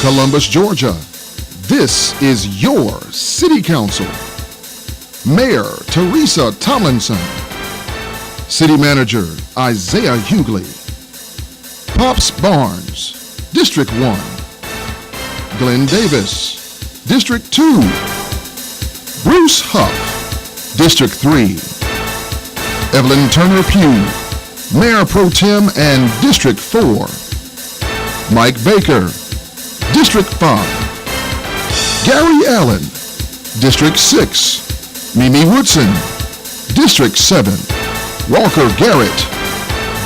Columbus, Georgia. This is your City Council. Mayor Teresa Tomlinson. City Manager Isaiah Hughley. Pops Barnes, District 1. Glenn Davis, District 2. Bruce Huff, District 3. Evelyn Turner Pugh, Mayor Pro Tem and District 4. Mike Baker, District 5. Gary Allen, District 6. Mimi Woodson, District 7. Walker Garrett,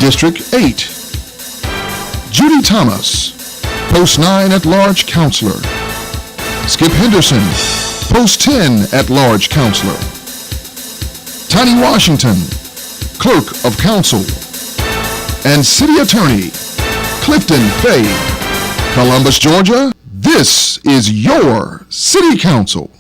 District 8. Judy Thomas, Post 9 at-large Counselor. Skip Henderson, Post 10 at-large Counselor. Tiny Washington, Clerk of Council. And City Attorney, Clifton Fay. Columbus, Georgia, this is your City Council.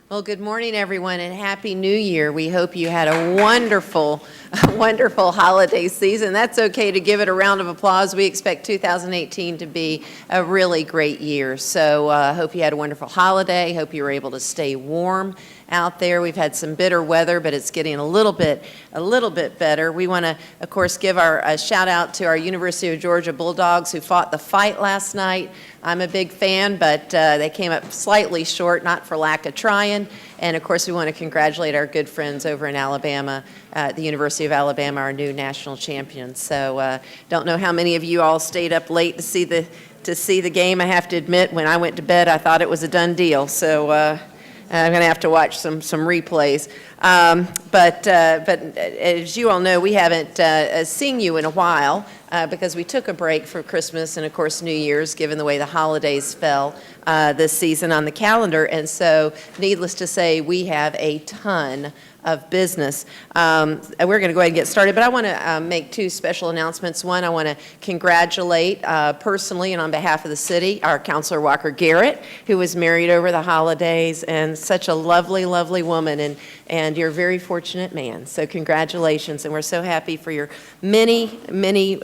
Well, good morning, everyone, and Happy New Year. We hope you had a wonderful holiday season. That's okay to give it a round of applause. We expect 2018 to be a really great year. So I hope you had a wonderful holiday. Hope you were able to stay warm out there. We've had some bitter weather, but it's getting a little bit better. We want to, of course, give a shout out to our University of Georgia Bulldogs who fought the fight last night. I'm a big fan, but they came up slightly short, not for lack of trying. And of course, we want to congratulate our good friends over in Alabama, the University of Alabama, our new national champions. So don't know how many of you all stayed up late to see the game. I have to admit, when I went to bed, I thought it was a done deal. So I'm going to have to watch some replays. But as you all know, we haven't seen you in a while because we took a break for Christmas and, of course, New Year's, given the way the holidays fell this season on the calendar. And so, needless to say, we have a ton of business. We're going to go ahead and get started, but I want to make two special announcements. One, I want to congratulate personally and on behalf of the city, our Councilor Walker Garrett, who was married over the holidays, and such a lovely, lovely woman, and you're a very fortunate man. So congratulations, and we're so happy for your many, many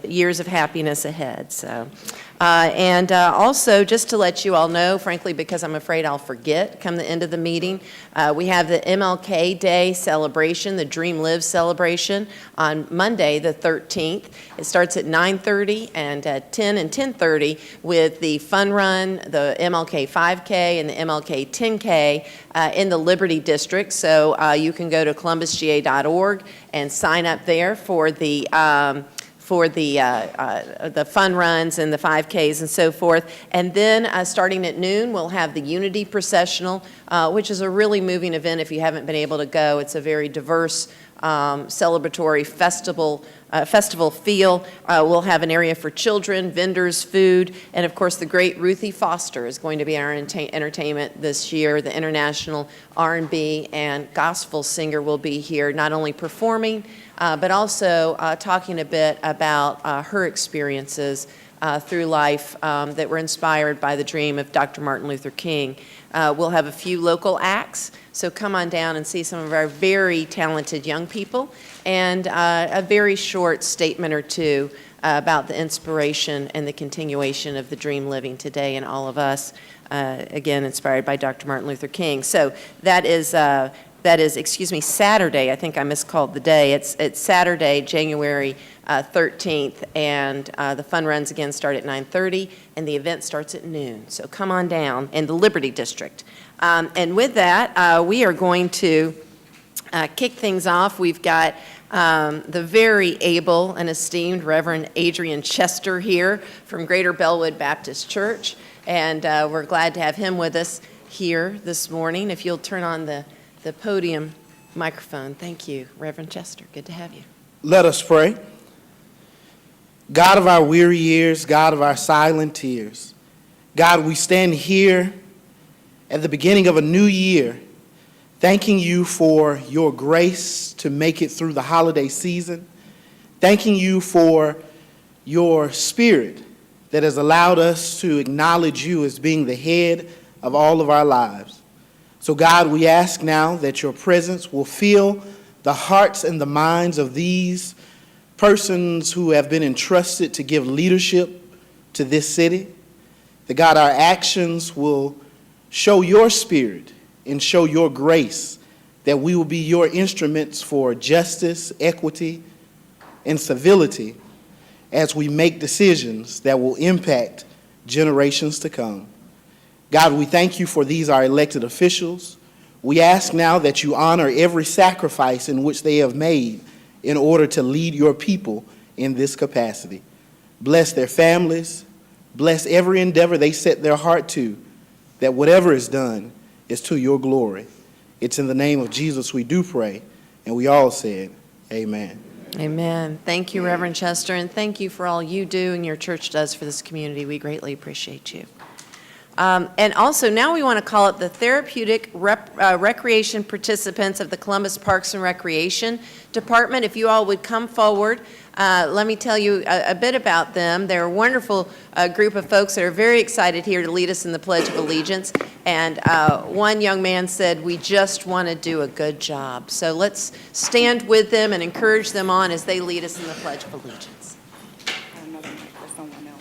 years of happiness ahead. So. Also, just to let you all know, frankly, because I'm afraid I'll forget come the end of the meeting, we have the MLK Day celebration, the Dream Live celebration on Monday, the 13th. It starts at 9:30 and 10 and 10:30 with the fun run, the MLK 5K and the MLK 10K in the Liberty District. So you can go to columbusga.org and sign up there for the fun runs and the 5Ks and so forth. And then starting at noon, we'll have the Unity Processional, which is a really moving event if you haven't been able to go. It's a very diverse celebratory festival feel. We'll have an area for children, vendors, food, and of course the great Ruthie Foster is going to be our entertainment this year. The international R&B and gospel singer will be here, not only performing, but also talking a bit about her experiences through life that were inspired by the dream of Dr. Martin Luther King. We'll have a few local acts, so come on down and see some of our very talented young people, and a very short statement or two about the inspiration and the continuation of the dream living today in all of us, again, inspired by Dr. Martin Luther King. So that is, Saturday. I think I miscalled the day. It's Saturday, January 13th, and the fun runs again start at 9:30, and the event starts at noon. So come on down in the Liberty District. And with that, we are going to kick things off. We've got the very able and esteemed Reverend Adrian Chester here from Greater Bellwood Baptist Church, and we're glad to have him with us here this morning. If you'll turn on the podium microphone. Thank you, Reverend Chester. Good to have you. Let us pray. God of our weary years, God of our silent tears, God, we stand here at the beginning of a new year, thanking you for your grace to make it through the holiday season, thanking you for your spirit that has allowed us to acknowledge you as being the head of all of our lives. So God, we ask now that your presence will fill the hearts and the minds of these persons who have been entrusted to give leadership to this city, that God, our actions will show your spirit and show your grace, that we will be your instruments for justice, equity, and civility as we make decisions that will impact generations to come. God, we thank you for these, our elected officials. We ask now that you honor every sacrifice in which they have made in order to lead your people in this capacity. Bless their families. Bless every endeavor they set their heart to, that whatever is done is to your glory. It's in the name of Jesus we do pray, and we all said, amen. Amen. Thank you, Reverend Chester, and thank you for all you do and your church does for this community. We greatly appreciate you. And also, now we want to call it the Therapeutic Recreation Participants of the Columbus Parks and Recreation Department. If you all would come forward, let me tell you a bit about them. They're a wonderful group of folks that are very excited here to lead us in the Pledge of Allegiance. And one young man said, "We just want to do a good job." So let's stand with them and encourage them on as they lead us in the Pledge of Allegiance. Another mic for someone else.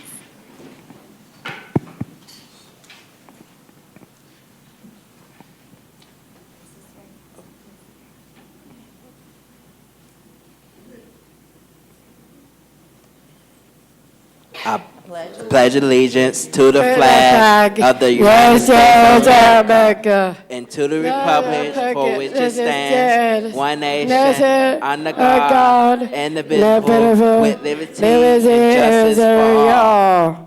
I pledge allegiance to the flag of the United States of America and to the republic for which it stands, one nation, under God, indivisible, with liberty and justice for all.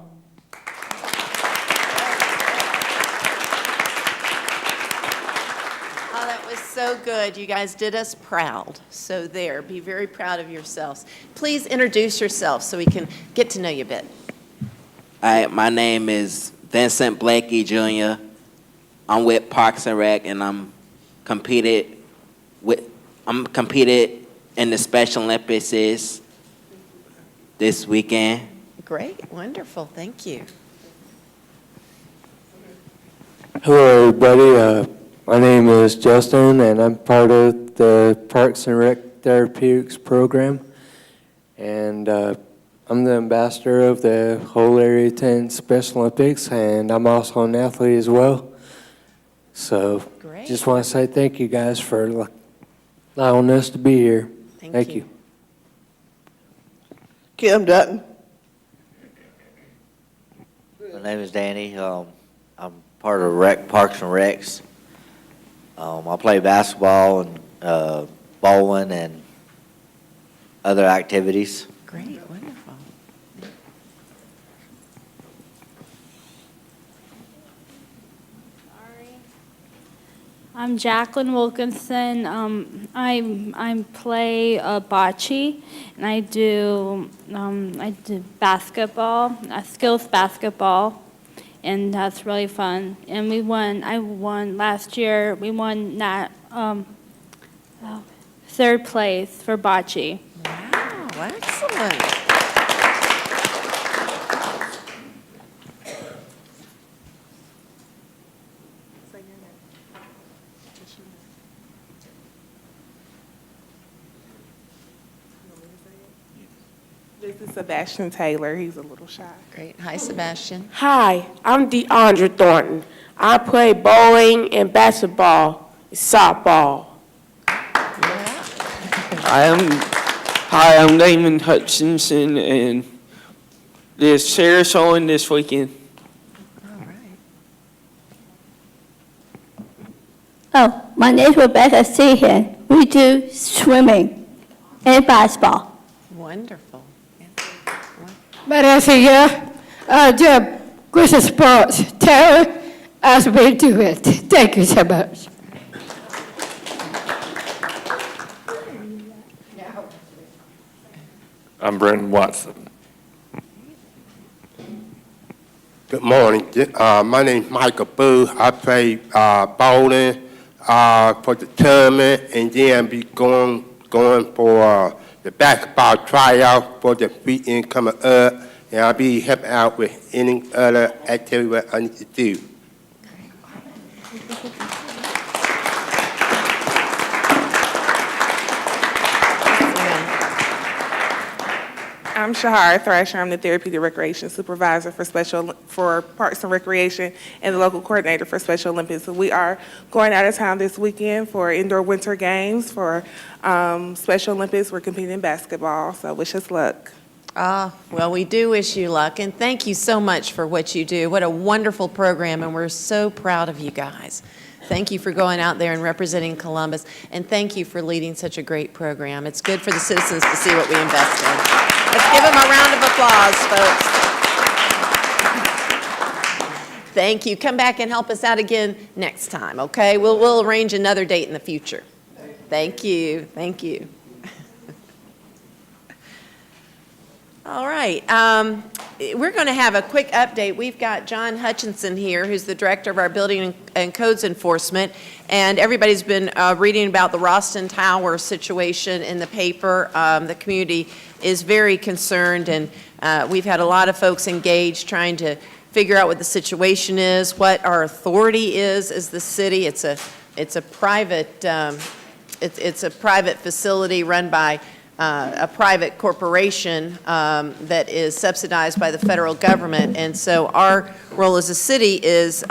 Oh, that was so good. You guys did us proud. So there, be very proud of yourselves. Please introduce yourself so we can get to know you a bit. Hi, my name is Vincent Blakey Jr. I'm with Parks and Rec, and I'm competed in the Special Olympics this weekend. Great, wonderful, thank you. Hello, everybody. My name is Justin, and I'm part of the Parks and Rec Therapeutics program. And I'm the ambassador of the whole Area 10 Special Olympics, and I'm also an athlete as well. So Great. just want to say thank you guys for allowing us to be here. Thank you. Kim Dutton. My name is Danny. I'm part of Parks and Recs. I play basketball and bowling and other activities. Great, wonderful. I'm Jacqueline Wilkinson. I play bocce, and I do basketball, skills basketball, and that's really fun. And I won last year. We won that third place for bocce. Wow, excellent. This is Sebastian Taylor. He's a little shy. Great. Hi, Sebastian. Hi, I'm DeAndre Thornton. I play bowling and basketball, softball. Hi, I'm Damon Hutchinson, and there's Sarah's on this weekend. All right. Oh, my name is Rebecca Seahan. We do swimming and basketball. Wonderful. Vanessa here. Jim, Christmas sports. Tell us we do it. Thank you so much. I'm Brendan Watson. Good morning. My name's Michael Boo. I play bowling for the tournament, and then I'll be going for the basketball tryout for the weekend coming up, and I'll be helping out with any other activity that I need to do. I'm Shahar Thrasher. I'm the Therapeutic Recreation Supervisor for Parks and Recreation and the local coordinator for Special Olympics. So we are going out of town this weekend for indoor winter games for Special Olympics. We're competing in basketball, so wish us luck. Well, we do wish you luck, and thank you so much for what you do. What a wonderful program, and we're so proud of you guys. Thank you for going out there and representing Columbus, and thank you for leading such a great program. It's good for the citizens to see what we invest in. Let's give them a round of applause, folks. Thank you. Come back and help us out again next time, okay? We'll arrange another date in the future. Thank you. Thank you. All right. We're going to have a quick update. We've got John Hutchinson here, who's the director of our Building and Codes Enforcement, and everybody's been reading about the Ralston Tower situation in the paper. The community is very concerned, and we've had a lot of folks engaged trying to figure out what the situation is, what our authority is as the city. It's a private it's a private facility run by a private corporation that is subsidized by the federal government, and so our role as a city is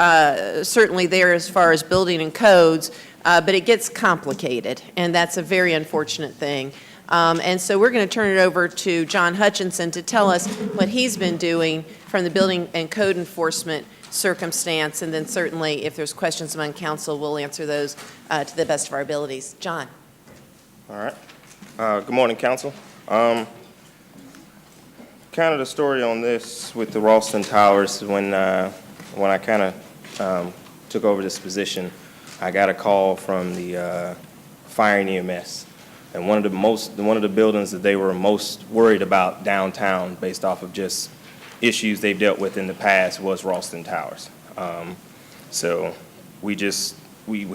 certainly there as far as building and codes, but it gets complicated, and that's a very unfortunate thing. And so we're going to turn it over to John Hutchinson to tell us what he's been doing from the building and code enforcement circumstance, and then certainly if there's questions among council, we'll answer those to the best of our abilities. John. All right. Good morning, Council. Kind of the story on this with the Ralston Towers, when I kind of took over this position, I got a call from the fire and EMS, and one of the buildings that they were most worried about downtown, based off of just issues they've dealt with in the past, was Ralston Towers. So we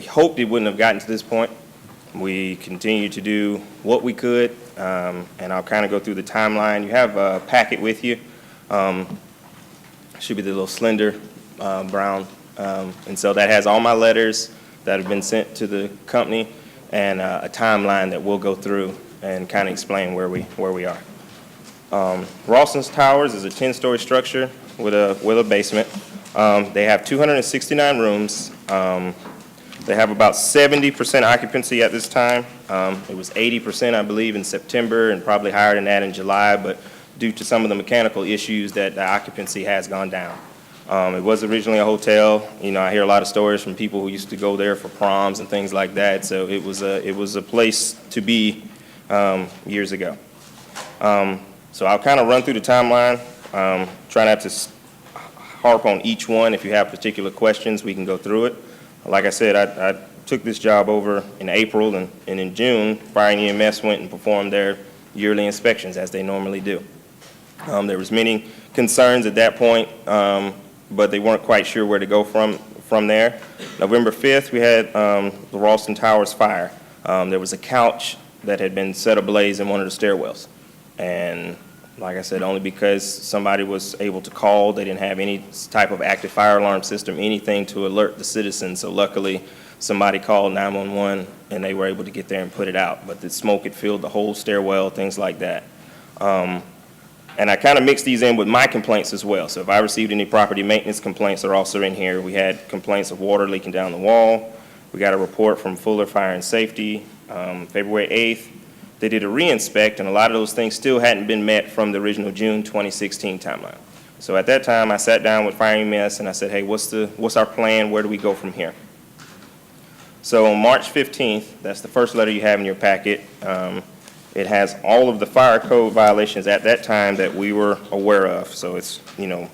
hoped it wouldn't have gotten to this point. We continued to do what we could, and I'll kind of go through the timeline. You have a packet with you. Should be the little slender brown. And so that has all my letters that have been sent to the company and a timeline that we'll go through and kind of explain where we are. Ralston's Towers is a 10-story structure with a basement. They have 269 rooms. They have about 70% occupancy at this time. It was 80%, I believe, in September, and probably higher than that in July, but due to some of the mechanical issues, that the occupancy has gone down. It was originally a hotel. You know, I hear a lot of stories from people who used to go there for proms and things like that, so it was a place to be years ago. So I'll kind of run through the timeline, try not to harp on each one. If you have particular questions, we can go through it. Like I said, I took this job over in April, and in June, Fire and EMS went and performed their yearly inspections, as they normally do. There was many concerns at that point, but they weren't quite sure where to go from there. November 5th, we had the Ralston Towers fire. There was a couch that had been set ablaze in one of the stairwells. And like I said, only because somebody was able to call, they didn't have any type of active fire alarm system, anything to alert the citizens. So luckily, somebody called 911 and they were able to get there and put it out. But the smoke had filled the whole stairwell, things like that. And I kind of mixed these in with my complaints as well. So if I received any property maintenance complaints, they're also in here. We had complaints of water leaking down the wall. We got a report from Fuller Fire and Safety, February 8th. They did a re-inspect, and a lot of those things still hadn't been met from the original June 2016 timeline. So at that time, I sat down with Fire and EMS and I said, hey, what's our plan? Where do we go from here? So on March 15th, that's the first letter you have in your packet. It has all of the fire code violations at that time that we were aware of. So it's, you know,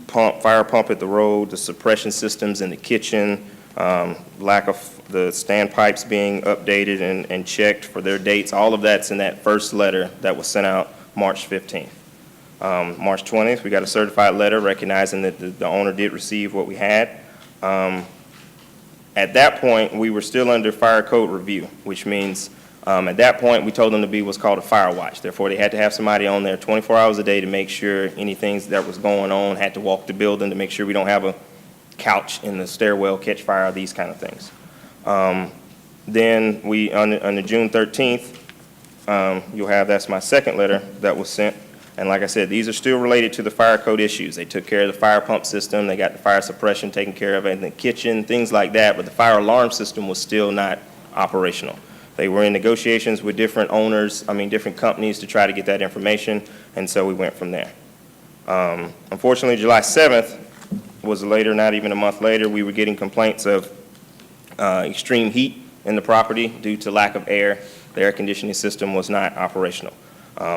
fire pump at the road, the suppression systems in the kitchen, lack of the standpipes being updated and checked for their dates. All of that's in that first letter that was sent out March 15th. March 20th, we got a certified letter recognizing that the owner did receive what we had. At that point, we were still under fire code review, which means at that point, we told them to be what's called a fire watch. Therefore, they had to have somebody on there 24 hours a day to make sure anything that was going on, had to walk the building to make sure we don't have a couch in the stairwell catch fire, these kind of things. Then we, on the June 13th, you'll have, that's my second letter that was sent. And like I said, these are still related to the fire code issues. They took care of the fire pump system, they got the fire suppression taken care of in the kitchen, things like that, but the fire alarm system was still not operational. They were in negotiations with different different companies to try to get that information, and so we went from there. Unfortunately, July 7th was later, not even a month later, we were getting complaints of extreme heat in the property due to lack of air. The air conditioning system was not operational.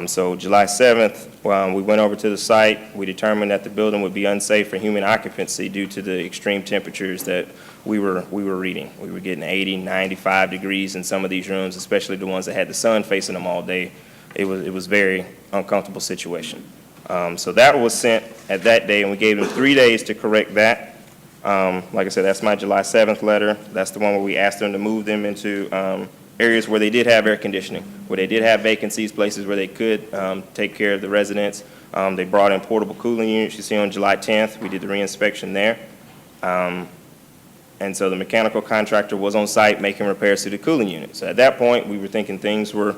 So July 7th, we went over to the site. We determined that the building would be unsafe for human occupancy due to the extreme temperatures that we were reading. We were getting 80, 95 degrees in some of these rooms, especially the ones that had the sun facing them all day. It was very uncomfortable situation. So that was sent at that day, and we gave them 3 days to correct that. Like I said, that's my July 7th letter. That's the one where we asked them to move them into areas where they did have air conditioning, where they did have vacancies, places where they could take care of the residents. They brought in portable cooling units. You see on July 10th, we did the reinspection there. And so the mechanical contractor was on site making repairs to the cooling unit. So at that point, we were thinking things were,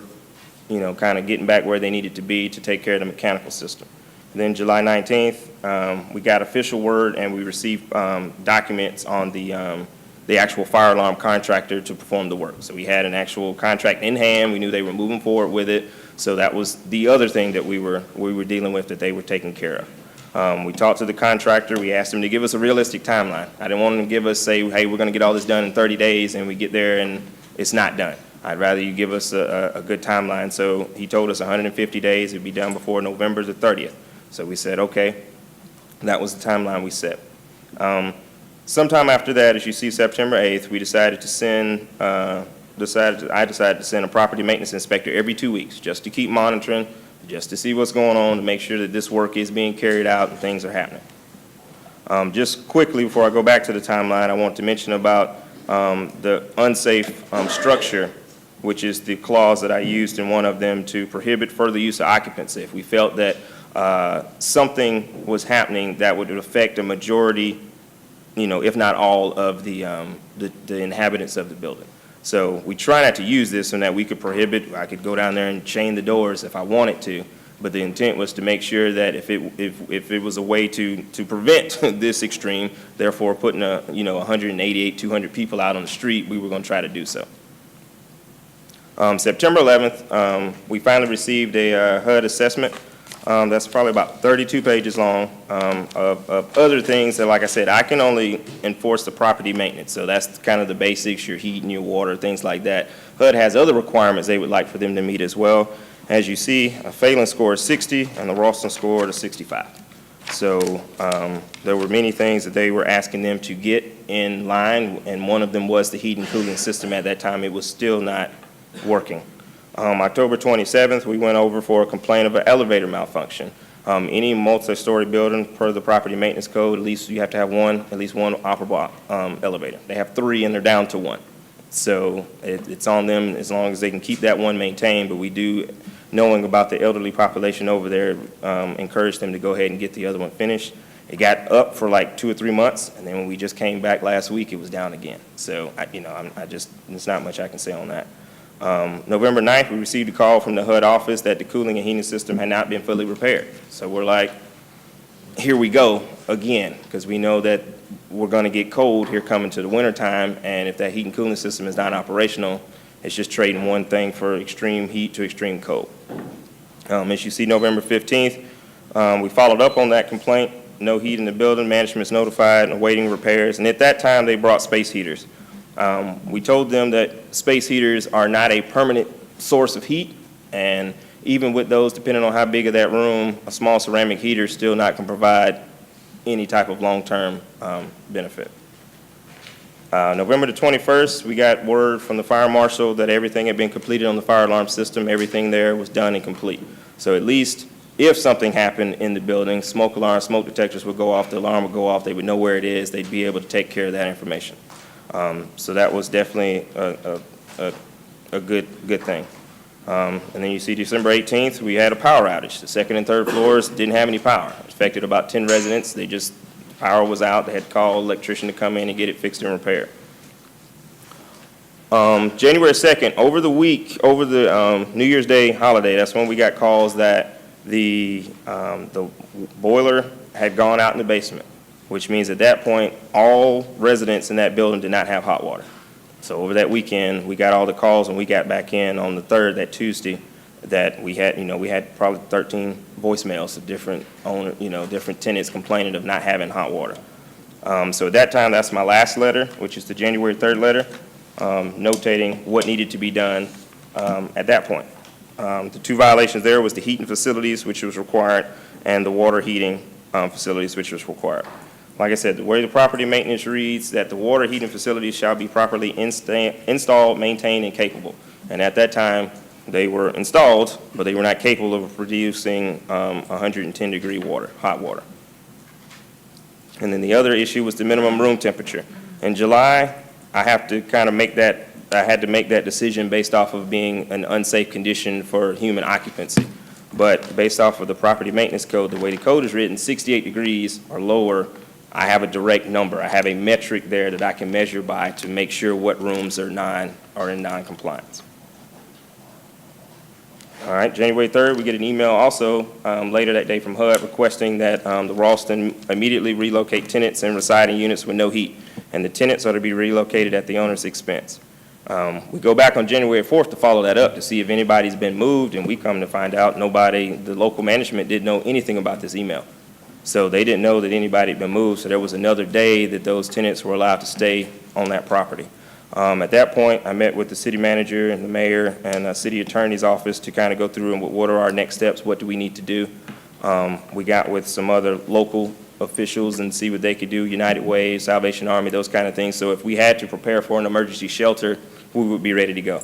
kind of getting back where they needed to be to take care of the mechanical system. Then July 19th, we got official word and we received documents on the actual fire alarm contractor to perform the work. So we had an actual contract in hand. We knew they were moving forward with it. So that was the other thing that we were dealing with that they were taking care of. We talked to the contractor. We asked him to give us a realistic timeline. I didn't want him to give us, say, hey, we're going to get all this done in 30 days, and we get there and it's not done. I'd rather you give us a good timeline. So he told us 150 days. It'd be done before November the 30th. So we said, okay. That was the timeline we set. Sometime after that, as you see, September 8th, we decided to send, I decided to send a property maintenance inspector every 2 weeks just to keep monitoring, just to see what's going on, to make sure that this work is being carried out and things are happening. Just quickly, before I go back to the timeline, I want to mention about the unsafe structure, which is the clause that I used in one of them to prohibit further use of occupancy. If we felt that something was happening that would affect a majority, if not all of the inhabitants of the building. So we try not to use this so that we could prohibit. I could go down there and chain the doors if I wanted to, but the intent was to make sure that if it was a way to prevent this extreme, therefore putting 188, 200 people out on the street, we were going to try to do so. September 11th, we finally received a HUD assessment. That's probably about 32 pages long of other things that, like I said, I can only enforce the property maintenance. So that's kind of the basics, your heat and your water, things like that. HUD has other requirements they would like for them to meet as well. As you see, a Phelan score is 60 and the Ralston score is 65. So there were many things that they were asking them to get in line, and one of them was the heat and cooling system. At that time, it was still not working. October 27th, we went over for a complaint of an elevator malfunction. Any multi-story building, per the property maintenance code, at least you have to have at least one operable elevator. They have 3 and they're down to 1. So it's on them as long as they can keep that one maintained, but we do, knowing about the elderly population over there, encourage them to go ahead and get the other one finished. It got up for like 2 or 3 months, and then when we just came back last week, it was down again. So, there's not much I can say on that. November 9th, we received a call from the HUD office that the cooling and heating system had not been fully repaired. So we're like, here we go again, because we know that we're going to get cold here coming to the winter time, and if that heat and cooling system is not operational, it's just trading one thing for extreme heat to extreme cold. As you see, November 15th, we followed up on that complaint. No heat in the building, management's notified and awaiting repairs, and at that time, they brought space heaters. We told them that space heaters are not a permanent source of heat, and even with those, depending on how big of that room, a small ceramic heater still not can provide any type of long-term benefit. November the 21st, we got word from the fire marshal that everything had been completed on the fire alarm system. Everything there was done and complete. So at least if something happened in the building, smoke alarm, smoke detectors would go off, the alarm would go off, they would know where it is, they'd be able to take care of that information. So that was definitely a good thing. And then you see December 18th, we had a power outage. The second and third floors didn't have any power. It affected about 10 residents. Power was out. They had to call an electrician to come in and get it fixed and repaired. January 2nd, over the week, over the New Year's Day holiday, that's when we got calls that the boiler had gone out in the basement, which means at that point, all residents in that building did not have hot water. So over that weekend, we got all the calls, and we got back in on the 3rd, that Tuesday, that we had probably 13 voicemails of different different tenants complaining of not having hot water. So at that time, that's my last letter, which is the January 3rd letter, notating what needed to be done at that point. The 2 violations there was the heating facilities, which was required, and the water heating facilities, which was required. Like I said, the way the property maintenance reads, that the water heating facilities shall be properly installed, maintained, and capable. And at that time, they were installed, but they were not capable of producing 110-degree water, hot water. And then the other issue was the minimum room temperature. In July, I had to make that decision based off of being an unsafe condition for human occupancy. But based off of the property maintenance code, the way the code is written, 68 degrees or lower, I have a direct number. I have a metric there that I can measure by to make sure what rooms are in non-compliance. All right, January 3rd, we get an email also later that day from HUD requesting that the Ralston immediately relocate tenants in residing units with no heat, and the tenants are to be relocated at the owner's expense. We go back on January 4th to follow that up to see if anybody's been moved, and we come to find out the local management didn't know anything about this email. So they didn't know that anybody had been moved, so there was another day that those tenants were allowed to stay on that property. At that point, I met with the city manager and the mayor and the city attorney's office to kind of go through and what are our next steps, what do we need to do. We got with some other local officials and see what they could do, United Way, Salvation Army, those kind of things. So if we had to prepare for an emergency shelter, we would be ready to go.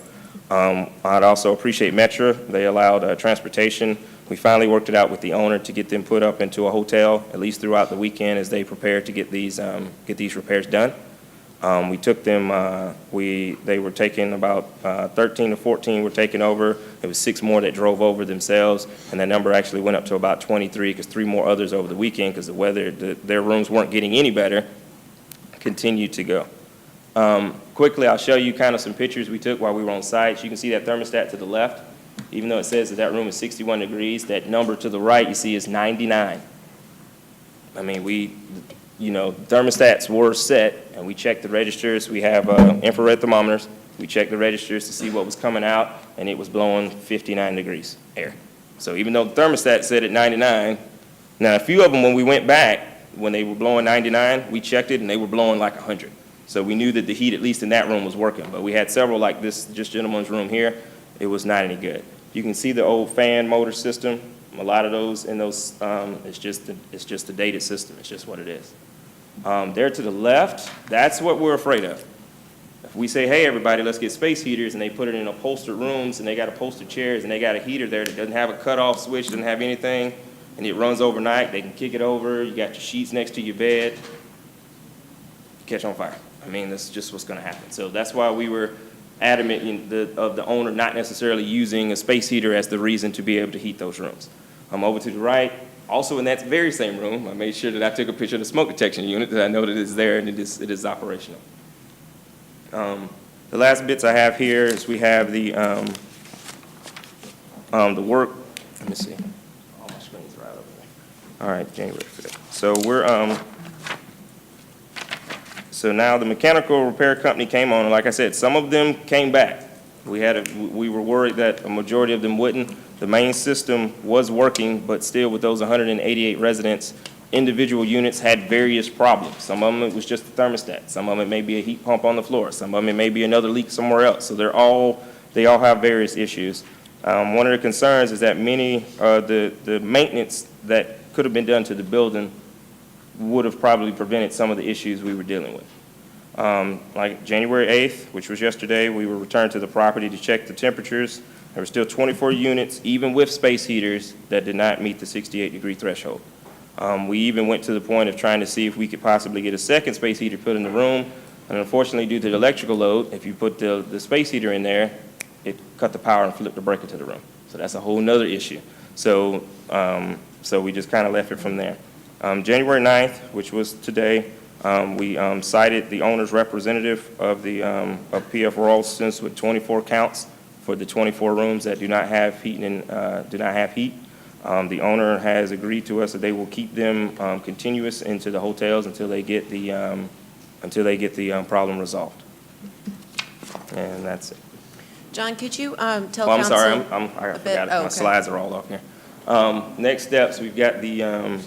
I'd also appreciate Metro. They allowed transportation. We finally worked it out with the owner to get them put up into a hotel, at least throughout the weekend as they prepare to get these repairs done. We took them, they were taking about 13 to 14 were taken over. There was 6 more that drove over themselves, and that number actually went up to about 23 because 3 more others over the weekend because the weather, their rooms weren't getting any better, continued to go. Quickly, I'll show you kind of some pictures we took while we were on site. You can see that thermostat to the left. Even though it says that room is 61 degrees, that number to the right you see is 99. I mean, thermostats were set, and we checked the registers. We have infrared thermometers. We checked the registers to see what was coming out, and it was blowing 59 degrees air. So even though the thermostat said at 99, now a few of them when we went back, when they were blowing 99, we checked it, and they were blowing like 100. So we knew that the heat, at least in that room, was working. But we had several like this gentleman's room here. It was not any good. You can see the old fan motor system. A lot of those it's just a dated system. It's just what it is. There to the left, that's what we're afraid of. If we say, hey, everybody, let's get space heaters, and they put it in upholstered rooms, and they got upholstered chairs, and they got a heater there that doesn't have a cutoff switch, doesn't have anything, and it runs overnight, they can kick it over, you got your sheets next to your bed, catch on fire. I mean, that's just what's going to happen. So that's why we were adamant of the owner not necessarily using a space heater as the reason to be able to heat those rooms. Over to the right, also in that very same room, I made sure that I took a picture of the smoke detection unit that I know that it's there and it is operational. The last bits I have here is we have the work. Let me see. All my screens right over there. All right, January 5th. So So now the mechanical repair company came on, and like I said, some of them came back. We were worried that a majority of them wouldn't. The main system was working, but still with those 188 residents, individual units had various problems. Some of them it was just the thermostat. Some of them it may be a heat pump on the floor. Some of them it may be another leak somewhere else. So they all have various issues. One of the concerns is that many the maintenance that could have been done to the building would have probably prevented some of the issues we were dealing with. Like January 8th, which was yesterday, we were returned to the property to check the temperatures. There were still 24 units, even with space heaters, that did not meet the 68-degree threshold. We even went to the point of trying to see if we could possibly get a second space heater put in the room. And unfortunately, due to the electrical load, if you put the space heater in there, it cut the power and flipped the breaker to the room. So that's a whole nother issue. So we just kind of left it from there. January 9th, which was today, we cited the owner's representative of PF Ralston's with 24 counts for the 24 rooms that do not have heat. The owner has agreed to us that they will keep them continuous into the hotels until they get the problem resolved. And that's it. John, could you tell council? Oh, I'm sorry, I a bit? forgot it. Oh, My okay. slides are all off here. Next steps, we've got the,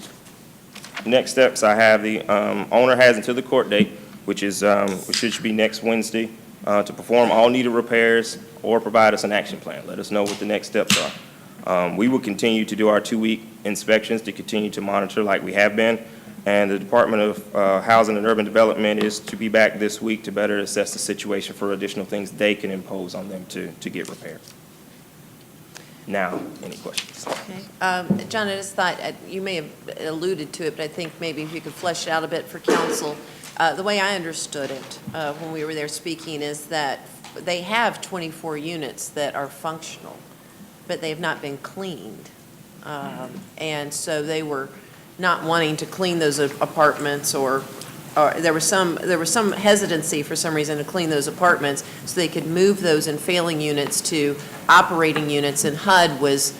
next steps, I have the owner has until the court date, which should be next Wednesday, to perform all needed repairs or provide us an action plan. Let us know what the next steps are. We will continue to do our 2-week inspections to continue to monitor like we have been. And the Department of Housing and Urban Development is to be back this week to better assess the situation for additional things they can impose on them to get repaired. Now, any questions? Okay. John, I just thought, you may have alluded to it, but I think maybe if you could flesh it out a bit for council. The way I understood it when we were there speaking is that they have 24 units that are functional, but they have not been cleaned. And so they were not wanting to clean those apartments, or there was some hesitancy for some reason to clean those apartments so they could move those in failing units to operating units, and HUD was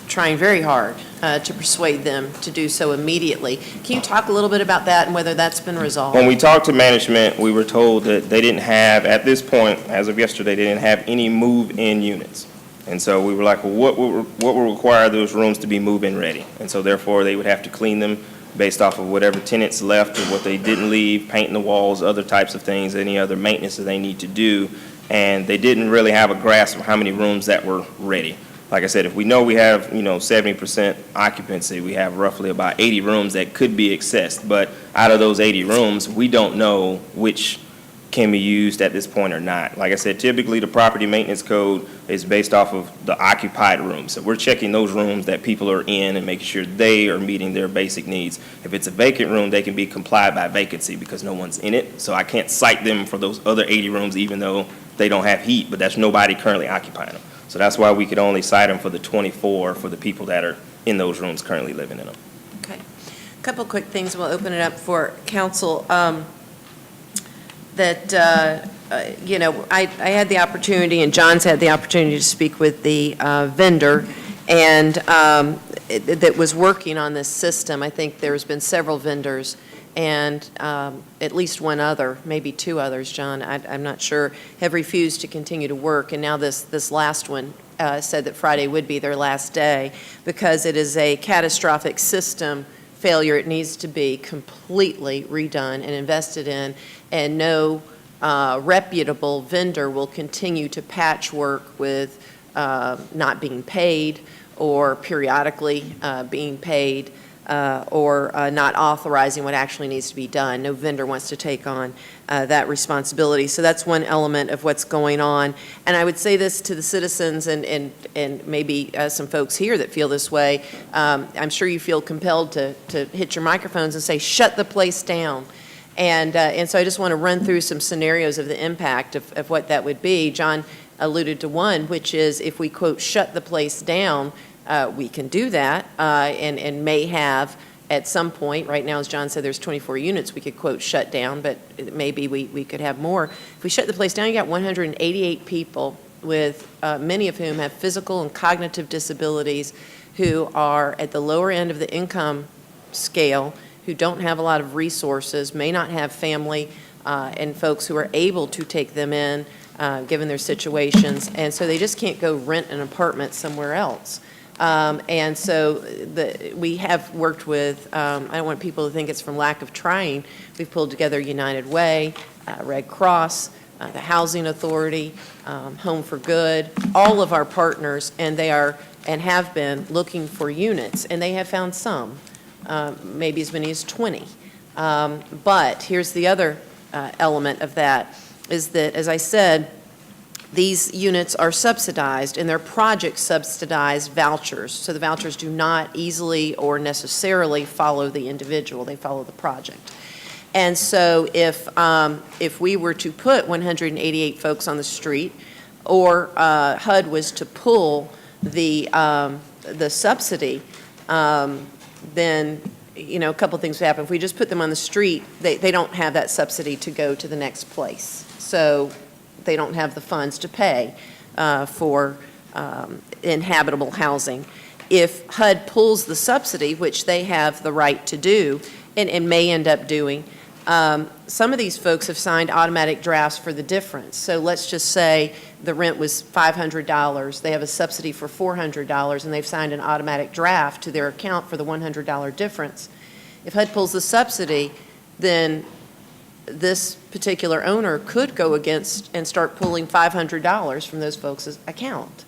trying very hard to persuade them to do so immediately. Can you talk a little bit about that and whether that's been resolved? When we talked to management, we were told that they didn't have, at this point, as of yesterday, they didn't have any move-in units. And so we were like, well, what will require those rooms to be move-in ready? And so therefore, they would have to clean them based off of whatever tenants left or what they didn't leave, painting the walls, other types of things, any other maintenance that they need to do. And they didn't really have a grasp of how many rooms that were ready. Like I said, if we know we have, 70% occupancy, we have roughly about 80 rooms that could be accessed. But out of those 80 rooms, we don't know which can be used at this point or not. Like I said, typically the property maintenance code is based off of the occupied rooms. So we're checking those rooms that people are in and making sure they are meeting their basic needs. If it's a vacant room, they can be complied by vacancy because no one's in it. So I can't cite them for those other 80 rooms even though they don't have heat, but there's nobody currently occupying them. So that's why we could only cite them for the 24 for the people that are in those rooms currently living in them. Okay. A couple quick things. We'll open it up for council. I had the opportunity, and John's had the opportunity to speak with the vendor, and that was working on this system. I think there's been several vendors, and at least one other, maybe two others, John, I'm not sure, have refused to continue to work. And now this last one said that Friday would be their last day because it is a catastrophic system failure. It needs to be completely redone and invested in, and no reputable vendor will continue to patchwork with not being paid or periodically being paid or not authorizing what actually needs to be done. No vendor wants to take on that responsibility. So that's one element of what's going on. And I would say this to the citizens and maybe some folks here that feel this way. I'm sure you feel compelled to hit your microphones and say, shut the place down. And so I just want to run through some scenarios of the impact of what that would be. John alluded to one, which is if we, quote, shut the place down, we can do that and may have at some point. Right now, as John said, there's 24 units we could, quote, shut down, but maybe we could have more. If we shut the place down, you got 188 people with many of whom have physical and cognitive disabilities who are at the lower end of the income scale, who don't have a lot of resources, may not have family, and folks who are able to take them in, given their situations, and so they just can't go rent an apartment somewhere else. And so we have worked with, I don't want people to think it's from lack of trying, we've pulled together United Way, Red Cross, the Housing Authority, Home for Good, all of our partners, and they are and have been looking for units, and they have found some. Maybe as many as 20. But here's the other element of that, is that, as I said, these units are subsidized, and they're project-subsidized vouchers. So the vouchers do not easily or necessarily follow the individual. They follow the project. And so if we were to put 188 folks on the street, or HUD was to pull the subsidy, then, a couple things would happen. If we just put them on the street, they don't have that subsidy to go to the next place. So they don't have the funds to pay for inhabitable housing. if HUD pulls the subsidy, which they have the right to do and may end up doing, some of these folks have signed automatic drafts for the difference. So let's just say the rent was $500. They have a subsidy for $400, and they've signed an automatic draft to their account for the $100 difference. If HUD pulls the subsidy, then this particular owner could go against and start pulling $500 from those folks' account.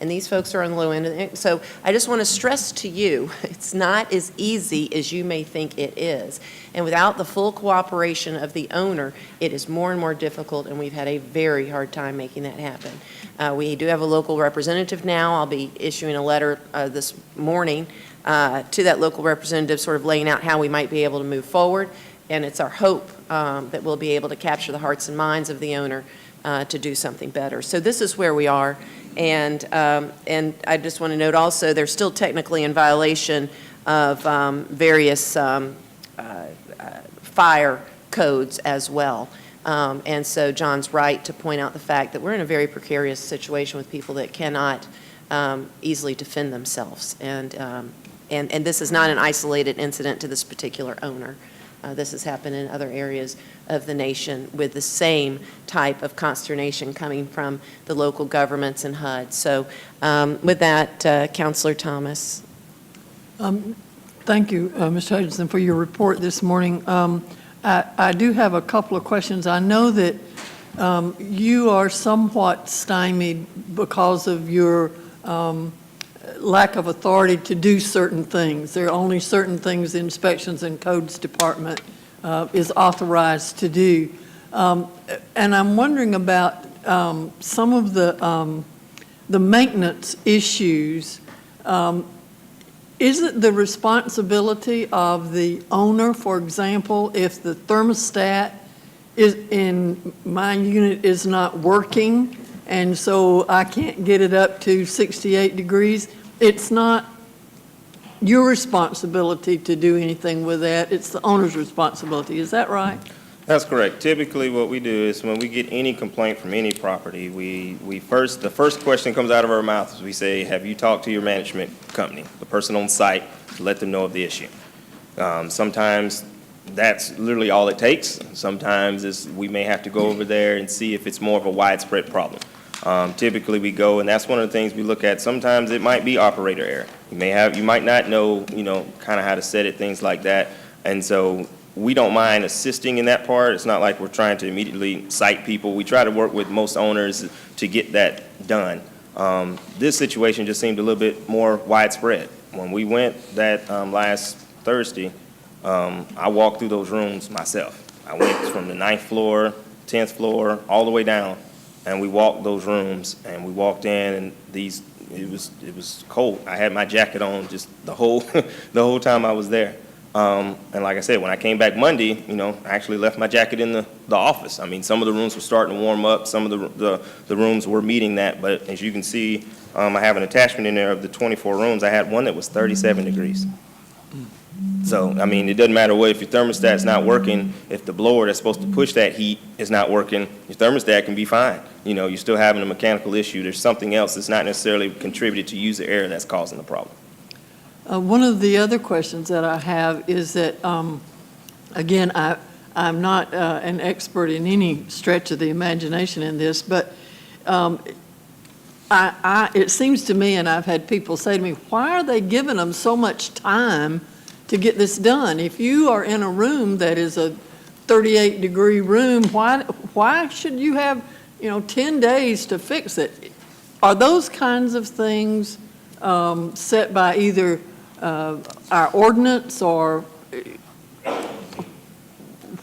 And these folks are on the low end. So I just want to stress to you, it's not as easy as you may think it is. And without the full cooperation of the owner, it is more and more difficult, and we've had a very hard time making that happen. We do have a local representative now. I'll be issuing a letter this morning to that local representative, sort of laying out how we might be able to move forward. And it's our hope that we'll be able to capture the hearts and minds of the owner to do something better. So this is where we are. And I just want to note also, they're still technically in violation of various fire codes as well. And so John's right to point out the fact that we're in a very precarious situation with people that cannot easily defend themselves. And this is not an isolated incident to this particular owner. This has happened in other areas of the nation with the same type of consternation coming from the local governments and HUD. So with that, Councilor Thomas. Thank you, Mr. Hutchinson, for your report this morning. I do have a couple of questions. I know that you are somewhat stymied because of your lack of authority to do certain things. There are only certain things the Inspections and Codes Department is authorized to do. And I'm wondering about some of the maintenance issues. Is it the responsibility of the owner, for example, if the thermostat is in my unit is not working and so I can't get it up to 68 degrees? It's not your responsibility to do anything with that. It's the owner's responsibility. Is that right? That's correct. Typically what we do is when we get any complaint from any property, the first question comes out of our mouth is we say, have you talked to your management company, the person on site, to let them know of the issue? Sometimes that's literally all it takes. Sometimes we may have to go over there and see if it's more of a widespread problem. Typically we go, and that's one of the things we look at. Sometimes it might be operator error. You might not know, kind of how to set it, things like that. And so we don't mind assisting in that part. It's not like we're trying to immediately cite people. We try to work with most owners to get that done. This situation just seemed a little bit more widespread. When we went that last Thursday, I walked through those rooms myself. I went from the 9th floor, 10th floor, all the way down. And we walked those rooms, and we walked in, and it was cold. I had my jacket on just the whole time I was there. And like I said, when I came back Monday, I actually left my jacket in the office. I mean, some of the rooms were starting to warm up. Some of the rooms were meeting that. But as you can see, I have an attachment in there of the 24 rooms. I had one that was 37 degrees. So, I mean, it doesn't matter what, if your thermostat's not working, if the blower that's supposed to push that heat is not working, your thermostat can be fine. You're still having a mechanical issue. There's something else that's not necessarily contributed to user error that's causing the problem. One of the other questions that I have is that, again, I'm not an expert in any stretch of the imagination in this, but it seems to me, and I've had people say to me, why are they giving them so much time to get this done? If you are in a room that is a 38-degree room, why should you have 10 days to fix it? Are those kinds of things set by either our ordinance, or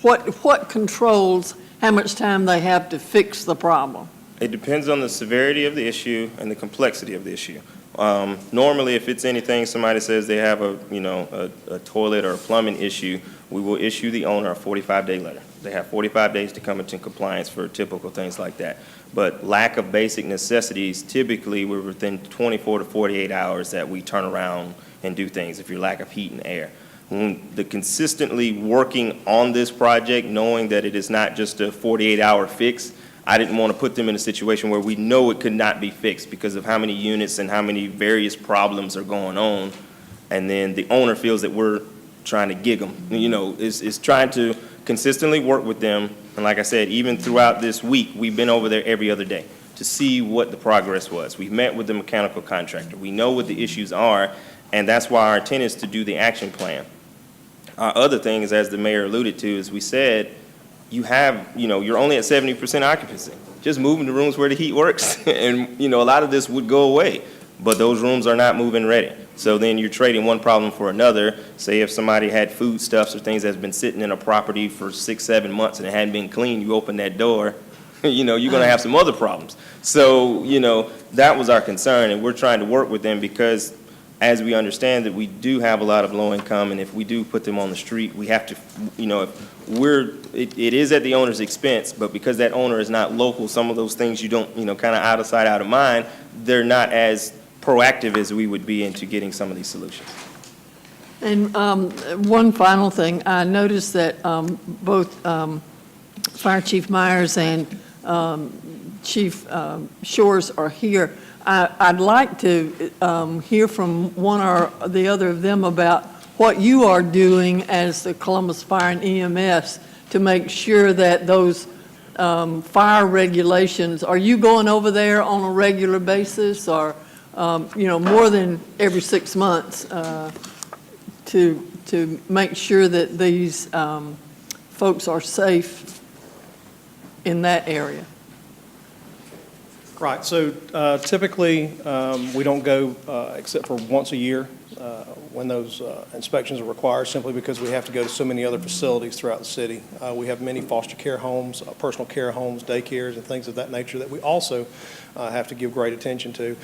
what controls how much time they have to fix the problem? It depends on the severity of the issue and the complexity of the issue. Normally, if it's anything, somebody says they have a toilet or a plumbing issue, we will issue the owner a 45-day letter. They have 45 days to come into compliance for typical things like that. But lack of basic necessities, typically we're within 24 to 48 hours that we turn around and do things if you're lack of heat and air. The consistently working on this project, knowing that it is not just a 48-hour fix, I didn't want to put them in a situation where we know it could not be fixed because of how many units and how many various problems are going on. And then the owner feels that we're trying to gig them. You know, is trying to consistently work with them. And like I said, even throughout this week, we've been over there every other day to see what the progress was. We've met with the mechanical contractor. We know what the issues are, and that's why our intent is to do the action plan. Our other thing is, as the mayor alluded to, is we said, you have, you know, you're only at 70% occupancy. Just moving the rooms where the heat works. And, you know, a lot of this would go away, but those rooms are not move-in ready. So then you're trading one problem for another. Say if somebody had foodstuffs or things that's been sitting in a property for 6-7 months and it hadn't been cleaned, you open that door, you know, you're going to have some other problems. So, you know, that was our concern, and we're trying to work with them because as we understand that we do have a lot of low income, and if we do put them on the street, we have to, you know, if it is at the owner's expense, but because that owner is not local, some of those things you don't, you know, kind of out of sight, out of mind, they're not as proactive as we would be into getting some of these solutions. And one final thing, I noticed that both Fire Chief Myers and Chief Shores are here. I'd like to hear from one or the other of them about what you are doing as the Columbus Fire and EMS to make sure that those fire regulations, are you going over there on a regular basis or, you know, more than every 6 months to make sure that these folks are safe in that area? Right, so typically we don't go except for once a year when those inspections are required, simply because we have to go to so many other facilities throughout the city. We have many foster care homes, personal care homes, daycares, and things of that nature that we also have to give great attention to.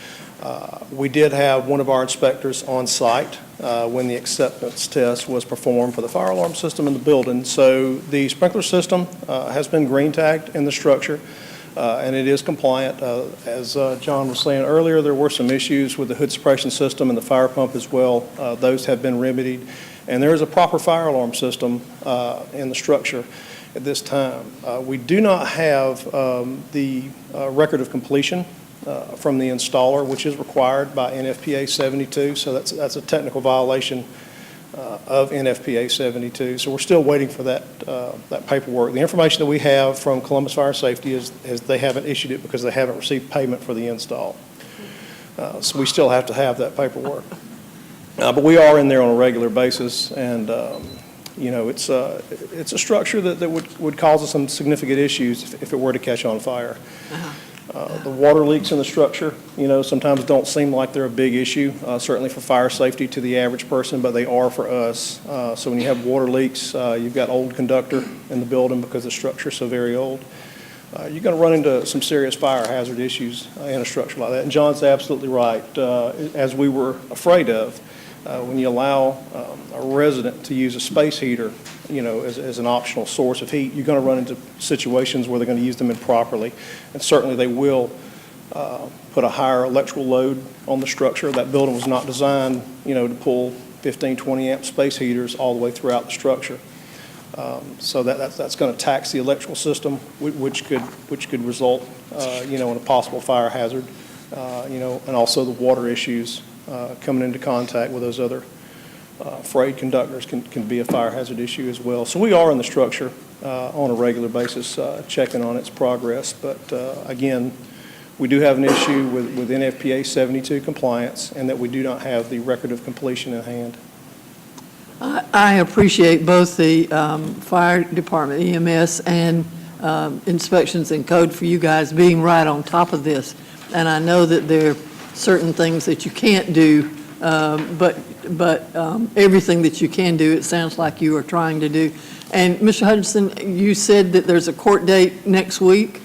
We did have one of our inspectors on site when the acceptance test was performed for the fire alarm system in the building. So the sprinkler system has been green tagged in the structure. And it is compliant. As John was saying earlier, there were some issues with the hood suppression system and the fire pump as well. Those have been remedied. And there is a proper fire alarm system in the structure at this time. We do not have the record of completion from the installer, which is required by NFPA 72. So that's a technical violation of NFPA 72. So we're still waiting for that paperwork. The information that we have from Columbus Fire Safety is they haven't issued it because they haven't received payment for the install. So we still have to have that paperwork. But we are in there on a regular basis, and you know, it's a structure that would cause us some significant issues if it were to catch on fire. The water leaks in the structure, you know, sometimes don't seem like they're a big issue, certainly for fire safety to the average person, but they are for us. So when you have water leaks, you've got old conductor in the building because the structure is so very old. You're going to run into some serious fire hazard issues in a structure like that. And John's absolutely right. As we were afraid of, when you allow a resident to use a space heater, you know, as an optional source of heat, you're going to run into situations where they're going to use them improperly. And certainly they will put a higher electrical load on the structure. That building was not designed, you know, to pull 15, 20 amp space heaters all the way throughout the structure. So that's going to tax the electrical system, which could result, you know, in a possible fire hazard, you know, and also the water issues coming into contact with those other frayed conductors can be a fire hazard issue as well. So we are in the structure on a regular basis, checking on its progress. But again, we do have an issue with NFPA 72 compliance, and that we do not have the record of completion in hand. I appreciate both the fire department, EMS, and inspections and code for you guys being right on top of this. And I know that there are certain things that you can't do, but everything that you can do, it sounds like you are trying to do. And Mr. Hutchinson, you said that there's a court date next week,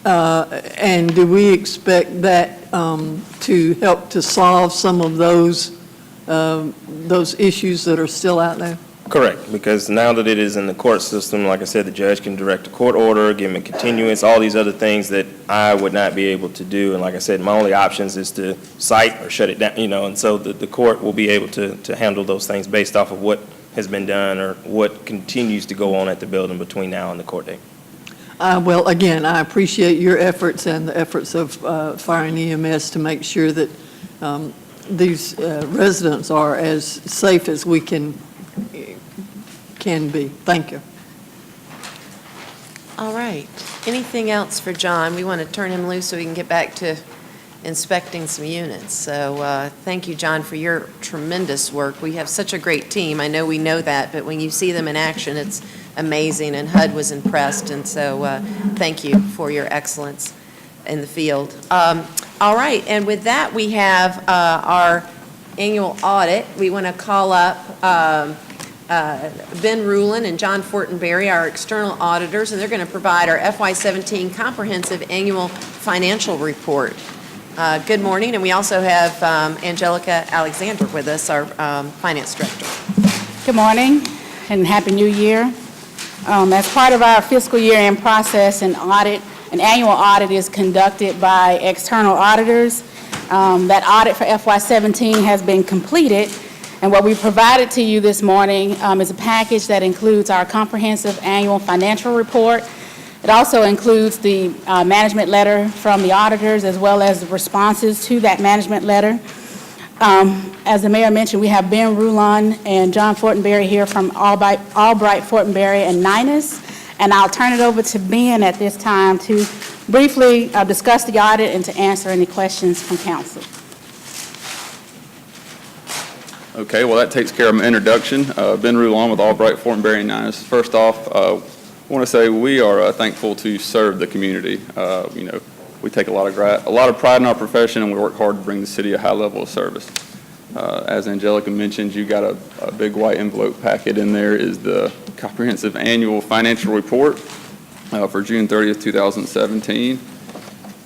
and do we expect that to help to solve some of those issues that are still out there? Correct, because now that it is in the court system, like I said, the judge can direct a court order, give him a continuance, all these other things that I would not be able to do. And like I said, my only options is to cite or shut it down, you know, and so the court will be able to handle those things based off of what has been done or what continues to go on at the building between now and the court date. Well, again, I appreciate your efforts and the efforts of Fire and EMS to make sure that these residents are as safe as we can be. Thank you. All right. Anything else for John? We want to turn him loose so we can get back to inspecting some units. So thank you, John, for your tremendous work. We have such a great team. I know we know that, but when you see them in action, it's amazing, and HUD was impressed, and so thank you for your excellence in the field. All right, and with that, we have our annual audit. We want to call up Ben Rulin and John Fortenberry, our external auditors, and they're going to provide our FY17 comprehensive annual financial report. Good morning, and we also have Angelica Alexander with us, our finance director. Good morning, and Happy New Year. As part of our fiscal year-end process, an annual audit is conducted by external auditors. That audit for FY17 has been completed, and what we provided to you this morning is a package that includes our comprehensive annual financial report. It also includes the management letter from the auditors, as well as the responses to that management letter. As the mayor mentioned, we have Ben Rulon and John Fortenberry here from Albright, Fortenberry, and Ninus. And I'll turn it over to Ben at this time to briefly discuss the audit and to answer any questions from council. Okay, well, that takes care of my introduction. Ben Rulon with Albright, Fortenberry, and Ninus. First off, I want to say we are thankful to serve the community. We take a lot of pride in our profession, and we work hard to bring the city a high level of service. As Angelica mentioned, you got a big white envelope packet in there is the comprehensive annual financial report for June 30th, 2017.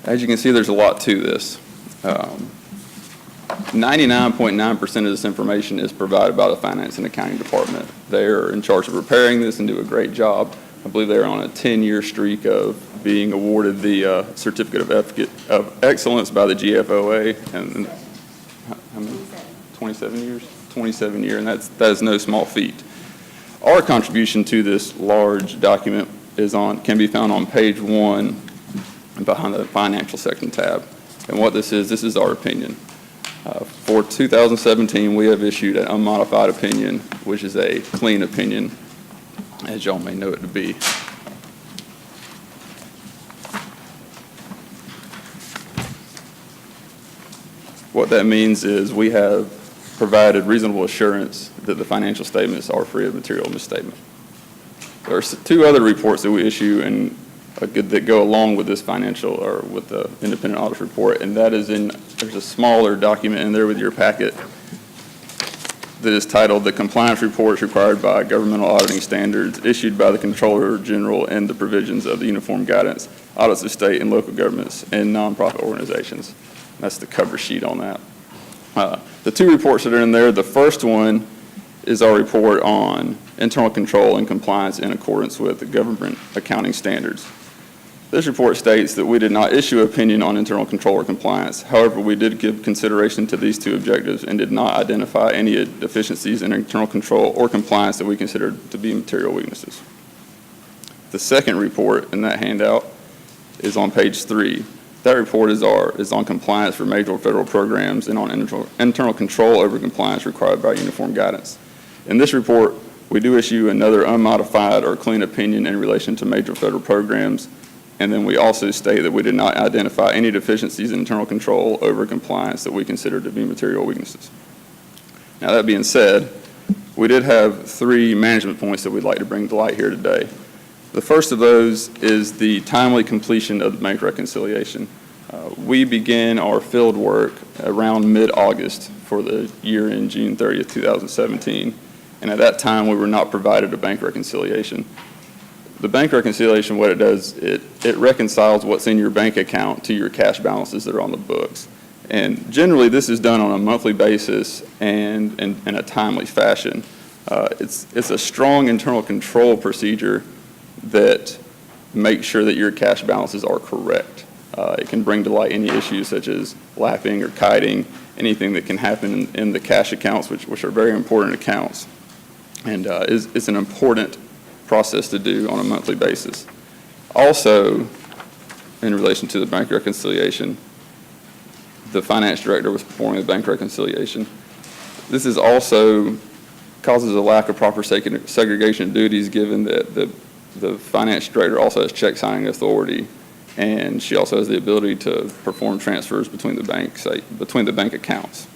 As you can see, there's a lot to this. 99.9% of this information is provided by the Finance and Accounting Department. They are in charge of preparing this and do a great job. I believe they're on a 10-year streak of being awarded the Certificate of Excellence by the GFOA, and how many? 27 years? 27 years, and that is no small feat. Our contribution to this large document can be found on page 1 behind the financial section tab. And what this is our opinion. For 2017, we have issued an unmodified opinion, which is a clean opinion, as y'all may know it to be. What that means is we have provided reasonable assurance that the financial statements are free of material misstatement. There are 2 other reports that we issue and that go along with this financial or with the independent audit report, and that is there's a smaller document in there with your packet that is titled The Compliance Reports Required by Governmental Auditing Standards Issued by the Comptroller General and the Provisions of the Uniform Guidance, Audits of State and Local Governments and Nonprofit Organizations. That's the cover sheet on that. The 2 reports that are in there, the first one is our report on internal control and compliance in accordance with the government accounting standards. This report states that we did not issue an opinion on internal control or compliance. However, we did give consideration to these 2 objectives and did not identify any deficiencies in internal control or compliance that we considered to be material weaknesses. The second report in that handout is on page 3. That report is on compliance for major federal programs and on internal control over compliance required by uniform guidance. In this report, we do issue another unmodified or clean opinion in relation to major federal programs, and then we also state that we did not identify any deficiencies in internal control over compliance that we consider to be material weaknesses. Now, that being said, we did have 3 management points that we'd like to bring to light here today. The first of those is the timely completion of the bank reconciliation. We began our field work around mid-August for the year in June 30th, 2017, and at that time we were not provided a bank reconciliation. The bank reconciliation, what it does, it reconciles what's in your bank account to your cash balances that are on the books. And generally this is done on a monthly basis and in a timely fashion. It's a strong internal control procedure that makes sure that your cash balances are correct. It can bring to light any issues such as lapping or kiting, anything that can happen in the cash accounts, which are very important accounts. And it's an important process to do on a monthly basis. Also, in relation to the bank reconciliation, the finance director was performing the bank reconciliation. This is also causes a lack of proper segregation of duties, given that the finance director also has check signing authority, and she also has the ability to perform transfers between the bank accounts.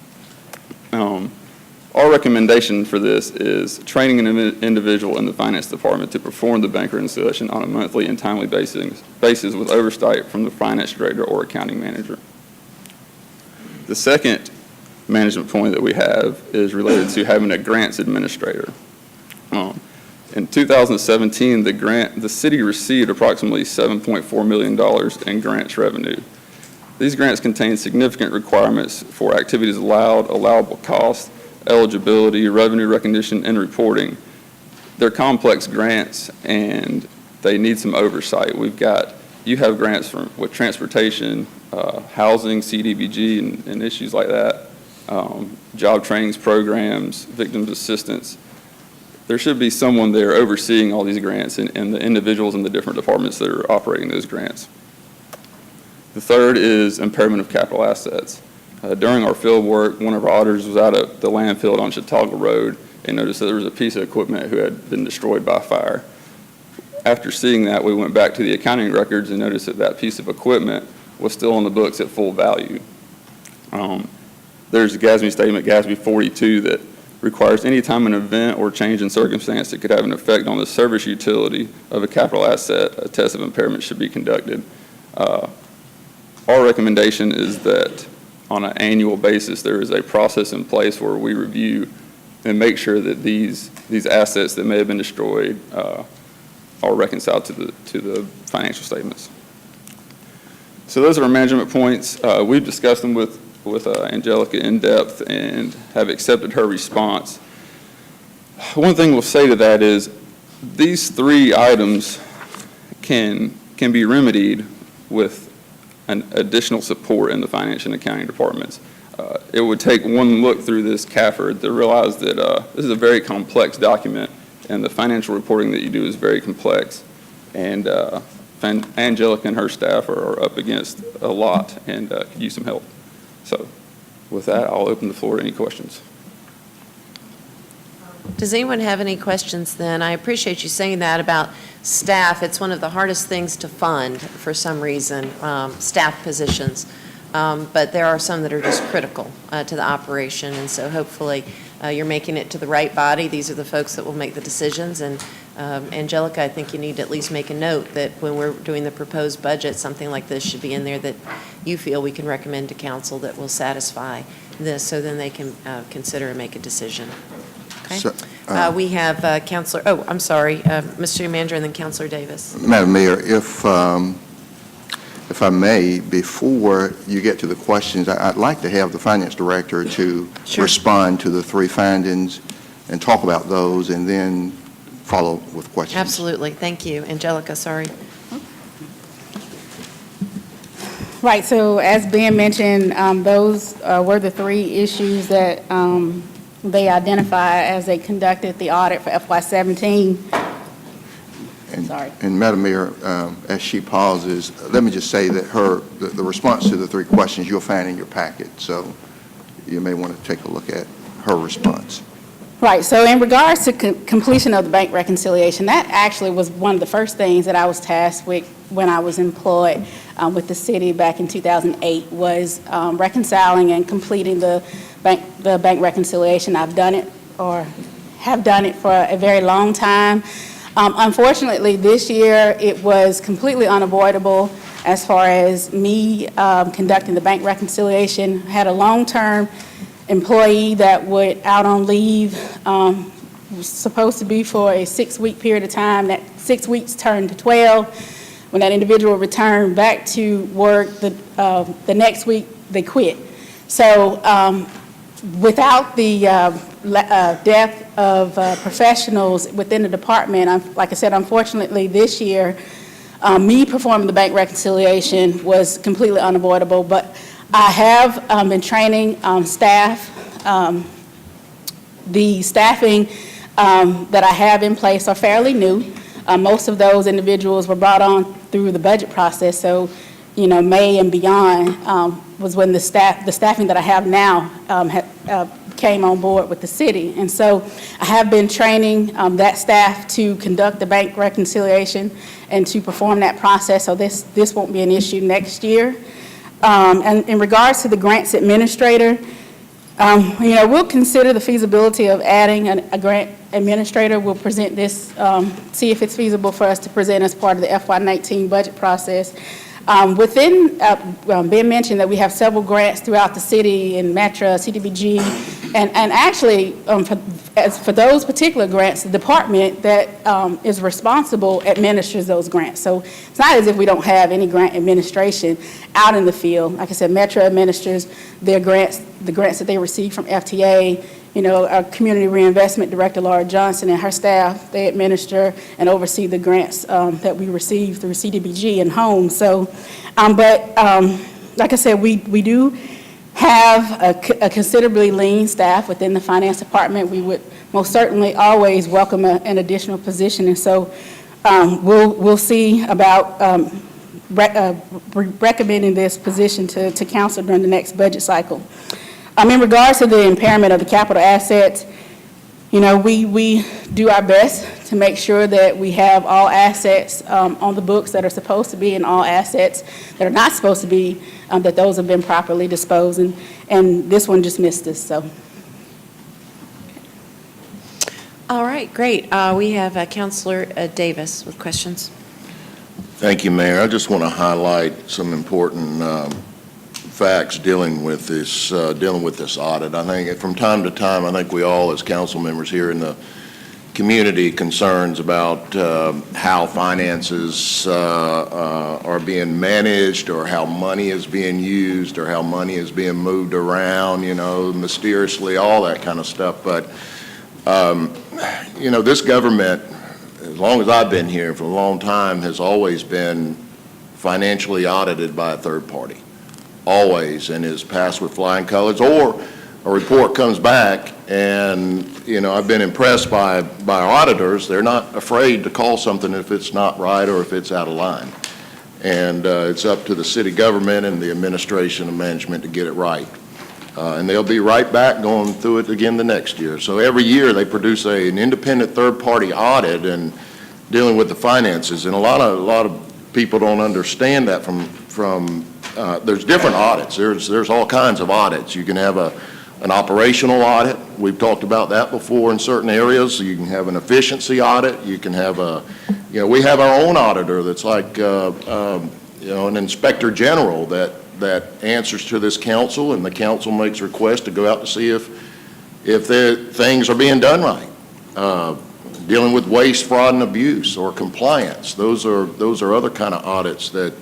Our recommendation for this is training an individual in the finance department to perform the bank reconciliation on a monthly and timely basis with oversight from the finance director or accounting manager. The second management point that we have is related to having a grants administrator. In 2017, the city received approximately $7.4 million in grants revenue. These grants contain significant requirements for activities allowable costs, eligibility, revenue recognition, and reporting. They're complex grants, and they need some oversight. You have grants with transportation, housing, CDBG, and issues like that, job trainings programs, victims assistance. There should be someone there overseeing all these grants and the individuals in the different departments that are operating those grants. The third is impairment of capital assets. During our field work, one of our auditors was out at the landfill on Chautauqua Road and noticed that there was a piece of equipment who had been destroyed by fire. After seeing that, we went back to the accounting records and noticed that that piece of equipment was still on the books at full value. There's a GASB statement, GASB 42, that requires any time an event or change in circumstance that could have an effect on the service utility of a capital asset, a test of impairment should be conducted. Our recommendation is that on an annual basis, there is a process in place where we review and make sure that these assets that may have been destroyed are reconciled to the financial statements. So those are our management points. We've discussed them with Angelica in depth and have accepted her response. One thing we'll say to that is these three items can be remedied with an additional support in the finance and accounting departments. It would take one look through this CAFR to realize that this is a very complex document, and the financial reporting that you do is very complex. And Angelica and her staff are up against a lot and could use some help. So with that, I'll open the floor to any questions. Does anyone have any questions then? I appreciate you saying that about staff. It's one of the hardest things to fund for some reason, staff positions. But there are some that are just critical to the operation, and so hopefully you're making it to the right body. These are the folks that will make the decisions, and Angelica, I think you need to at least make a note that when we're doing the proposed budget, something like this should be in there that you feel we can recommend to council that will satisfy this, so then they can consider and make a decision. Okay. So, we have Councilor, I'm sorry, Mr. Manager, and then Councilor Davis. Madam Mayor, if I may, before you get to the questions, I'd like to have the finance director to respond to the three findings and talk about those, and then follow with questions. Absolutely. Thank you. Angelica, sorry. Right, so as Ben mentioned, those were the three issues that they identified as they conducted the audit for FY17. Sorry. And Madam Mayor, as she pauses, let me just say that the response to the three questions you'll find in your packet, so you may want to take a look at her response. Right, so in regards to completion of the bank reconciliation, that actually was one of the first things that I was tasked with when I was employed with the city back in 2008, was reconciling and completing the bank reconciliation. I've done it, or have done it, for a very long time. Unfortunately, this year it was completely unavoidable as far as me conducting the bank reconciliation. I had a long-term employee that would out on leave, was supposed to be for a 6-week period of time. That 6 weeks turned to 12. When that individual returned back to work, the next week they quit. So without the depth of professionals within the department, like I said, unfortunately this year, me performing the bank reconciliation was completely unavoidable. But I have been training staff. The staffing that I have in place are fairly new. Most of those individuals were brought on through the budget process, so, May and beyond was when the staffing that I have now came on board with the city. And so I have been training that staff to conduct the bank reconciliation and to perform that process, so this won't be an issue next year. And in regards to the grants administrator, we'll consider the feasibility of adding a grant administrator. We'll present this, see if it's feasible for us to present as part of the FY19 budget process. Ben mentioned that we have several grants throughout the city in Metro, CDBG, and actually for those particular grants, the department that is responsible administers those grants. So it's not as if we don't have any grant administration out in the field. Like I said, Metro administers their grants, the grants that they receive from FTA. Our Community Reinvestment Director, Laura Johnson, and her staff, they administer and oversee the grants that we receive through CDBG and Home. So, like I said, we do have a considerably lean staff within the finance department. We would most certainly always welcome an additional position, and so we'll see about recommending this position to council during the next budget cycle. In regards to the impairment of the capital assets, we do our best to make sure that we have all assets on the books that are supposed to be, and all assets that are not supposed to be, that those have been properly disposed, and this one just missed us, so. All right, great. We have Councilor Davis with questions. Thank you, Mayor. I just want to highlight some important facts dealing with this audit. I think from time to time, I think we all as council members here in the community concerns about how finances are being managed, or how money is being used, or how money is being moved around, mysteriously, all that kind of stuff. But, this government, as long as I've been here for a long time, has always been financially audited by a third party. Always, and is passed with flying colors, or a report comes back and, I've been impressed by our auditors. They're not afraid to call something if it's not right or if it's out of line. And it's up to the city government and the administration and management to get it right. And they'll be right back going through it again the next year. So every year they produce an independent third-party audit and dealing with the finances. And a lot of people don't understand that from there's different audits. There's all kinds of audits. You can have an operational audit. We've talked about that before in certain areas. You can have an efficiency audit. You can have we have our own auditor that's like, an inspector general that answers to this council, and the council makes requests to go out to see if things are being done right. Dealing with waste, fraud, and abuse, or compliance. Those are other kind of audits that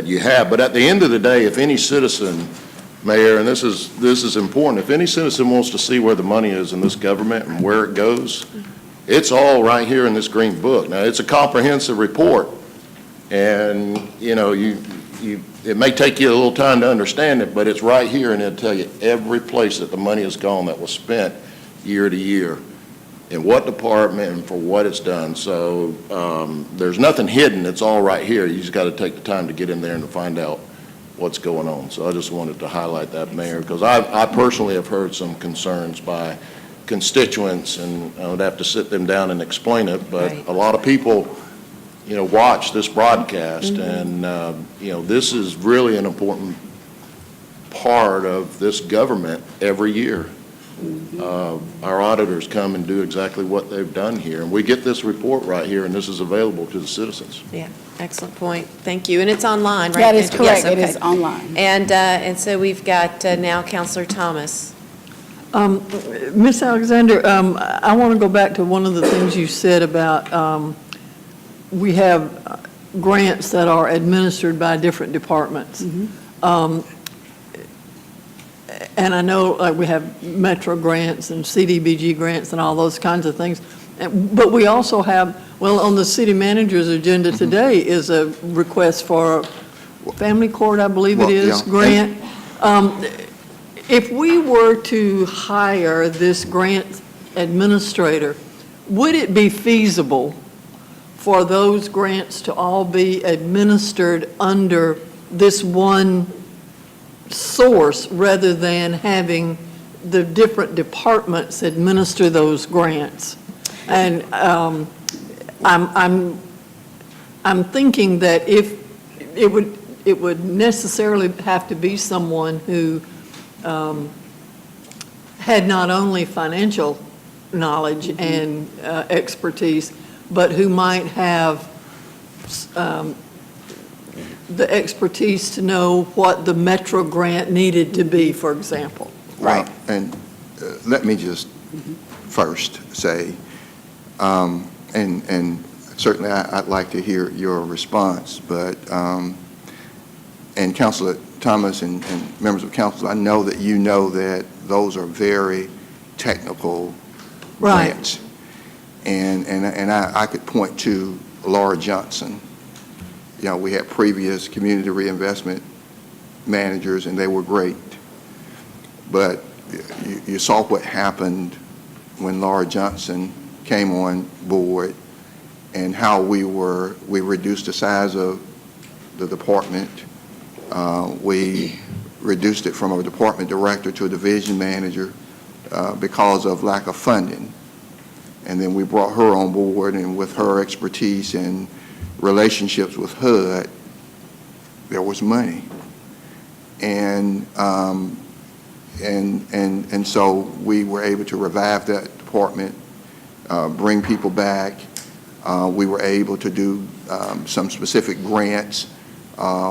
you have. But at the end of the day, if any citizen, Mayor, and this is important, if any citizen wants to see where the money is in this government and where it goes, it's all right here in this green book. Now, it's a comprehensive report, and it may take you a little time to understand it, but it's right here, and it'll tell you every place that the money has gone that was spent year to year, in what department and for what it's done. So there's nothing hidden. It's all right here. You just got to take the time to get in there and to find out what's going on. So I just wanted to highlight that, Mayor, because I personally have heard some concerns by constituents, and I would have to sit them down and explain it, but a lot of people watch this broadcast, and this is really an important part of this government every year. Our auditors come and do exactly what they've done here, and we get this report right here, and this is available to the citizens. Yeah, excellent point. Thank you. And it's online, right? That is correct. Yes, okay. It is online. And so we've got now Councilor Thomas. Ms. Alexander, I want to go back to one of the things you said about we have grants that are administered by different departments. And I know we have Metro grants and CDBG grants and all those kinds of things. But we also have, on the city manager's agenda today is a request for a family court, I believe it is, grant. If we were to hire this grant administrator, would it be feasible for those grants to all be administered under this one source rather than having the different departments administer those grants. And I'm thinking that if it would necessarily have to be someone who had not only financial knowledge and expertise, but who might have the expertise to know what the Metro grant needed to be, for example. Right. And let me just first say, and certainly I'd like to hear your response, but, and Councilor Thomas and members of council, I know that you know that those are very technical grants. And I could point to Laura Johnson. You know, we had previous community reinvestment managers, and they were great. But you saw what happened when Laura Johnson came on board and how we reduced the size of the department. We reduced it from a department director to a division manager because of lack of funding. And then we brought her on board, and with her expertise and relationships with HUD, there was money. And so we were able to revive that department, bring people back. We were able to do some specific grants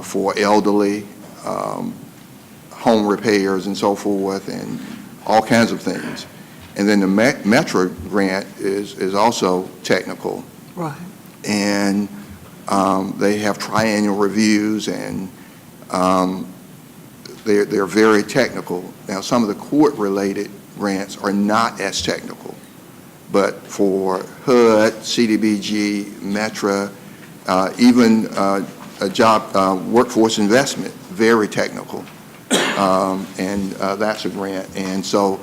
for elderly, home repairs and so forth, and all kinds of things. And then the Metro grant is also technical. Right. And they have triennial reviews, and they're very technical. Now, some of the court-related grants are not as technical, but for HUD, CDBG, Metro, even a job workforce investment, very technical, and that's a grant. And so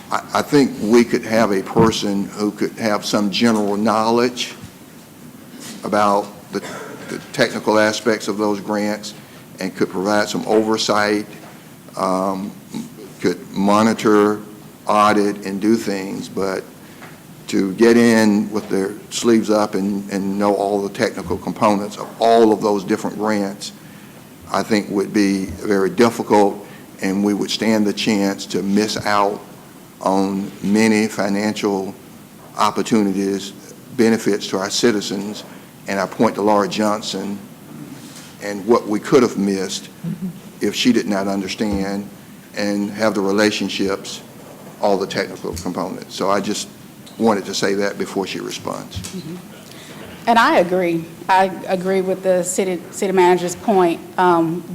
I think we could have a person who could have some general knowledge about the technical aspects of those grants and could provide some oversight, could monitor, audit, and do things, but to get in with their sleeves up and know all the technical components of all of those different grants, I think would be very difficult, and we would stand the chance to miss out on many financial opportunities, benefits to our citizens. And I point to Laura Johnson and what we could have missed if she did not understand and have the relationships, all the technical components. So I just wanted to say that before she responds. And I agree. I agree with the city manager's point.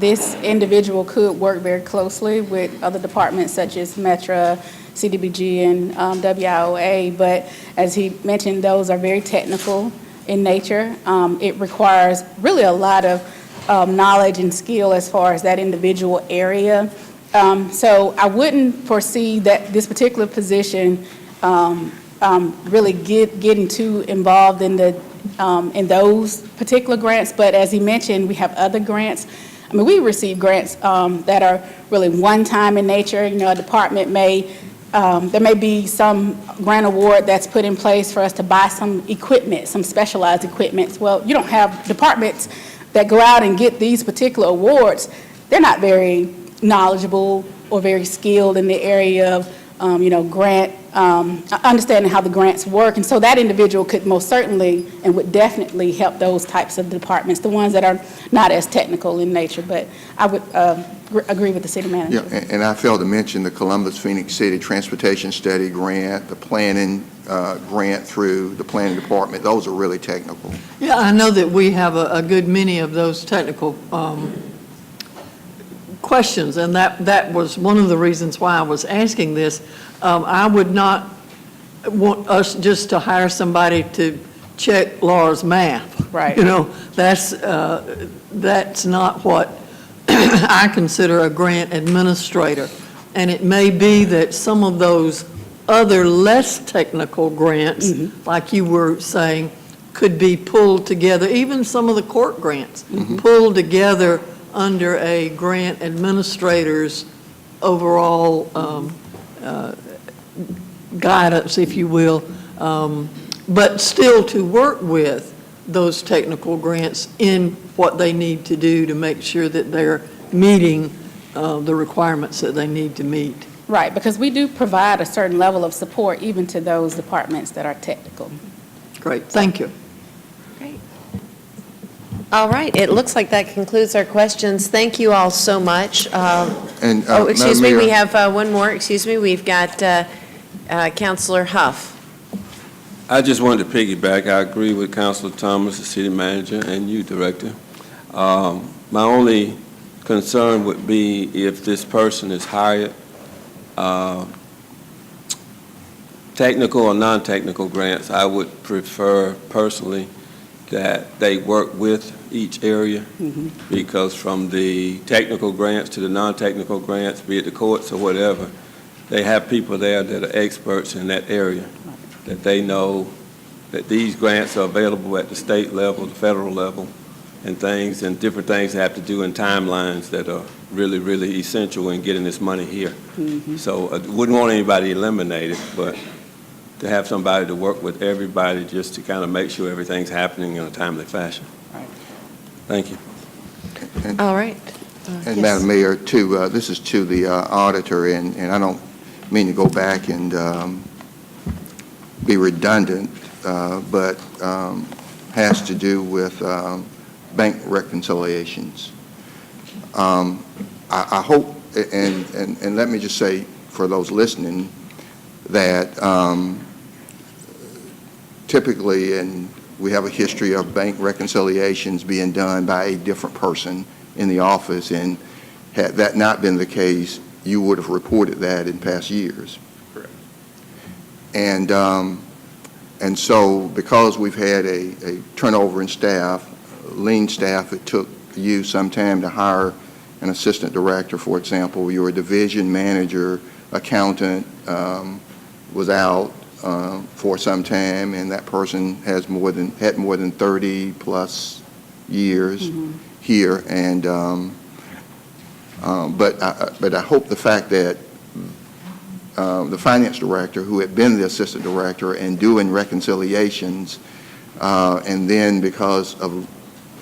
This individual could work very closely with other departments such as Metro, CDBG, and WIOA, but as he mentioned, those are very technical in nature. It requires really a lot of knowledge and skill as far as that individual area. So I wouldn't foresee that this particular position really getting too involved in those particular grants. But as he mentioned, we have other grants. I mean, we receive grants that are really one-time in nature. You know, a department there may be some grant award that's put in place for us to buy some equipment, some specialized equipment. Well, you don't have departments that go out and get these particular awards. They're not very knowledgeable or very skilled in the area of, grant, understanding how the grants work. And so that individual could most certainly and would definitely help those types of departments, the ones that are not as technical in nature. But I would agree with the city manager. Yeah, and I failed to mention the Columbus Phoenix City Transportation Study Grant, the planning grant through the planning department. Those are really technical. Yeah, I know that we have a good many of those technical questions, and that was one of the reasons why I was asking this. I would not want us just to hire somebody to check Laura's math. Right. You know, that's not what I consider a grant administrator. And it may be that some of those other less technical grants, like you were saying, could be pulled together, even some of the court grants, pulled together under a grant administrator's overall guidance, if you will, but still to work with those technical grants in what they need to do to make sure that they're meeting the requirements that they need to meet. Right, because we do provide a certain level of support even to those departments that are technical. Great, thank you. Great. All right, it looks like that concludes our questions. Thank you all so much. Excuse me, we have one more. Excuse me, we've got Councilor Huff. I just wanted to piggyback. I agree with Councilor Thomas, the city manager, and you, Director. My only concern would be if this person is hired, technical or non-technical grants, I would prefer personally that they work with each area, because from the technical grants to the non-technical grants, be it the courts or whatever, they have people there that are experts in that area, that they know that these grants are available at the state level, the federal level, and things, and different things have to do in timelines that are really, really essential in getting this money here. So I wouldn't want anybody eliminated, but to have somebody to work with everybody just to kind of make sure everything's happening in a timely fashion. Thank you. All right. And Madam Mayor, this is to the auditor, and I don't mean to go back and be redundant, but has to do with bank reconciliations. I hope, and let me just say for those listening, that typically, and we have a history of bank reconciliations being done by a different person in the office, and had that not been the case, you would have reported that in past years. Correct. And so because we've had a turnover in staff, lean staff, it took you some time to hire an assistant director, for example. Your division manager, accountant was out for some time, and that person has had more than 30 plus years here. And but I hope the fact that the finance director, who had been the assistant director and doing reconciliations, and then because of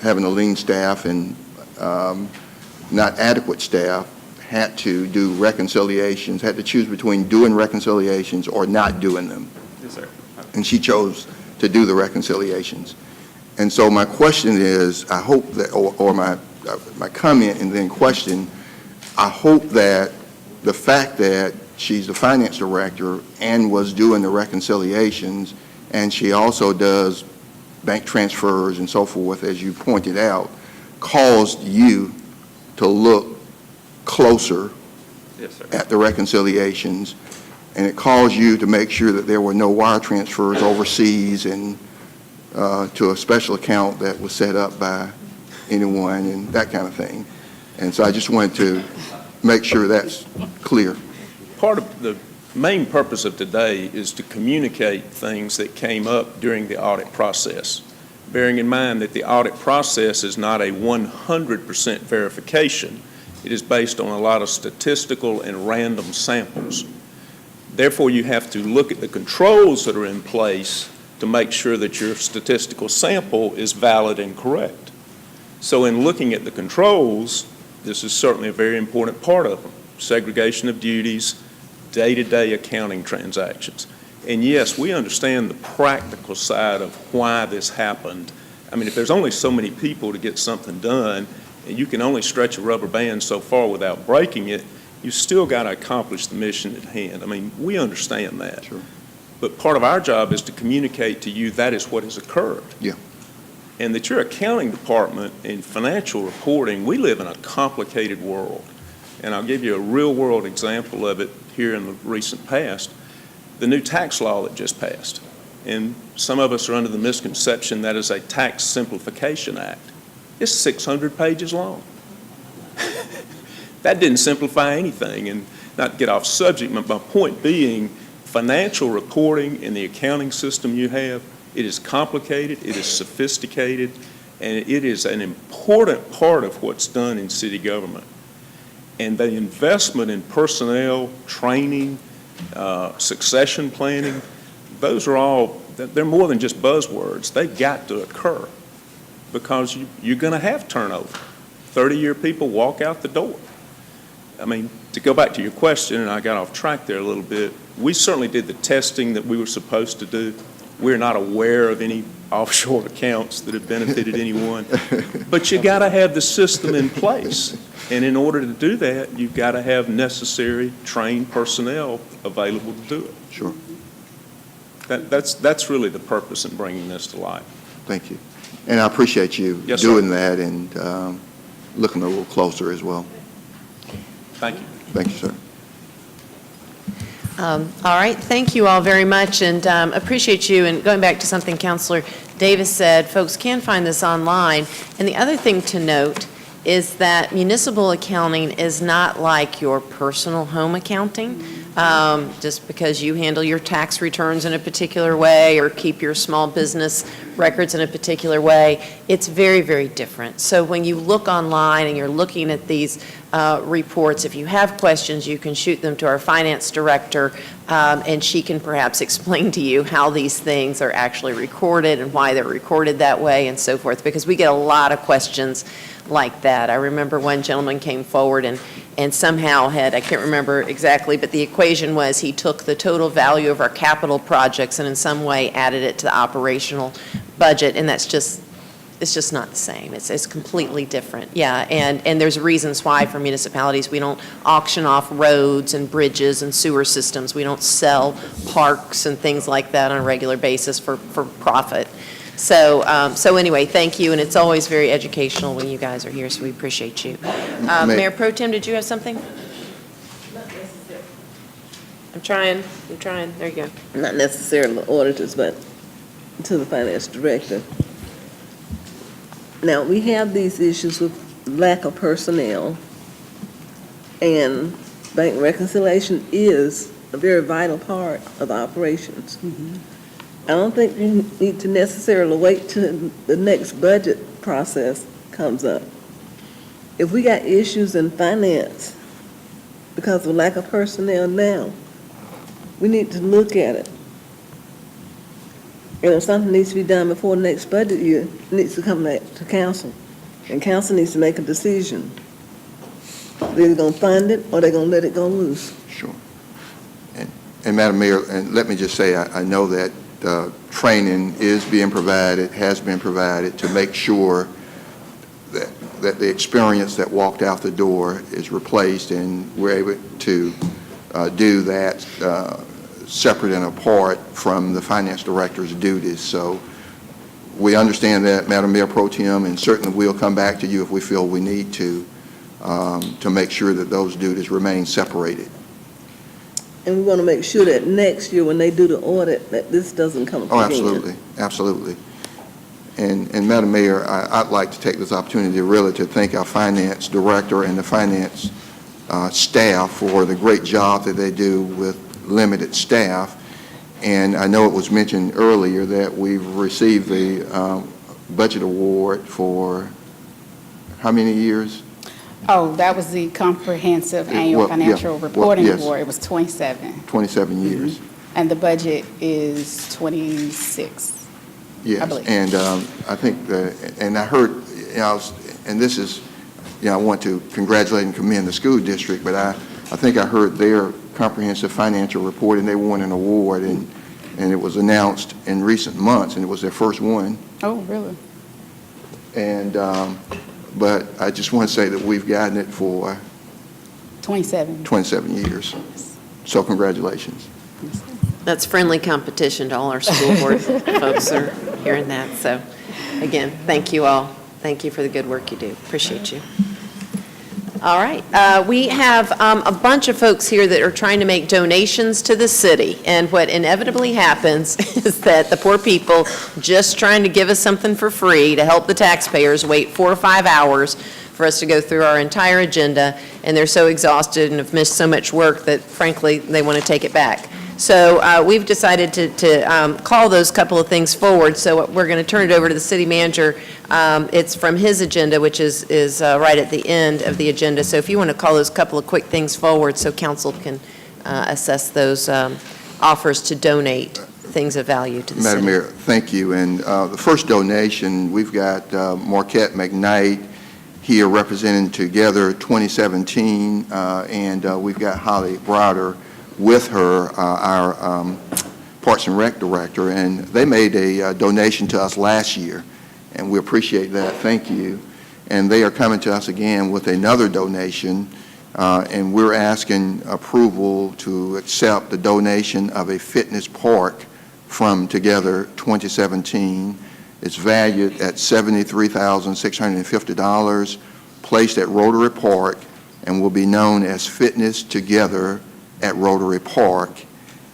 having a lean staff and not adequate staff, had to do reconciliations, had to choose between doing reconciliations or not doing them. Yes, sir. And she chose to do the reconciliations. And so my question is, I hope that, or my comment and then question, I hope that the fact that she's the finance director and was doing the reconciliations, and she also does bank transfers and so forth, as you pointed out, caused you to look closer at the reconciliations, and it caused you to make sure that there were no wire transfers overseas and to a special account that was set up by anyone and that kind of thing. And so I just wanted to make sure that's clear. Part of the main purpose of today is to communicate things that came up during the audit process, bearing in mind that the audit process is not a 100% verification. It is based on a lot of statistical and random samples. Therefore, you have to look at the controls that are in place to make sure that your statistical sample is valid and correct. So in looking at the controls, this is certainly a very important part of them. Segregation of duties, day-to-day accounting transactions. And yes, we understand the practical side of why this happened. I mean, if there's only so many people to get something done, and you can only stretch a rubber band so far without breaking it, you still got to accomplish the mission at hand. I mean, we understand that. Sure. But part of our job is to communicate to you that is what has occurred. Yeah. And that your accounting department in financial reporting, we live in a complicated world. And I'll give you a real-world example of it here in the recent past. The new tax law that just passed. And some of us are under the misconception that is a tax simplification act. It's 600 pages long. That didn't simplify anything. And not to get off subject, but my point being, financial reporting in the accounting system you have It is complicated, it is sophisticated, and it is an important part of what's done in city government. And the investment in personnel, training, succession planning, those are all, they're more than just buzzwords. They've got to occur because you're going to have turnover. 30-year people walk out the door. I mean, to go back to your question, and I got off track there a little bit, we certainly did the testing that we were supposed to do. We're not aware of any offshore accounts that have benefited anyone. But you got to have the system in place. And in order to do that, you've got to have necessary trained personnel available to do it. Sure. That's really the purpose in bringing this to life. Thank you. And I appreciate you Yes, doing sir. that and looking a little closer as well. Thank you. Thank you, sir. All right, thank you all very much, and appreciate you. And going back to something Councilor Davis said, folks can find this online. And the other thing to note is that municipal accounting is not like your personal home accounting. Just because you handle your tax returns in a particular way or keep your small business records in a particular way, it's very, very different. So when you look online and you're looking at these reports, if you have questions, you can shoot them to our finance director, and she can perhaps explain to you how these things are actually recorded and why they're recorded that way and so forth, because we get a lot of questions like that. I remember one gentleman came forward and somehow had, I can't remember exactly, but the equation was he took the total value of our capital projects and in some way added it to the operational budget, and it's just not the same. It's completely different. Yeah, and there's reasons why for municipalities we don't auction off roads and bridges and sewer systems. We don't sell parks and things like that on a regular basis for profit. So anyway, thank you, and it's always very educational when you guys are here, so we appreciate you. Mayor Pro Tem, did you have something? I'm trying, there you go. Not necessarily the auditors, but to the finance director. Now, we have these issues with lack of personnel, and bank reconciliation is a very vital part of the operations. I don't think you need to necessarily wait till the next budget process comes up. If we got issues in finance because of lack of personnel now, we need to look at it. And if something needs to be done before the next budget year, it needs to come back to council. And council needs to make a decision. They're either going to fund it or they're going to let it go loose. Sure. And Madam Mayor, and let me just say, I know that training is being provided, has been provided to make sure that the experience that walked out the door is replaced, and we're able to do that separate and apart from the finance director's duties. So we understand that, Madam Mayor Pro Tem, and certainly we'll come back to you if we feel we need to make sure that those duties remain separated. And we want to make sure that next year when they do the audit, that this doesn't come up Oh, again. absolutely, absolutely. And Madam Mayor, I'd like to take this opportunity really to thank our finance director and the finance staff for the great job that they do with limited staff. And I know it was mentioned earlier that we've received the budget award for how many years? Oh, that was the comprehensive annual financial reporting yes. award. It was 27. 27 years. And the budget is 26. Yes, I believe. and I think, and I heard, and this is, I want to congratulate and commend the school district, but I think I heard their comprehensive financial report, and they won an award, and it was announced in recent months, and it was their first one. Oh, really? And, but I just want to say that we've gotten it for 27. 27 years. So congratulations. That's friendly competition to all our school board folks are hearing that. So again, thank you all. Thank you for the good work you do. Appreciate you. All right. We have a bunch of folks here that are trying to make donations to the city. And what inevitably happens is that the poor people just trying to give us something for free to help the taxpayers wait 4 or 5 hours for us to go through our entire agenda. And they're so exhausted and have missed so much work that, frankly, they want to take it back. So we've decided to call those couple of things forward, so we're going to turn it over to the city manager. It's from his agenda, which is right at the end of the agenda. So if you want to call those couple of quick things forward so council can assess those offers to donate things of value to the city. Madam Mayor, thank you. And the first donation, we've got Marquette McKnight here representing Together 2017, and we've got Holly Browder with her, our Parks and Rec Director, and they made a donation to us last year, and we appreciate that. Thank you. And they are coming to us again with another donation, and we're asking approval to accept the donation of a fitness park from Together 2017. It's valued at $73,650, placed at Rotary Park, and will be known as Fitness Together at Rotary Park.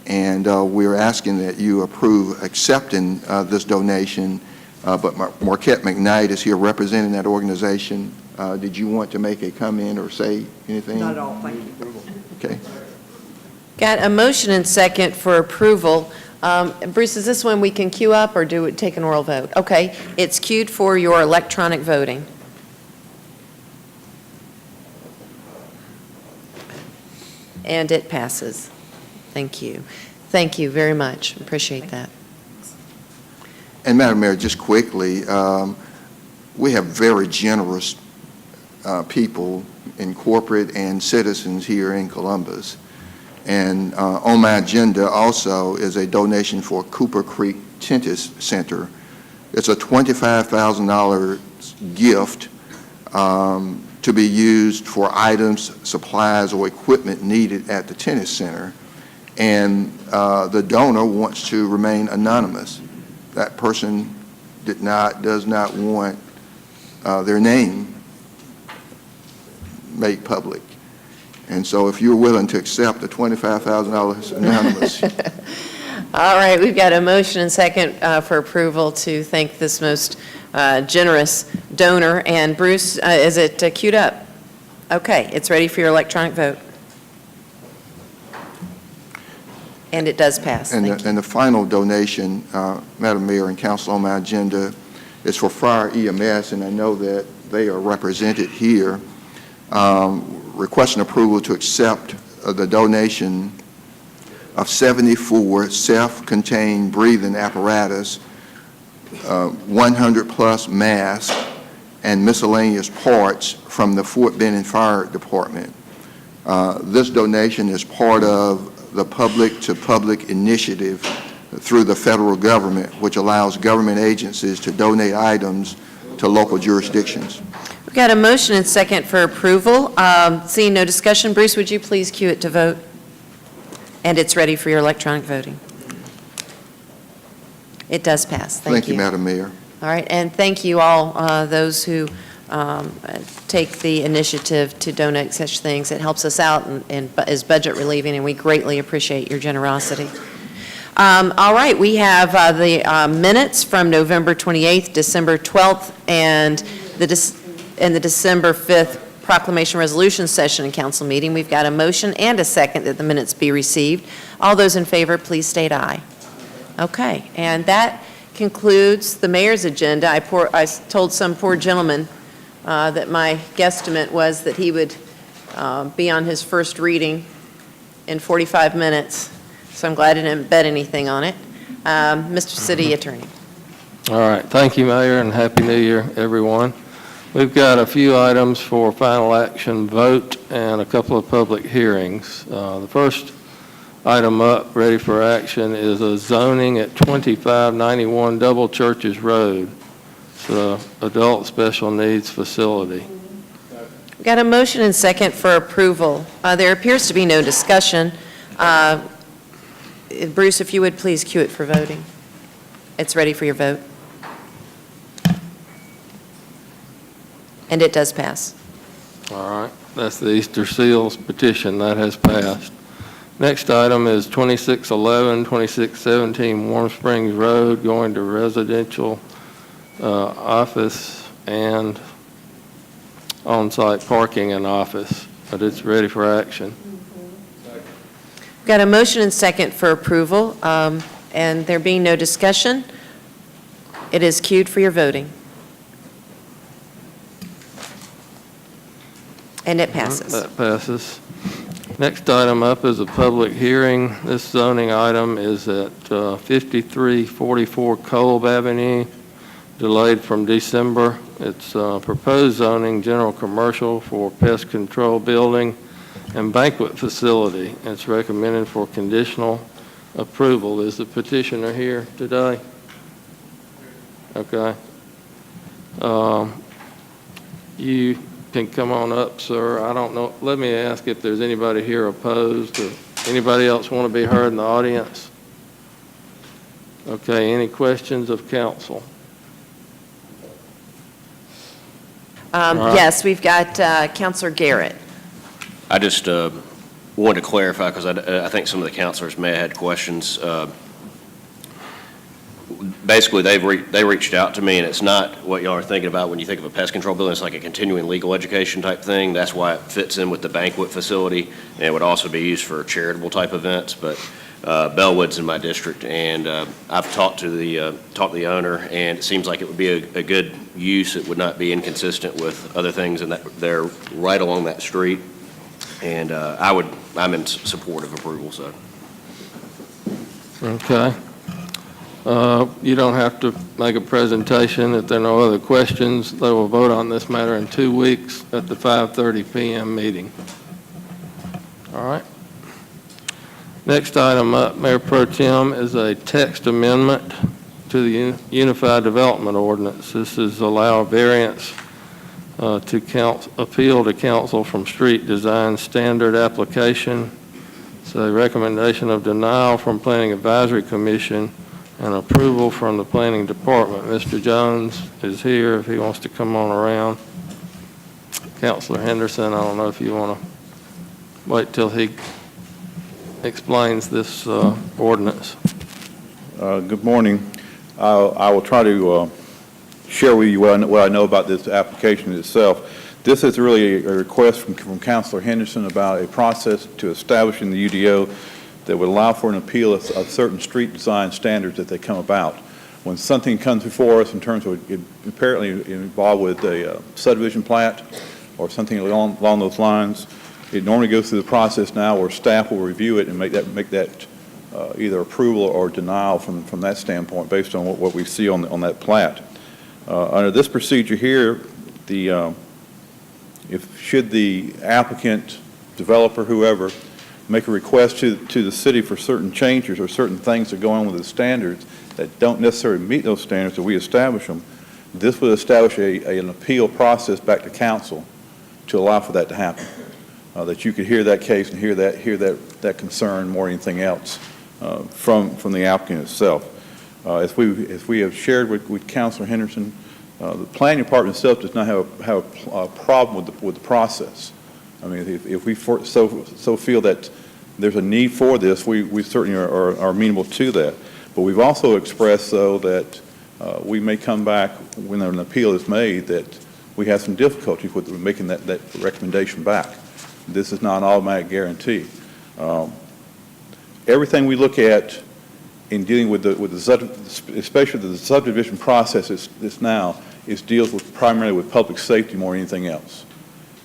And we're asking that you approve accepting this donation. But Marquette McKnight is here representing that organization. Did you want to make a comment or say anything? Not at all, thank you. Okay. Got a motion and second for approval. Bruce, is this one we can queue up or do it take an oral vote? Okay, it's queued for your electronic voting. And it passes. Thank you. Thank you very much. Appreciate that. And Madam Mayor, just quickly, we have very generous people in corporate and citizens here in Columbus. And on my agenda also is a donation for Cooper Creek Tennis Center. It's a $25,000 gift to be used for items, supplies, or equipment needed at the tennis center. And the donor wants to remain anonymous. That person does not want their name made public. And so if you're willing to accept the $25,000 anonymous. All right, we've got a motion and second for approval to thank this most generous donor. And Bruce, is it queued up? Okay, it's ready for your electronic vote. And it does pass. And Thank you. the final donation, Madam Mayor and Council, on my agenda is for Fire EMS, and I know that they are represented here. Requesting approval to accept the donation of 74 self-contained breathing apparatus, 100-plus masks, and miscellaneous parts from the Fort Benning Fire Department. This donation is part of the public-to-public initiative through the federal government, which allows government agencies to donate items to local jurisdictions. We've got a motion and second for approval. Seeing no discussion, Bruce, would you please cue it to vote? And it's ready for your electronic voting. It does pass. Thank you. Madam Mayor. All right, and thank you all, those who take the initiative to donate such things. It helps us out and is budget relieving, and we greatly appreciate your generosity. All right, we have the minutes from November 28th, December 12th, and the December 5th proclamation resolution session and council meeting. We've got a motion and a second that the minutes be received. All those in favor, please state aye. Okay, and that concludes the mayor's agenda. I told some poor gentleman that my guesstimate was that he would be on his first reading in 45 minutes, so I'm glad I didn't bet anything on it. Mr. City Attorney. All right, thank you, Mayor, and Happy New Year, everyone. We've got a few items for final action vote and a couple of public hearings. The first item up, ready for action, is a zoning at 2591 Double Churches Road. It's an adult special needs facility. We've got a motion and second for approval. There appears to be no discussion. Bruce, if you would please cue it for voting. It's ready for your vote. And it does pass. All right, that's the Easter Seals petition. That has passed. Next item is 2611, 2617 Warm Springs Road, going to residential office and on-site parking and office, but it's ready for action. Got a motion and second for approval, and there being no discussion, it is queued for your voting. And it passes. That passes. Next item up is a public hearing. This zoning item is at 5344 Kolb Avenue, delayed from December. It's proposed zoning, general commercial for pest control building and banquet facility. It's recommended for conditional approval. Is the petitioner here today? Okay. You can come on up, sir. I don't know. Let me ask if there's anybody here opposed or anybody else want to be heard in the audience? Okay, any questions of council? Right. Yes, we've got Counselor Garrett. I just wanted to clarify, because I think some of the counselors may have had questions. Basically, they reached out to me, and it's not what y'all are thinking about when you think of a pest control building. It's like a continuing legal education type thing. That's why it fits in with the banquet facility, and it would also be used for charitable type events. But Bellwood's in my district, and I've talked to the owner, and it seems like it would be a good use. It would not be inconsistent with other things, and that they're right along that street. And I'm in support of approval. So. Okay. You don't have to make a presentation. If there are no other questions, they will vote on this matter in 2 weeks at the 5:30 p.m. meeting. All right. Next item up, Mayor Pro Tem, is a text amendment to the Unified Development Ordinance. This is allow variance to appeal to council from street design standard application. It's a recommendation of denial from Planning Advisory Commission and approval from the Planning Department. Mr. Jones is here if he wants to come on around. Councilor Henderson, I don't know if you want to wait till he explains this ordinance. Good morning. I will try to share with you what I know about this application itself. This is really a request from Councilor Henderson about a process to establishing the UDO that would allow for an appeal of certain street design standards that they come about. When something comes before us in terms of it apparently involved with a subdivision plat or something along those lines, it normally goes through the process now where staff will review it and make that either approval or denial from that standpoint based on what we see on that plat. Under this procedure here, should the applicant, developer, whoever, make a request to the city for certain changes or certain things that go on with the standards that don't necessarily meet those standards that we establish them, this would establish an appeal process back to council to allow for that to happen. That you could hear that case and hear that concern more than anything else from the applicant itself. As we have shared with Councilor Henderson, the planning department itself does not have a problem with the process. I mean, if we so feel that there's a need for this, we certainly are amenable to that. But we've also expressed, though, that we may come back when an appeal is made that we have some difficulties with making that recommendation back. This is not an automatic guarantee. Everything we look at in dealing with especially the subdivision process is now deals with primarily with public safety more than anything else,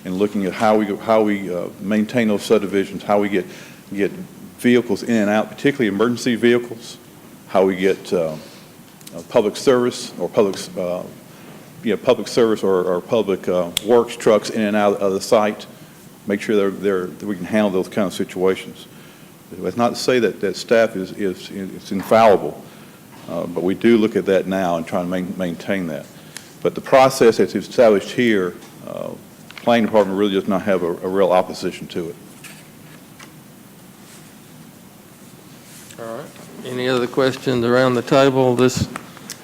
and looking at how we maintain those subdivisions, how we get vehicles in and out, particularly emergency vehicles, how we get public service or public works trucks in and out of the site, make sure that we can handle those kind of situations. That's not to say that staff is infallible, but we do look at that now and try to maintain that. But the process that's established here, planning department really does not have a real opposition to it. All right. Any other questions around the table? This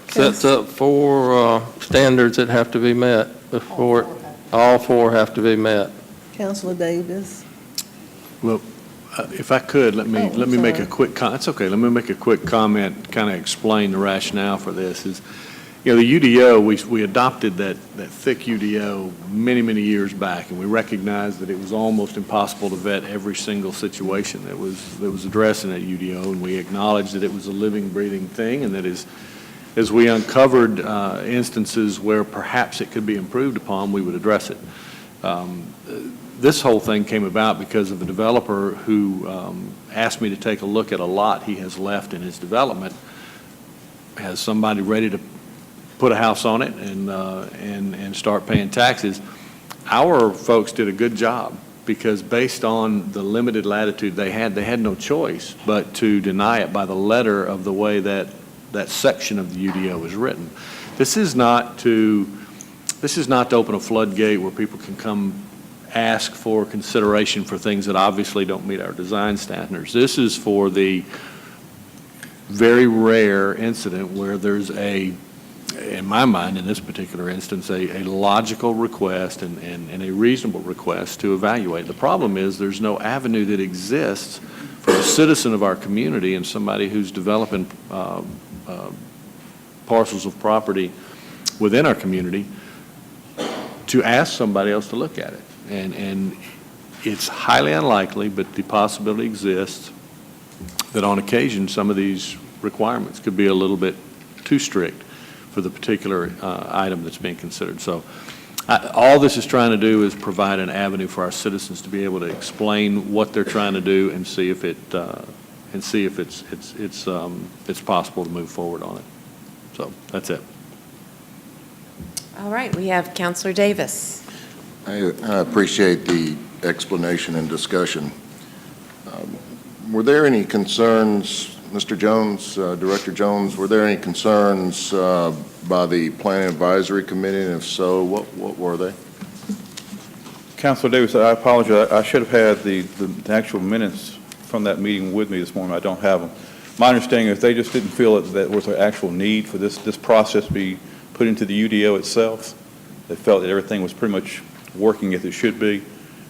sets up 4 standards that have to be met before all 4 have to be met. Councilor Davis. Well, if I could, let me make a quick comment. It's okay. Let me make a quick comment, kind of explain the rationale for this. You know, the UDO, we adopted that thick UDO many, many years back, and we recognized that it was almost impossible to vet every single situation that was addressed in that UDO, and we acknowledged that it was a living, breathing thing, and that as we uncovered instances where perhaps it could be improved upon, we would address it. This whole thing came about because of a developer who asked me to take a look at a lot he has left in his development. Has somebody ready to put a house on it and start paying taxes? Our folks did a good job because based on the limited latitude they had no choice but to deny it by the letter of the way that section of the UDO is written. This is not to open a floodgate where people can come ask for consideration for things that obviously don't meet our design standards. This is for the very rare incident where there's in my mind, in this particular instance, a logical request and a reasonable request to evaluate. The problem is there's no avenue that exists for a citizen of our community and somebody who's developing parcels of property within our community to ask somebody else to look at it. And it's highly unlikely, but the possibility exists that on occasion some of these requirements could be a little bit too strict for the particular item that's being considered. So all this is trying to do is provide an avenue for our citizens to be able to explain what they're trying to do and see if it's possible to move forward on it. So that's it. All right, we have Councilor Davis. I appreciate the explanation and discussion. Were there any concerns, Mr. Jones, Director Jones, were there any concerns by the Planning Advisory Committee, and if so, what were they? Councilor Davis, I apologize. I should have had the actual minutes from that meeting with me this morning. I don't have them. My understanding is they just didn't feel that there was an actual need for this process to be put into the UDO itself. They felt that everything was pretty much working as it should be,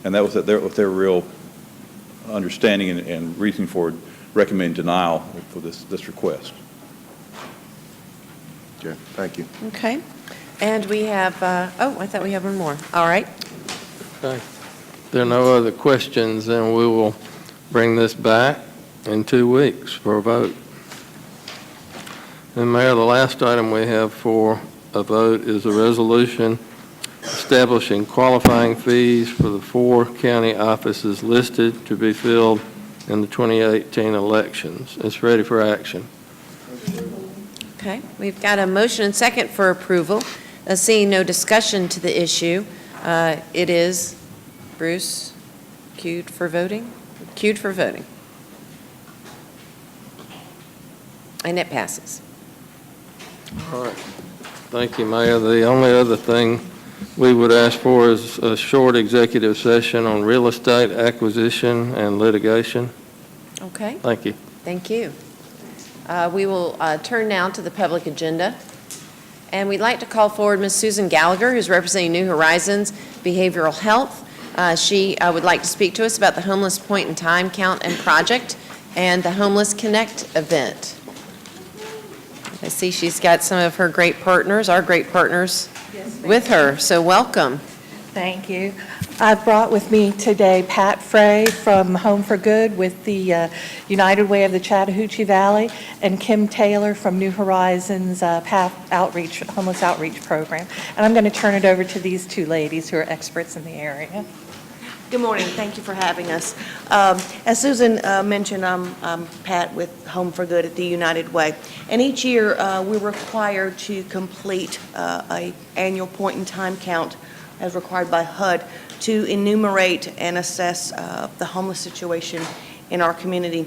and that was their real understanding and reason for recommending denial for this request. Okay, thank you. Okay. And we have, I thought we had one more. All right. Okay. If there are no other questions, then we will bring this back in 2 weeks for a vote. And Mayor, the last item we have for a vote is a resolution establishing qualifying fees for the 4 county offices listed to be filled in the 2018 elections. It's ready for action. Okay. We've got a motion and second for approval. Seeing no discussion to the issue, it is, Bruce, queued for voting? Queued for voting. And it passes. All right. Thank you, Mayor. The only other thing we would ask for is a short executive session on real estate acquisition and litigation. Okay. Thank you. Thank you. We will turn now to the public agenda. And we'd like to call forward Ms. Susan Gallagher, who's representing New Horizons Behavioral Health. She would like to speak to us about the Homeless Point in Time Count and Project and the Homeless Connect event. I see she's got some of her great partners, our great partners, with her, so welcome. Thank you. I've brought with me today Pat Frey from Home for Good with the United Way of the Chattahoochee Valley, and Kim Taylor from New Horizons Homeless Outreach Program. And I'm going to turn it over to these two ladies who are experts in the area. Good morning. Thank you for having us. As Susan mentioned, I'm Pat with Home for Good at the United Way. And each year, we're required to complete an annual point-in-time count as required by HUD to enumerate and assess the homeless situation in our community.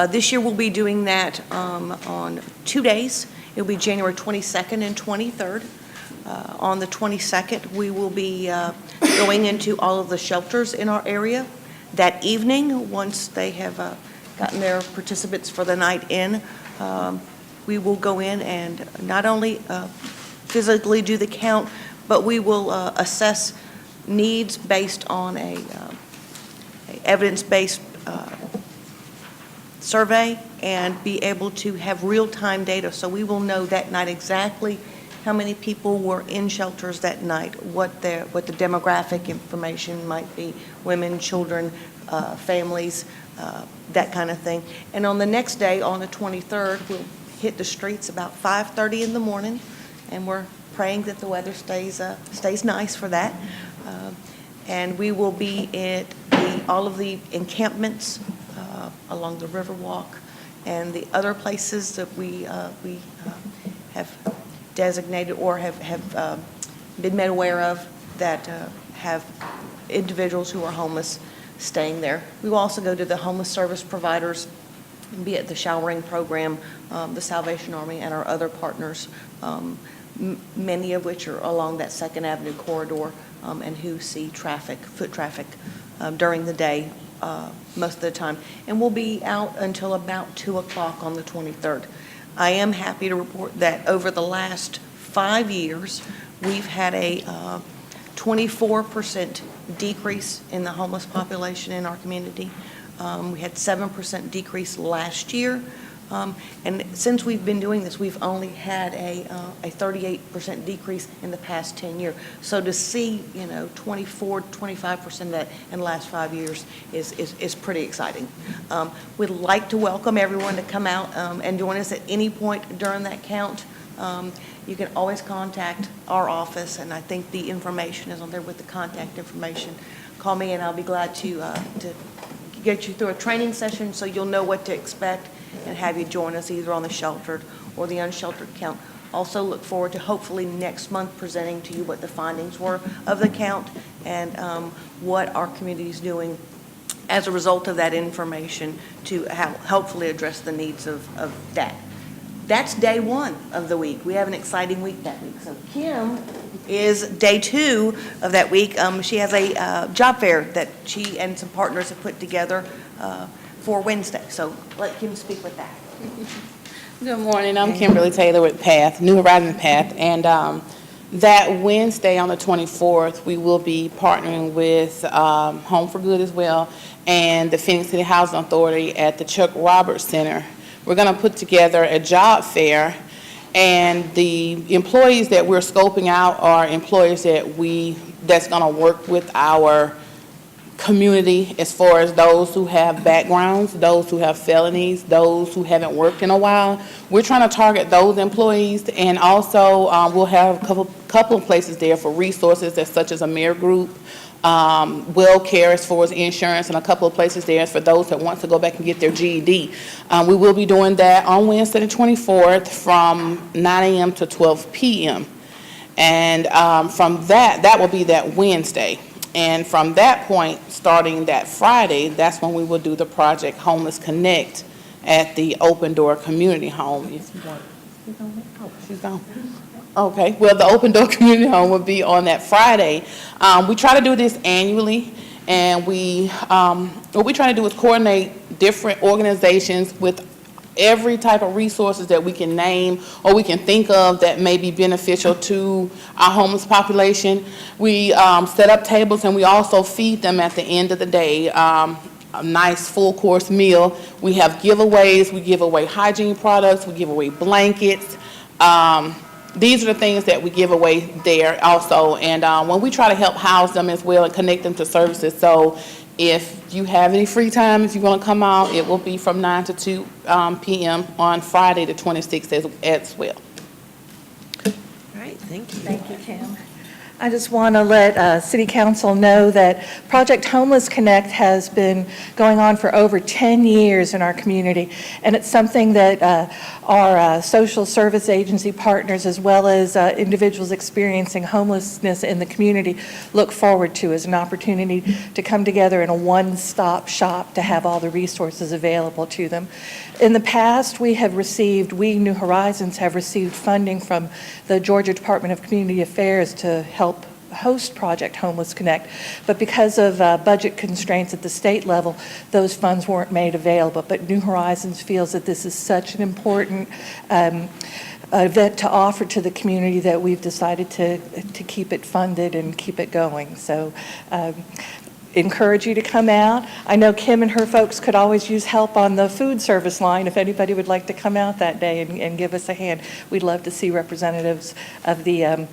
This year, we'll be doing that on 2 days. It'll be January 22nd and 23rd. On the 22nd, we will be going into all of the shelters in our area. That evening, once they have gotten their participants for the night in, we will go in and not only physically do the count, but we will assess needs based on a evidence-based survey and be able to have real-time data. So we will know that night exactly how many people were in shelters that night, what the demographic information might be, women, children, families, that kind of thing. And on the next day, on the 23rd, we'll hit the streets about 5:30 in the morning, and we're praying that the weather stays nice for that. And we will be at all of the encampments along the Riverwalk and the other places that we have designated or have been made aware of that have individuals who are homeless staying there. We will also go to the homeless service providers, be it the showering program, the Salvation Army, and our other partners, many of which are along that 2nd Avenue corridor, and who see foot traffic during the day most of the time. And we'll be out until about 2 o'clock on the 23rd. I am happy to report that over the last 5 years, we've had a 24% decrease in the homeless population in our community. We had 7% decrease last year. And since we've been doing this, we've only had a 38% decrease in the past 10 years. So to see, 24, 25% of that in the last 5 years is pretty exciting. We'd like to welcome everyone to come out and join us at any point during that count. You can always contact our office, and I think the information is on there with the contact information. Call me, and I'll be glad to get you through a training session so you'll know what to expect and have you join us either on the sheltered or the unsheltered count. Also look forward to hopefully next month presenting to you what the findings were of the count and what our community is doing as a result of that information to hopefully address the needs of that. That's day one of the week. We have an exciting week that week. So Kim is day 2 of that week. She has a job fair that she and some partners have put together for Wednesday. So let Kim speak with that. Good morning. I'm Kimberly Taylor with PATH, New Horizons PATH. And that Wednesday on the 24th, we will be partnering with Home for Good as well and the Phoenix City Housing Authority at the Chuck Roberts Center. We're going to put together a job fair, and the employees that we're scoping out are employees that's going to work with our community as far as those who have backgrounds, those who have felonies, those who haven't worked in a while. We're trying to target those employees, and also we'll have a couple of places there for resources such as a mayor group, WellCare as far as insurance, and a couple of places there for those that want to go back and get their GED. We will be doing that on Wednesday the 24th from 9 a.m. to 12 p.m. And from that will be that Wednesday. And from that point, starting that Friday, that's when we will do the Project Homeless Connect at the Open Door Community Home. She's gone. Okay, well, the Open Door Community Home will be on that Friday. We try to do this annually, and what we try to do is coordinate different organizations with every type of resources that we can name or we can think of that may be beneficial to our homeless population. We set up tables, and we also feed them at the end of the day a nice full course meal. We have giveaways. We give away hygiene products. We give away blankets. These are the things that we give away there also. And when we try to help house them as well and connect them to services. So if you have any free time, if you want to come out, it will be from 9 to 2 p.m. on Friday the 26th as well. All right, thank you. Thank you, Kim. I just want to let City Council know that Project Homeless Connect has been going on for over 10 years in our community, and it's something that our social service agency partners as well as individuals experiencing homelessness in the community look forward to as an opportunity to come together in a one-stop shop to have all the resources available to them. In the past, we, New Horizons, have received funding from the Georgia Department of Community Affairs to help host Project Homeless Connect, but because of budget constraints at the state level, those funds weren't made available. But New Horizons feels that this is such an important event to offer to the community that we've decided to keep it funded and keep it going. So encourage you to come out. I know Kim and her folks could always use help on the food service line if anybody would like to come out that day and give us a hand. We'd love to see representatives of the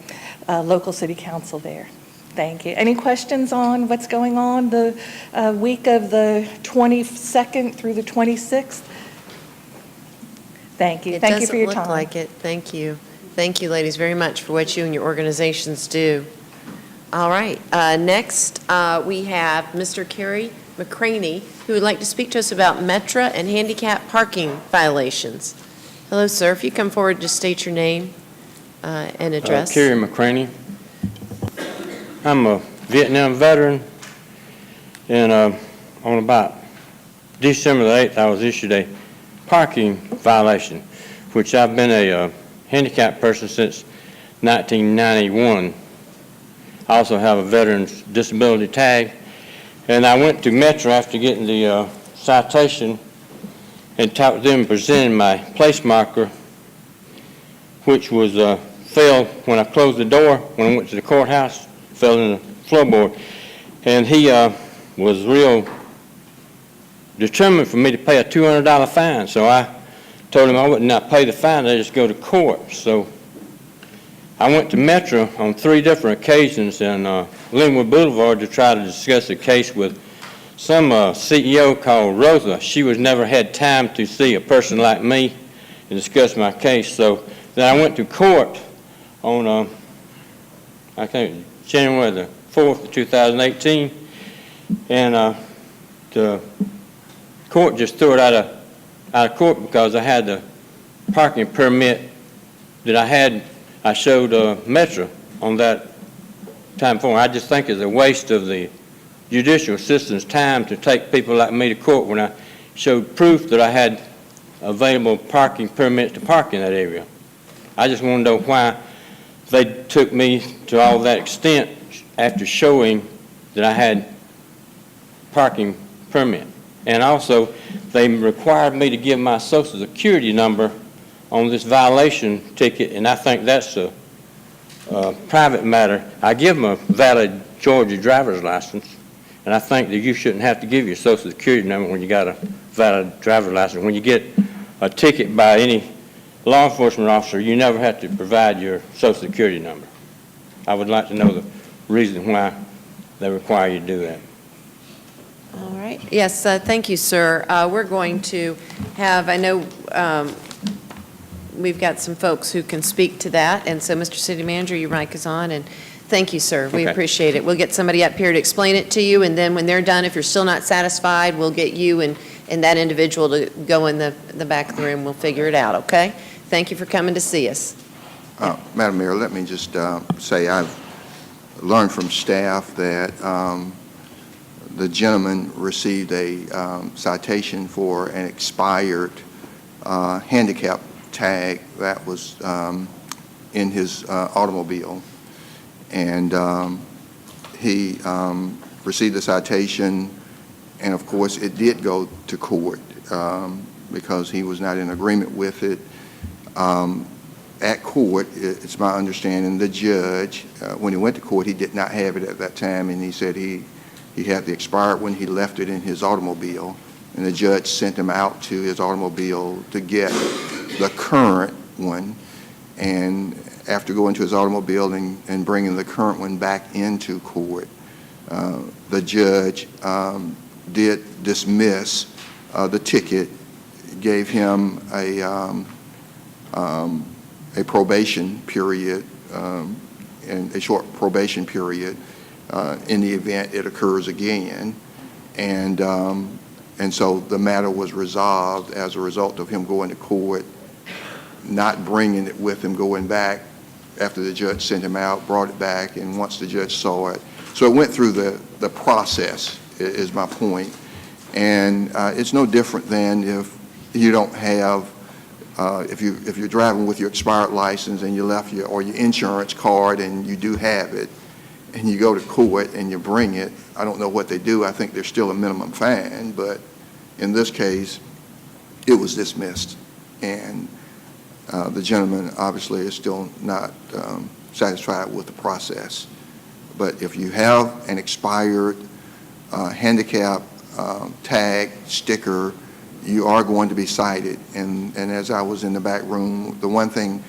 local city council there. Thank you. Any questions on what's going on the week of the 22nd through the 26th? Thank you. Thank you for your time. It doesn't look like it. Thank you. Thank you, ladies, very much for what you and your organizations do. All right. Next, we have Mr. Kerry McCraney, who would like to speak to us about Metra and handicap parking violations. Hello, sir. If you come forward, just state your name and address. Kerry McCraney. I'm a Vietnam veteran, and on about December the 8th, I was issued a parking violation, which I've been a handicapped person since 1991. I also have a veteran's disability tag, and I went to Metro after getting the citation and talked with them, presented my place marker, which was fell when I closed the door when I went to the courthouse, fell in the floorboard, and he was real determined for me to pay a $200 fine. So I told him I would not pay the fine, I'd just go to court. So I went to Metro on 3 different occasions in Linwood Boulevard to try to discuss the case with some CEO called Rosa. She was never had time to see a person like me and discuss my case. So then I went to court on, I think, January the 4th of 2018, and the court just threw it out of court because I had the parking permit that I showed Metro on that time form. I just think it's a waste of the judicial system's time to take people like me to court when I showed proof that I had available parking permits to park in that area. I just want to know why they took me to all that extent after showing that I had parking permit. And also, they required me to give my Social Security number on this violation ticket, and I think that's a private matter. I give them a valid Georgia driver's license, and I think that you shouldn't have to give your Social Security number when you got a valid driver's license. When you get a ticket by any law enforcement officer, you never have to provide your Social Security number. I would like to know the reason why they require you to do that. All right. Yes, thank you, sir. We're going to have, I know we've got some folks who can speak to that, and so, Mr. City Manager, your mic is on, and thank you, sir. We appreciate it. We'll get somebody up here to explain it to you, and then when they're done, if you're still not satisfied, we'll get you and that individual to go in the back of the room. We'll figure it out, okay? Thank you for coming to see us. Madam Mayor, let me just say I've learned from staff that the gentleman received a citation for an expired handicap tag that was in his automobile. And he received the citation, and of course it did go to court because he was not in agreement with it. At court, it's my understanding, the judge, when he went to court, he did not have it at that time, and he said he had the expired one. He left it in his automobile, and the judge sent him out to his automobile to get the current one. And after going to his automobile and bringing the current one back into court, the judge did dismiss the ticket, gave him a probation period, and a short probation period in the event it occurs again. And so the matter was resolved as a result of him going to court, not bringing it with him, going back after the judge sent him out, brought it back, and once the judge saw it. So it went through the process, is my point. And it's no different than if you don't have, if you're driving with your expired license and you left your insurance card and you do have it, and you go to court and you bring it. I don't know what they do. I think there's still a minimum fine, but in this case, it was dismissed. And the gentleman obviously is still not satisfied with the process. But if you have an expired handicap tag, sticker, you are going to be cited. And as I was in the back room, the one thing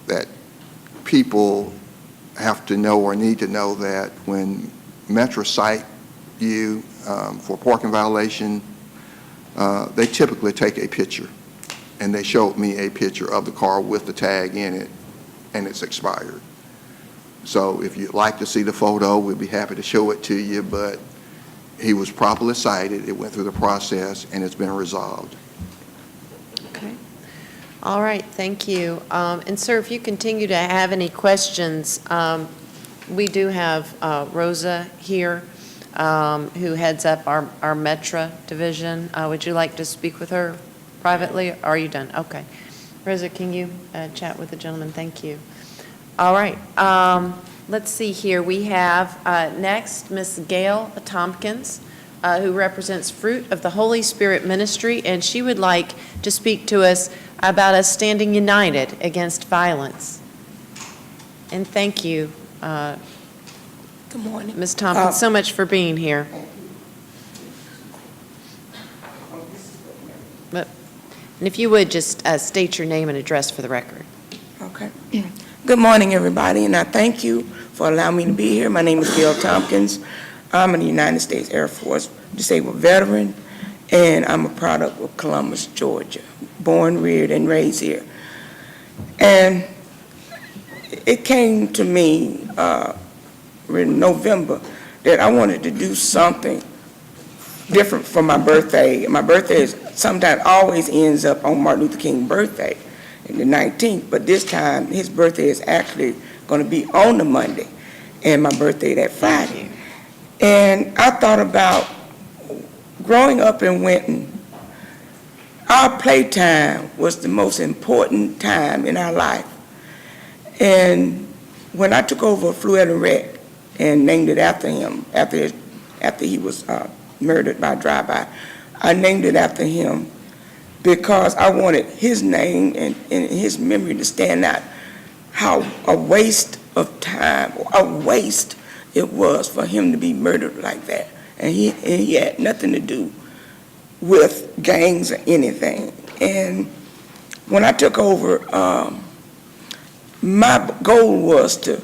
that people have to know or need to know that when Metro cite you for parking violation, they typically take a picture. And they showed me a picture of the car with the tag in it, and it's expired. So if you'd like to see the photo, we'd be happy to show it to you, but he was properly cited, it went through the process, and it's been resolved. Okay. All right, thank you. And sir, if you continue to have any questions, we do have Rosa here, who heads up our Metro division. Would you like to speak with her privately? Are you done? Okay. Rosa, can you chat with the gentleman? Thank you. All right. Let's see here. We have next Miss Gail Tompkins, who represents Fruit of the Holy Spirit Ministry, and she would like to speak to us about us standing united against violence. And thank you, Good morning. Ms. Tompkins, so much for being here. And if you would just state your name and address for the record. Okay. Good morning, everybody, and I thank you for allowing me to be here. My name is Gail Tompkins. I'm a United States Air Force disabled veteran, and I'm a product of Columbus, Georgia, born, reared, and raised here. And it came to me in November that I wanted to do something different for my birthday. My birthday is sometimes always ends up on Martin Luther King's birthday, in the 19th, but this time his birthday is actually going to be on the Monday, and my birthday that Friday. And I thought about growing up in Winton, our playtime was the most important time in our life. And when I took over Fluid and Rec and named it after him, after he was murdered by drive-by, I named it after him because I wanted his name and his memory to stand out, how a waste of time, a waste it was for him to be murdered like that. And he had nothing to do with gangs or anything. And when I took over, my goal was to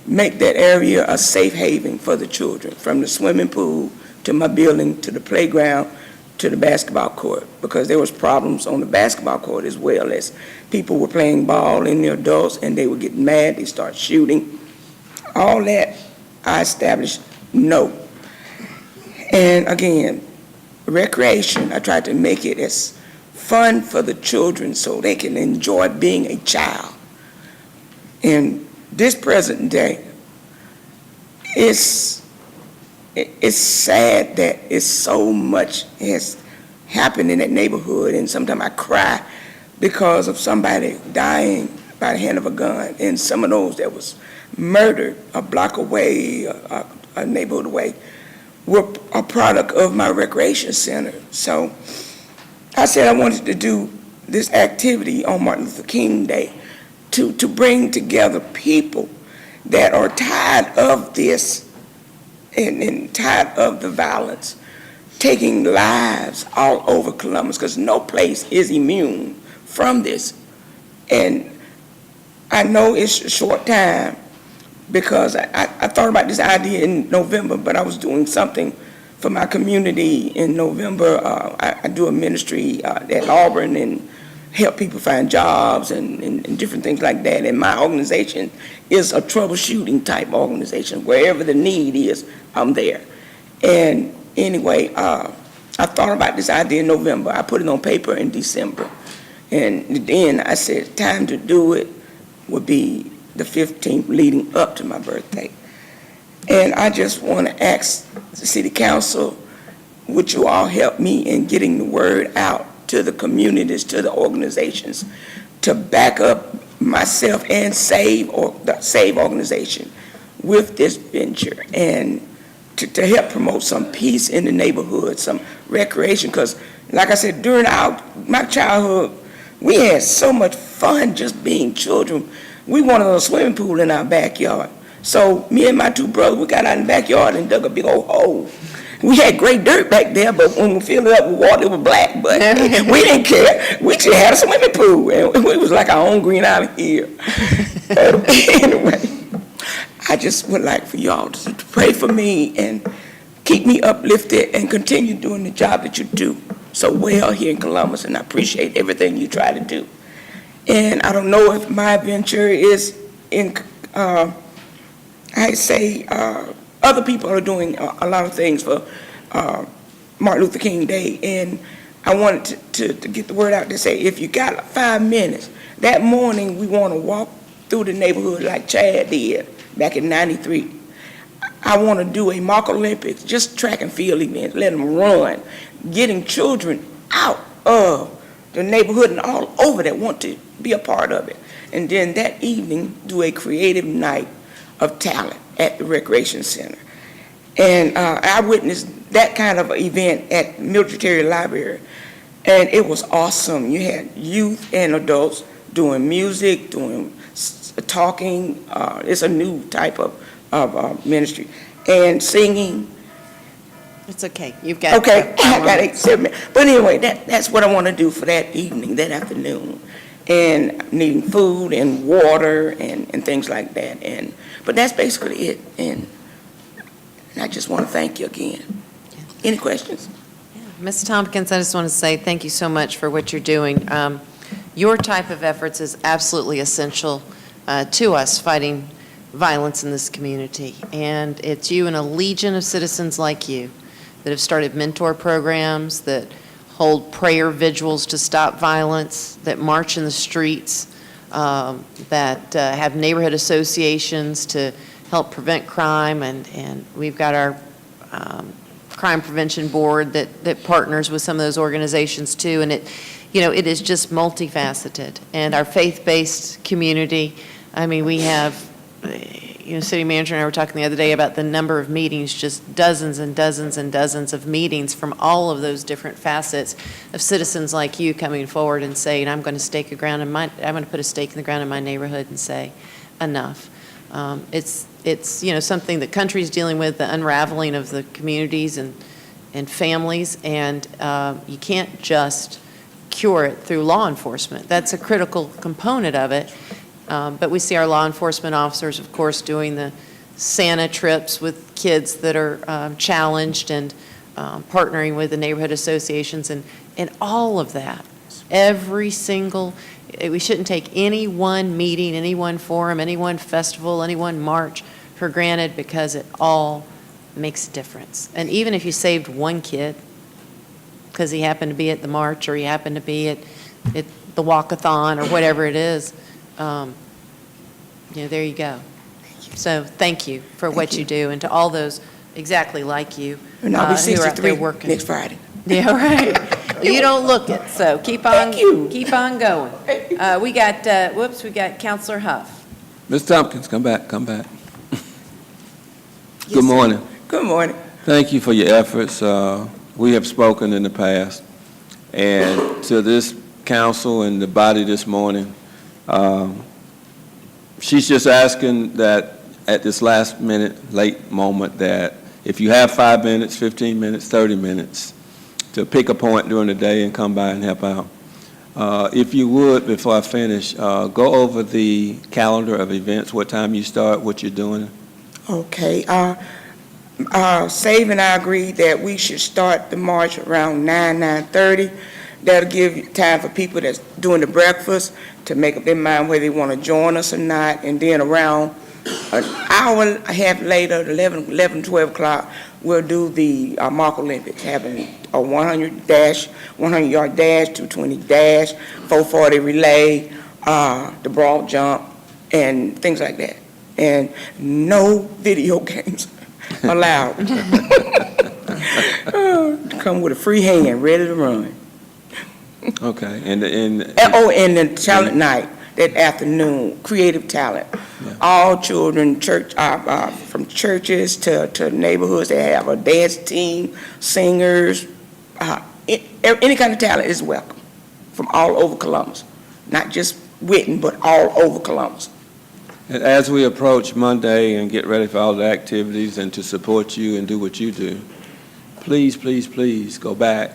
make that area a safe haven for the children, from the swimming pool to my building to the playground to the basketball court, because there was problems on the basketball court as well, as people were playing ball and the adults, and they were getting mad, they start shooting. All that I established no. And again, recreation, I tried to make it as fun for the children so they can enjoy being a child. In this present day, it's sad that it's so much has happened in that neighborhood, and sometimes I cry because of somebody dying by the hand of a gun, and some of those that was murdered a block away, a neighborhood away, were a product of my recreation center. So I said I wanted to do this activity on Martin Luther King Day to bring together people that are tired of this and tired of the violence, taking lives all over Columbus, because no place is immune from this. And I know it's a short time, because I thought about this idea in November, but I was doing something for my community in November. I do a ministry at Auburn and help people find jobs and different things like that. And my organization is a troubleshooting type organization. Wherever the need is, I'm there. And anyway, I thought about this idea in November. I put it on paper in December. And then I said, time to do it would be the 15th leading up to my birthday. And I just want to ask the city council, would you all help me in getting the word out to the communities, to the organizations, to back up myself and Save, or the Save organization, with this venture, and to help promote some peace in the neighborhood, some recreation. Because like I said, during my childhood, we had so much fun just being children. We wanted a swimming pool in our backyard. So me and my two brothers, we got out in the backyard and dug a big old hole. We had gray dirt back there, but when we filled it up with water, it was black. But we didn't care. We just had a swimming pool, and it was like our own Green Island here. Anyway, I just would like for y'all to pray for me and keep me uplifted and continue doing the job that you do so well here in Columbus, and I appreciate everything you try to do. And I don't know if my venture is in, other people are doing a lot of things for Martin Luther King Day, and I wanted to get the word out to say, if you got 5 minutes, that morning we want to walk through the neighborhood like Chad did back in '93. I want to do a mock Olympics, just track and field events, let them run, getting children out of the neighborhood and all over that want to be a part of it. And then that evening, do a creative night of talent at the Recreation Center. And I witnessed that kind of event at Military Library, and it was awesome. You had youth and adults doing music, doing talking. It's a new type of ministry, and singing. It's okay. You've got. Okay, I got 8, 7 minutes. But anyway, that's what I want to do for that evening, that afternoon, and needing food and water and things like that. But that's basically it. And I just want to thank you again. Any questions? Ms. Tompkins, I just want to say thank you so much for what you're doing. Your type of efforts is absolutely essential to us fighting violence in this community. And it's you and a legion of citizens like you that have started mentor programs, that hold prayer vigils to stop violence, that march in the streets, that have neighborhood associations to help prevent crime. And we've got our crime prevention board that partners with some of those organizations too. And it is just multifaceted. And our faith-based community, I mean, we have, city manager and I were talking the other day about the number of meetings, just dozens and dozens and dozens of meetings from all of those different facets of citizens like you coming forward and saying, I'm going to put a stake in the ground in my neighborhood and say, enough. It's something the country's dealing with, the unraveling of the communities and families, and you can't just cure it through law enforcement. That's a critical component of it. But we see our law enforcement officers, of course, doing the Santa trips with kids that are challenged and partnering with the neighborhood associations and all of that. Every single, we shouldn't take any one meeting, any one forum, any one festival, any one march for granted, because it all makes a difference. And even if you saved one kid because he happened to be at the march or he happened to be at the walkathon or whatever it is, there you go. So thank you for what you do, and to all those exactly like you And I'll be who are out 63 there working. next Friday. Yeah, right. You don't look it, so keep on going. We got Counselor Huff. Ms. Tompkins, come back. Yes, Good morning. Good morning. Thank you for your efforts. We have spoken in the past, and to this council and the body this morning, she's just asking that at this last minute, late moment, that if you have 5 minutes, 15 minutes, 30 minutes, to pick a point during the day and come by and help out. If you would, before I finish, go over the calendar of events, what time you start, what you're doing. Okay. Save and I agreed that we should start the march around 9:30. That'll give time for people that's doing the breakfast to make up their mind whether they want to join us or not. And then around an hour and a half later, 11, 12 o'clock, we'll do the mock Olympics, having a 100-yard dash, 220 dash, 440 relay, the broad jump, and things like that. And no video games allowed. Come with a free hand, ready to run. Okay, and and the talent night that afternoon, creative talent. Yeah. All children, from churches to neighborhoods, they have a dance team, singers, any kind of talent is welcome from all over Columbus, not just Whitten, but all over Columbus. And as we approach Monday and get ready for all the activities and to support you and do what you do, please, please, please go back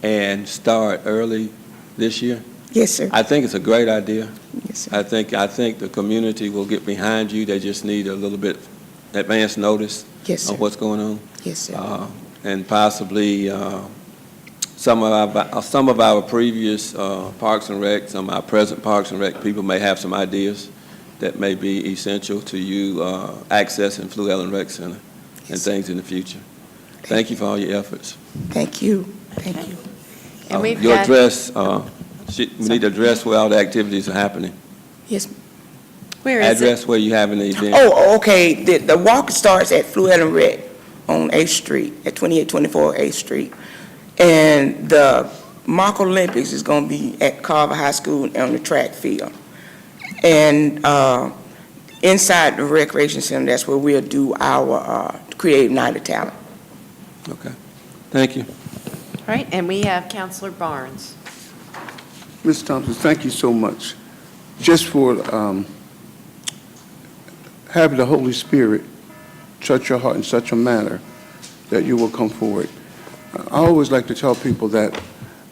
and start early this year? Yes, sir. I think it's a great idea. Yes, sir. I think the community will get behind you. They just need a little bit advance notice Yes, sir. of what's going on. Yes, sir. And possibly some of our previous Parks and Rec, some of our present Parks and Rec people may have some ideas that may be essential to you accessing Flu Ellen Rec Center and things in the future. Thank you for all your efforts. Thank you. Thank you. And we've Your got- address, we need to address where all the activities are happening. Yes. Where is it? Address where you're having the event. Oh, okay. The walk starts at Flu Ellen Rec on 8th Street, at 2824 8th Street. And the mock Olympics is going to be at Carver High School on the track field. And inside the recreation center, that's where we'll do our Creative Night of Talent. Okay. Thank you. All right, and we have Counselor Barnes. Ms. Thompson, thank you so much. Just for having the Holy Spirit touch your heart in such a manner that you will come forward. I always like to tell people that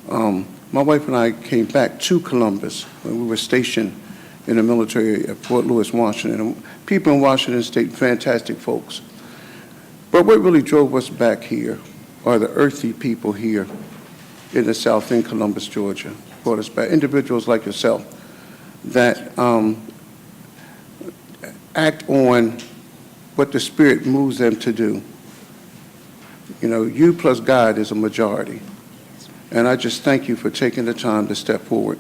my wife and I came back to Columbus when we were stationed in the military at Fort Lewis, Washington. And people in Washington State, fantastic folks. But what really drove us back here are the earthy people here in the South in Columbus, Georgia. Brought us back. Individuals like yourself that act on what the Spirit moves them to do. You know, you plus God is a majority. And I just thank you for taking the time to step forward.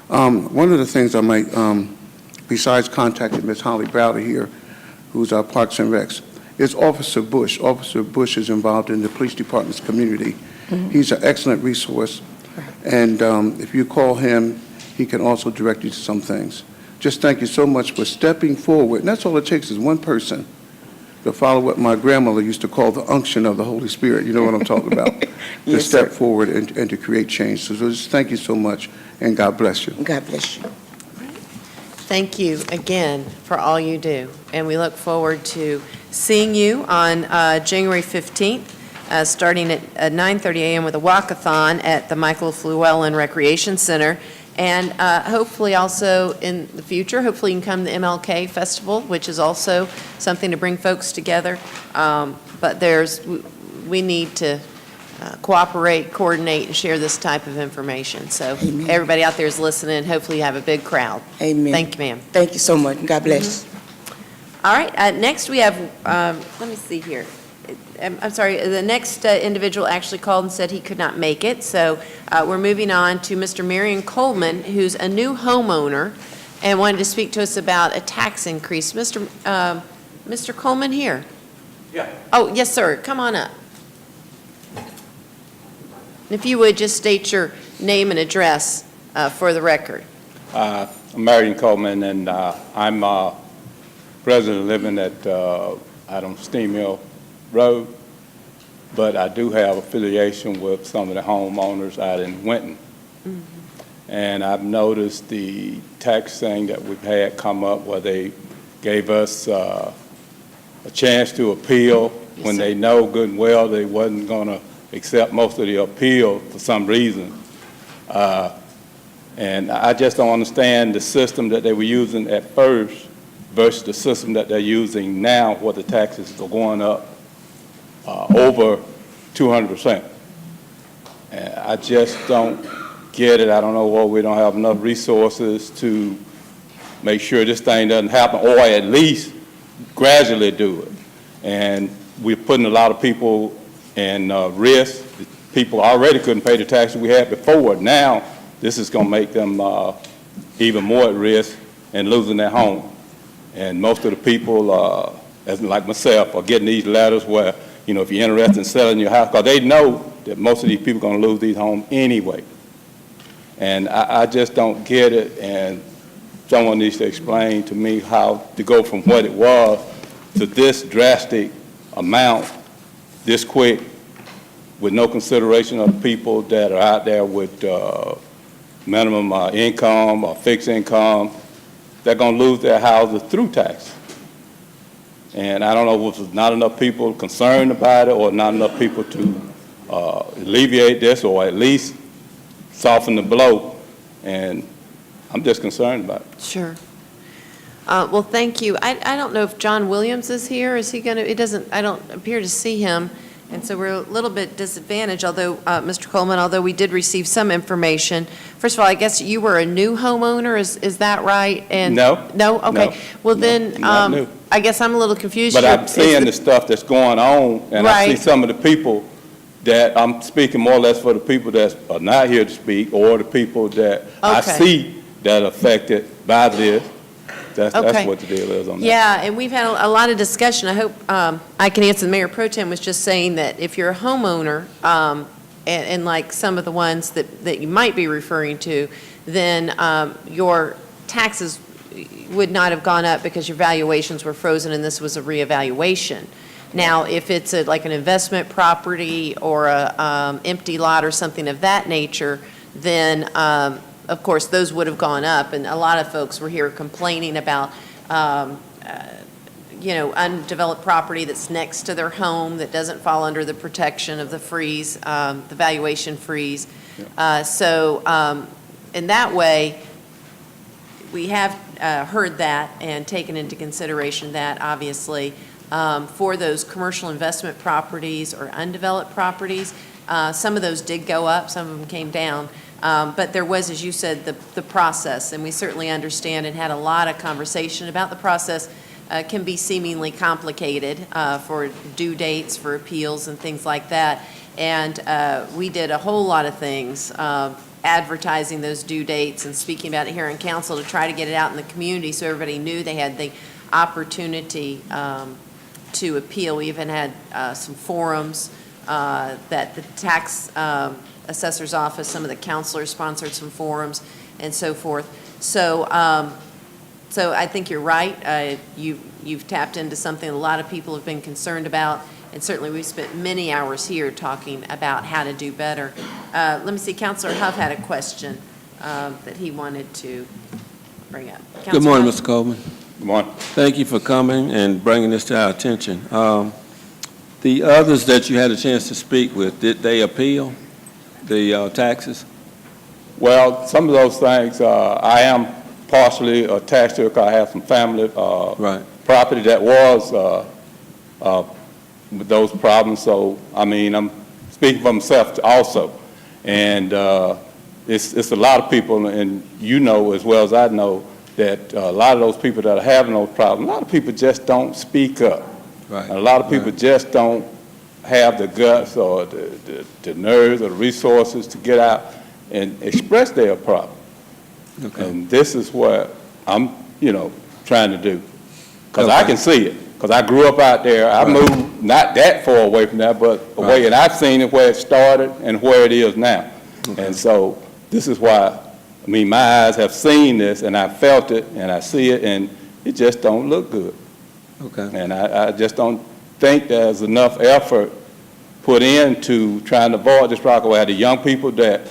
One of the things I might, besides contacting Ms. Holly Browder here, who's our Parks and Recs, is Officer Bush. Officer Bush is involved in the police department's community. Mm-hmm. He's an excellent resource. And if you call him, he can also direct you to some things. Just thank you so much for stepping forward. And that's all it takes is one person to follow what my grandmother used to call the unction of the Holy Spirit. You know what I'm talking about? To Yes, step sir. forward and to create change. So just thank you so much, and God bless you. God bless you. Thank you again for all you do, and we look forward to seeing you on January 15th, starting at 9:30 a.m. with a walkathon at the Michael Llewellyn Recreation Center, and hopefully also in the future, hopefully you can come to the MLK Festival, which is also something to bring folks together. But we need to cooperate, coordinate, and share this type of information. So Amen. everybody out there is listening. Hopefully you have a big crowd. Amen. Thank you, ma'am. Thank you so much. God bless. All right, next we have, let me see here. I'm sorry, the next individual actually called and said he could not make it, so we're moving on to Mr. Marion Coleman, who's a new homeowner and wanted to speak to us about a tax increase. Mr. Coleman here? Yeah. Oh, yes, sir, come on up. If you would, just state your name and address for the record. I'm Marion Coleman, and I'm presently living at out on Steam Mill Road, but I do have affiliation with some of the homeowners out in Winton. Mm-hmm. And I've noticed the tax thing that we've had come up where they gave us a chance to appeal when they know good and well they wasn't going to accept most of the appeal for some reason. And I just don't understand the system that they were using at first versus the system that they're using now where the taxes are going up over 200%. And I just don't get it. I don't know why we don't have enough resources to make sure this thing doesn't happen, or at least gradually do it. And we're putting a lot of people in risk. People already couldn't pay the taxes we had before. Now, this is going to make them even more at risk and losing their home. And most of the people, as like myself, are getting these letters where, you know, if you're interested in selling your house, because they know that most of these people are going to lose these homes anyway. And I just don't get it, and someone needs to explain to me how to go from what it was to this drastic amount this quick with no consideration of the people that are out there with minimum income or fixed income. They're going to lose their houses through tax. And I don't know if there's not enough people concerned about it or not enough people to alleviate this or at least soften the blow. And I'm just concerned about it. Sure. Well, thank you. I don't know if John Williams is here. Is he going to, I don't appear to see him. And so we're a little bit disadvantaged, although, Mr. Coleman, although we did receive some information. First of all, I guess you were a new homeowner, is that right? And No. No? Okay. No. Well, No, then, not new. I guess I'm a little confused. But here. I'm seeing the stuff that's going on, and I see Right. some of the people that I'm speaking more or less for the people that are not here to speak, or the people that I Okay. see that are affected by this. That's Okay. what the deal is on that. Yeah, and we've had a lot of discussion. I hope I can answer. The Mayor Pro Tem was just saying that if you're a homeowner, and like some of the ones that you might be referring to, then your taxes would not have gone up because your valuations were frozen and this was a reevaluation. Now, if it's like an investment property or a empty lot or something of that nature, then of course, those would have gone up, and a lot of folks were here complaining about, undeveloped property that's next to their home that doesn't fall under the protection of the freeze, the valuation freeze. So in that way, we have heard that and taken into consideration that, obviously, for those commercial investment properties or undeveloped properties, some of those did go up, some of them came down. But there was, as you said, the process, and we certainly understand and had a lot of conversation about the process. Can be seemingly complicated for due dates, for appeals and things like that. And we did a whole lot of things, advertising those due dates and speaking about it here in council to try to get it out in the community so everybody knew they had the opportunity to appeal. We even had some forums that the tax assessor's office, some of the counselors sponsored some forums and so forth. So, so I think you're right. You've tapped into something a lot of people have been concerned about, and certainly we've spent many hours here talking about how to do better. Let me see, Councilor Huff had a question that he wanted to bring up. Good morning, Huff. Mr. Coleman. Good morning. Thank you for coming and bringing this to our attention. The others that you had a chance to speak with, did they appeal the taxes? Well, some of those things, I am partially attached to it because I have some family property that was with those problems. So, I mean, I'm speaking for myself also. And it's a lot of people, and you know as well as I know, that a lot of those people that are having those problems, a lot of people just don't speak up. Right. And a lot of people just don't have the guts or the nerves or the resources to get out and express their problem. Okay. And this is what I'm, trying to do. Because I can see it. Because I grew up out there. I moved not that far away from that, but away. And I've seen it where it started and where it is now. Okay. And so this is why, my eyes have seen this, and I felt it, and I see it, and it just don't look good. Okay. And I just don't think there's enough effort put into trying to avoid this problem. We have the young people that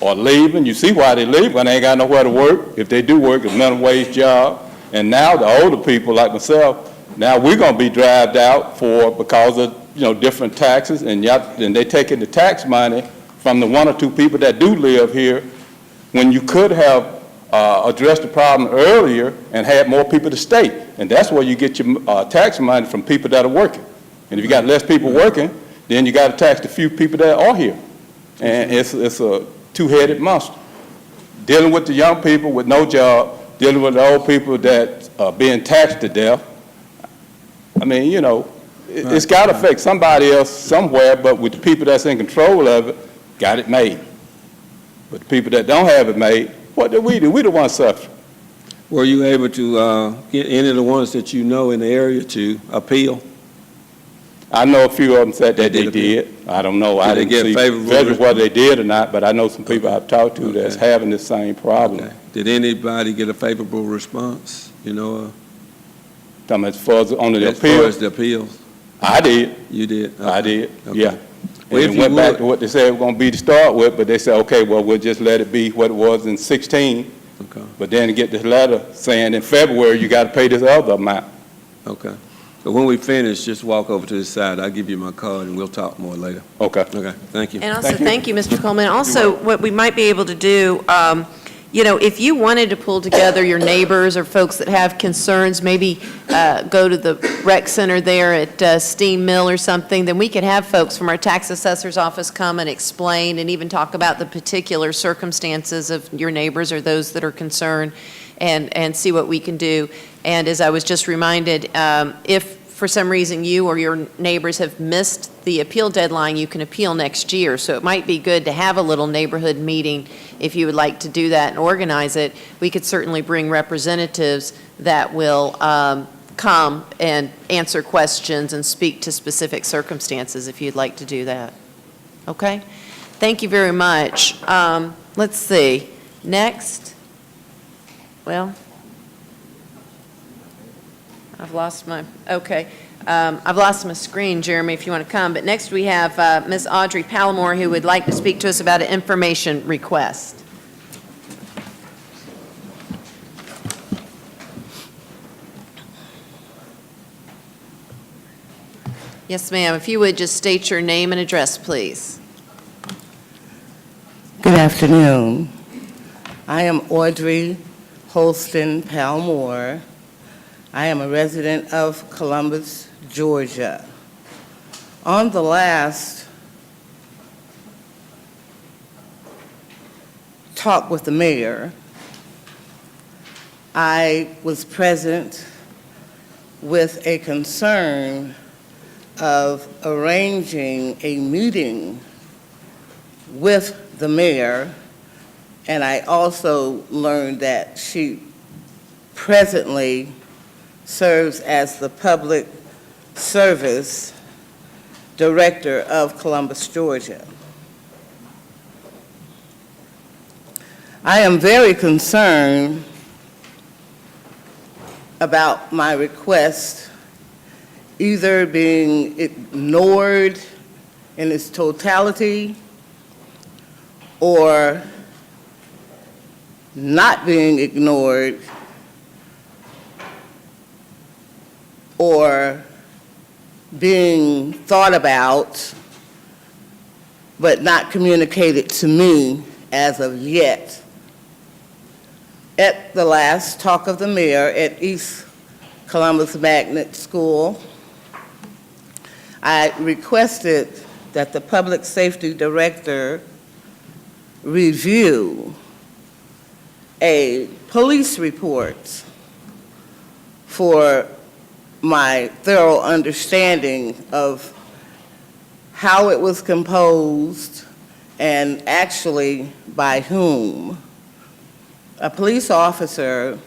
are leaving. You see why they leave, when they ain't got nowhere to work. If they do work, it's a minimum wage job. And now the older people like myself, now we're going to be dragged out because of different taxes, and they taking the tax money from the one or two people that do live here, when you could have addressed the problem earlier and had more people to stay. And that's where you get your tax money, from people that are working. And if you got less people working, then you got to tax the few people that are here. And it's a two-headed monster. Dealing with the young people with no job, dealing with the old people that are being taxed to death. I mean, it's got to affect somebody else somewhere, but with the people that's in control of it, got it made. But the people that don't have it made, what do? We the ones suffering. Were you able to get any of the ones that you know in the area to appeal? I know a few of them said that they did. I don't know. I didn't see whether they did or not, but I know some people I've talked to that's having the same problem. Okay. Did anybody get a favorable response? As far as on the as appeal? far as the appeals? I did. You did? Okay. I did, Okay. yeah. Well, And it went back to what they said it was going to be to start with, but they said, okay, well, we'll just let it be what it was in 16. Okay. But then get this letter saying in February you got to pay this other amount. Okay. But when we finish, just walk over to the side. I'll give you my card, and we'll talk more later. Okay. Okay, thank you. And also, thank you, Mr. Coleman. Also, what we might be able to do, if you wanted to pull together your neighbors or folks that have concerns, maybe go to the rec center there at Steam Mill or something, then we could have folks from our tax assessor's office come and explain and even talk about the particular circumstances of your neighbors or those that are concerned and see what we can do. And as I was just reminded, if for some reason you or your neighbors have missed the appeal deadline, you can appeal next year. So it might be good to have a little neighborhood meeting if you would like to do that and organize it. We could certainly bring representatives that will come and answer questions and speak to specific circumstances if you'd like to do that. Okay? Thank you very much. Let's see. Next. Well, I've lost my screen, Jeremy, if you want to come. But next we have Ms. Audrey Pallamore, who would like to speak to us about an information request. Yes, ma'am. If you would just state your name and address, please. Good afternoon. I am Audrey Holston Palmore. I am a resident of Columbus, Georgia. On the last talk with the mayor, I was present with a concern of arranging a meeting with the mayor, and I also learned that she presently serves as the Public Service Director of Columbus, Georgia. I am very concerned about my request either being ignored in its totality or not being ignored or being thought about but not communicated to me as of yet. At the last talk of the mayor at East Columbus Magnet School, I requested that the Public Safety Director review a police report for my thorough understanding of how it was composed and actually by whom. A police officer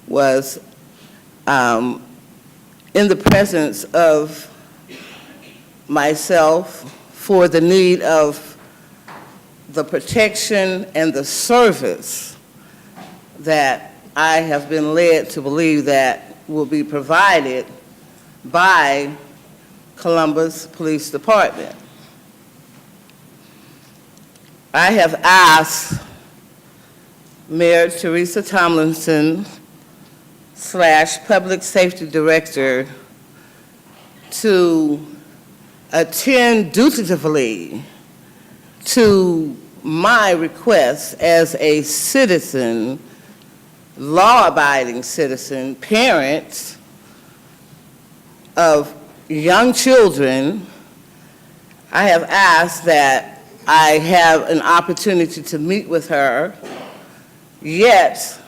was in the presence of myself for the need of the protection and the service that I have been led to believe that will be provided by Columbus Police Department. I have asked Mayor Teresa Tomlinson / Public Safety Director to attend dutifully to my request as a citizen, law-abiding citizen, parent of young children. I have asked that I have an opportunity to meet with her, yet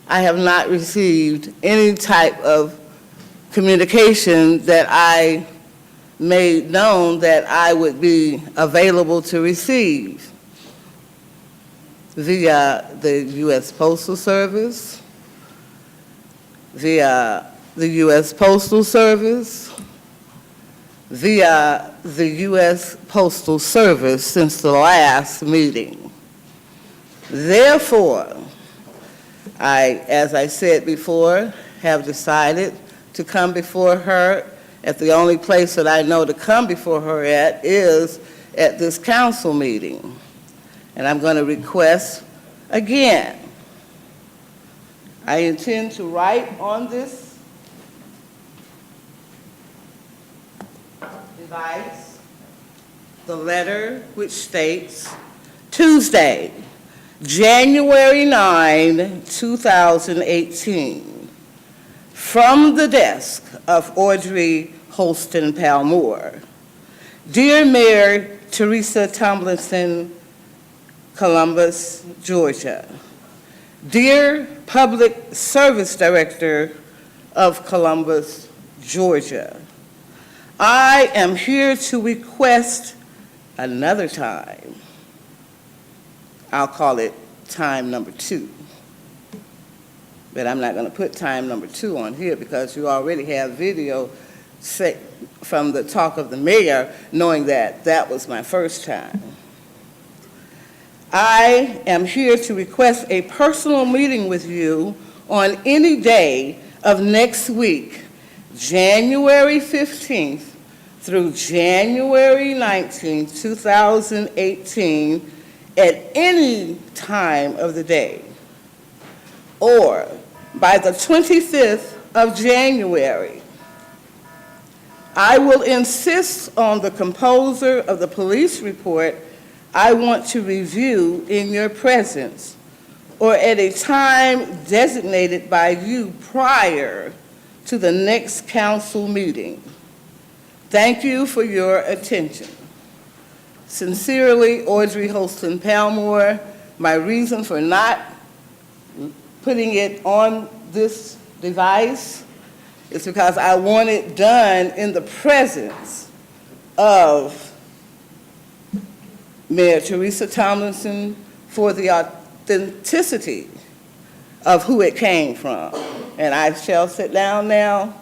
I have not received any type of communication that I made known that I would be available to receive via the U.S. Postal Service, via the U.S. Postal Service, via the U.S. Postal Service since the last meeting. Therefore, as I said before, have decided to come before her at the only place that I know to come before her at is at this council meeting. And I'm going to request again, I intend to write on this device the letter which states, Tuesday, January 9, 2018, from the desk of Audrey Holston Palmore. Dear Mayor Teresa Tomlinson, Columbus, Georgia. Dear Public Service Director of Columbus, Georgia. I am here to request another time. I'll call it time number 2. But I'm not going to put time number 2 on here because you already have video from the talk of the mayor knowing that that was my first time. I am here to request a personal meeting with you on any day of next week, January 15th through January 19th, 2018, at any time of the day, or by the 25th of January. I will insist on the composer of the police report I want to review in your presence or at a time designated by you prior to the next council meeting. Thank you for your attention. Sincerely, Audrey Holston Palmore. My reason for not putting it on this device is because I want it done in the presence of Mayor Teresa Tomlinson for the authenticity of who it came from. And I shall sit down now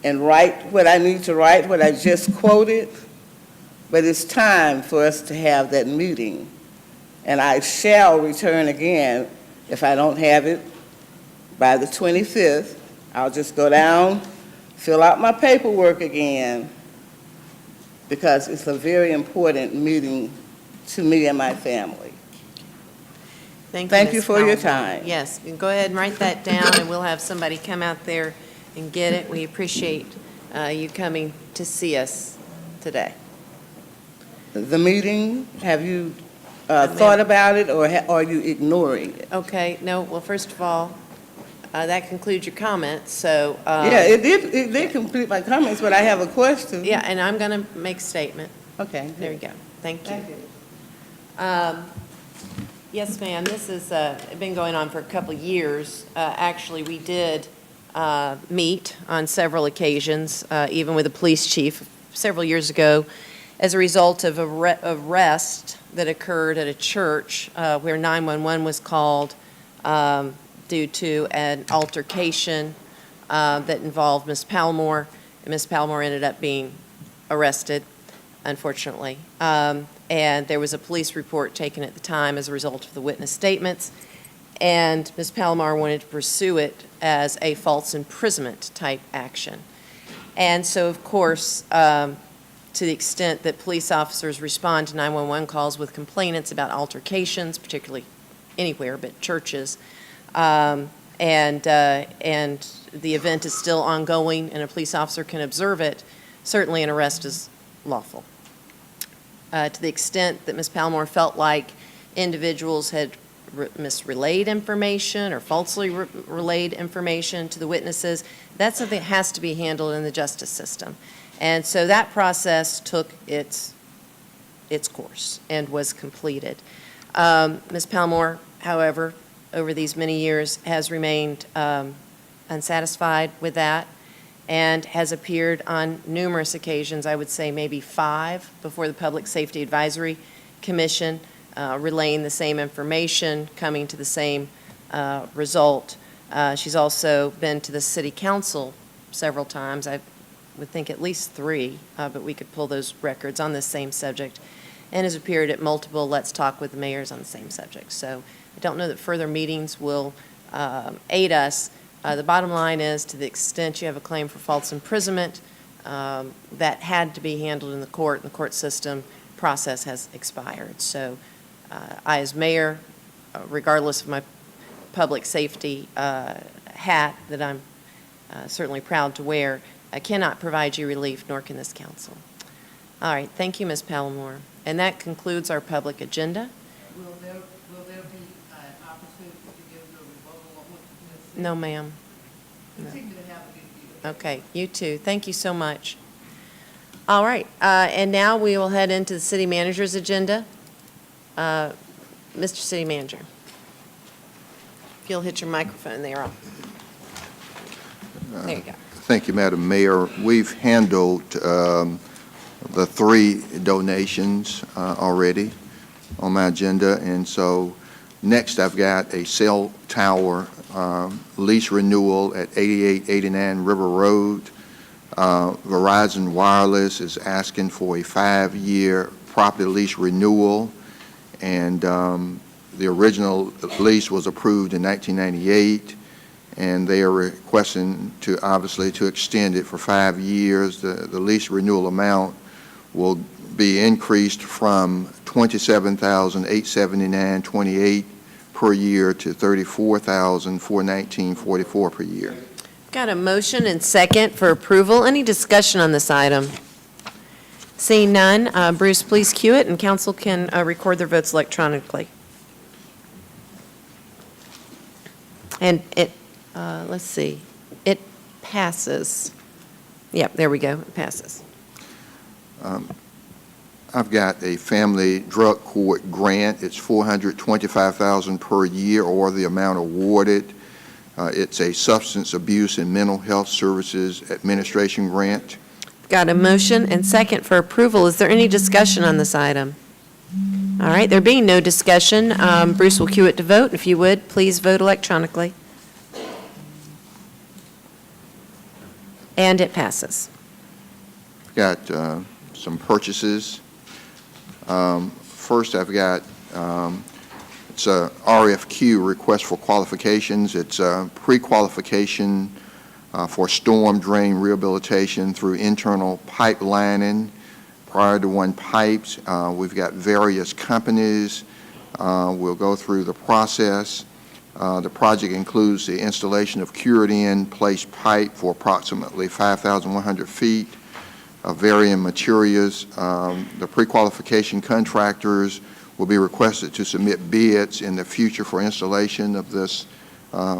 and write what I need to write, what I just quoted, but it's time for us to have that meeting. And I shall return again if I don't have it by the 25th. I'll just go down, fill out my paperwork again, because it's a very important meeting to me and my family. Thank Thank you Ms. for your Palmer. time. Yes, you can go ahead and write that down, and we'll have somebody come out there and get it. We appreciate you coming to see us today. The meeting, have you thought about it, or are you ignoring it? Okay, no, well, first of all, that concludes your comments, so. Yeah, it did complete my comments, but I have a question. Yeah, and I'm going to make a statement. Okay. There you go. Thank you. Thank you. Yes, ma'am, this has been going on for a couple of years. Actually, we did meet on several occasions, even with the police chief several years ago, as a result of arrest that occurred at a church where 911 was called due to an altercation that involved Ms. Palmore, and Ms. Palmore ended up being arrested, unfortunately. And there was a police report taken at the time as a result of the witness statements, and Ms. Palmore wanted to pursue it as a false imprisonment type action. And so, of course, to the extent that police officers respond to 911 calls with complainants about altercations, particularly anywhere but churches, and the event is still ongoing and a police officer can observe it, certainly an arrest is lawful. To the extent that Ms. Palmore felt like individuals had misrelayed information or falsely relayed information to the witnesses, that's something that has to be handled in the justice system. And so that process took its course and was completed. Ms. Palmore, however, over these many years has remained unsatisfied with that and has appeared on numerous occasions, I would say maybe 5, before the Public Safety Advisory Commission, relaying the same information, coming to the same result. She's also been to the City Council several times. I would think at least 3, but we could pull those records on this same subject, and has appeared at multiple Let's Talk with the Mayors on the same subject. So I don't know that further meetings will aid us. The bottom line is, to the extent you have a claim for false imprisonment, that had to be handled in the court, and the court system process has expired. So I, as mayor, regardless of my public safety hat that I'm certainly proud to wear, I cannot provide you relief, nor can this council. All right, thank you, Ms. Pallamore. And that concludes our public agenda. Will there be an opportunity to give the rebuttal on what you just said? No, ma'am. Continue to have a good year. Okay, you too. Thank you so much. All right, and now we will head into the city manager's agenda. Mr. City Manager, if you'll hit your microphone there. There you go. Thank you, Madam Mayor. We've handled the 3 donations already on my agenda, and so next I've got a cell tower lease renewal at 8889 River Road. Verizon Wireless is asking for a 5-year property lease renewal, and the original lease was approved in 1998, and they are requesting to, obviously, to extend it for 5 years. The lease renewal amount will be increased from $27,879.28 per year to $34,419.44 per year. Got a motion and second for approval. Any discussion on this item? Seeing none, Bruce, please cue it, and council can record their votes electronically. And it, let's see, it passes. Yep, there we go, it passes. I've got a family drug court grant. It's $425,000 per year or the amount awarded. It's a substance abuse and mental health services administration grant. Got a motion and second for approval. Is there any discussion on this item? All right, there being no discussion, Bruce will cue it to vote. If you would, please vote electronically. And it passes. Got some purchases. First, I've got it's a RFQ, request for qualifications. It's a pre-qualification for storm drain rehabilitation through internal pipelining, prior to one pipes. We've got various companies. We'll go through the process. The project includes the installation of cured-in placed pipe for approximately 5,100 feet of varying materials. The pre-qualification contractors will be requested to submit bids in the future for installation of this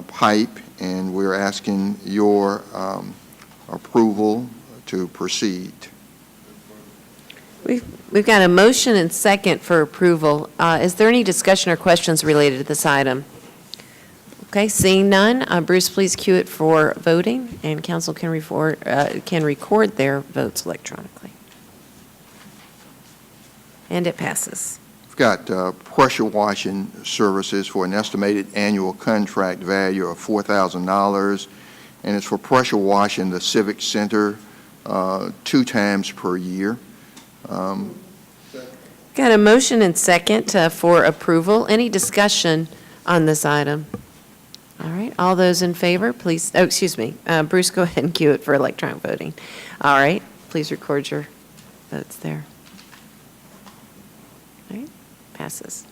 pipe, and we're asking your approval to proceed. We've got a motion and second for approval. Is there any discussion or questions related to this item? Okay, seeing none, Bruce, please cue it for voting, and council can record their votes electronically. And it passes. We've got pressure washing services for an estimated annual contract value of $4,000, and it's for pressure washing the Civic Center 2 times per year. Got a motion and second for approval. Any discussion on this item? All right, all those in favor, please, oh, excuse me, Bruce, go ahead and cue it for electronic voting. All right, please record your votes there. All right, passes.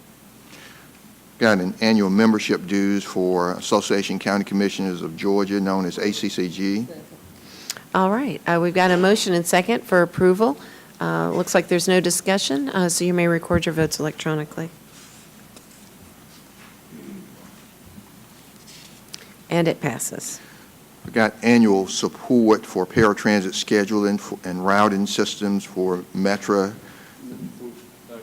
Got an annual membership dues for Association of County Commissioners of Georgia, known as ACCG. All right, we've got a motion and second for approval. Looks like there's no discussion, so you may record your votes electronically. And it passes. We've got annual support for paratransit scheduling and routing systems for Metro. All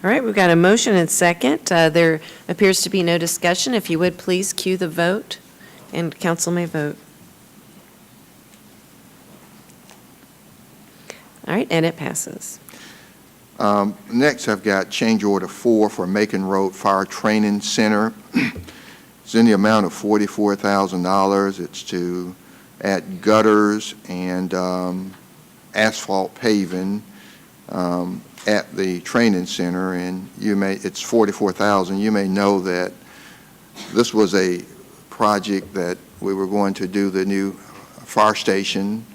right, we've got a motion and second. There appears to be no discussion. If you would, please cue the vote, and council may vote. All right, and it passes. Next, I've got change order 4 for Macon Road Fire Training Center. It's in the amount of $44,000. It's to add gutters and asphalt paving at the training center, and it's $44,000. You may know that this was a project that we were going to do the new fire station,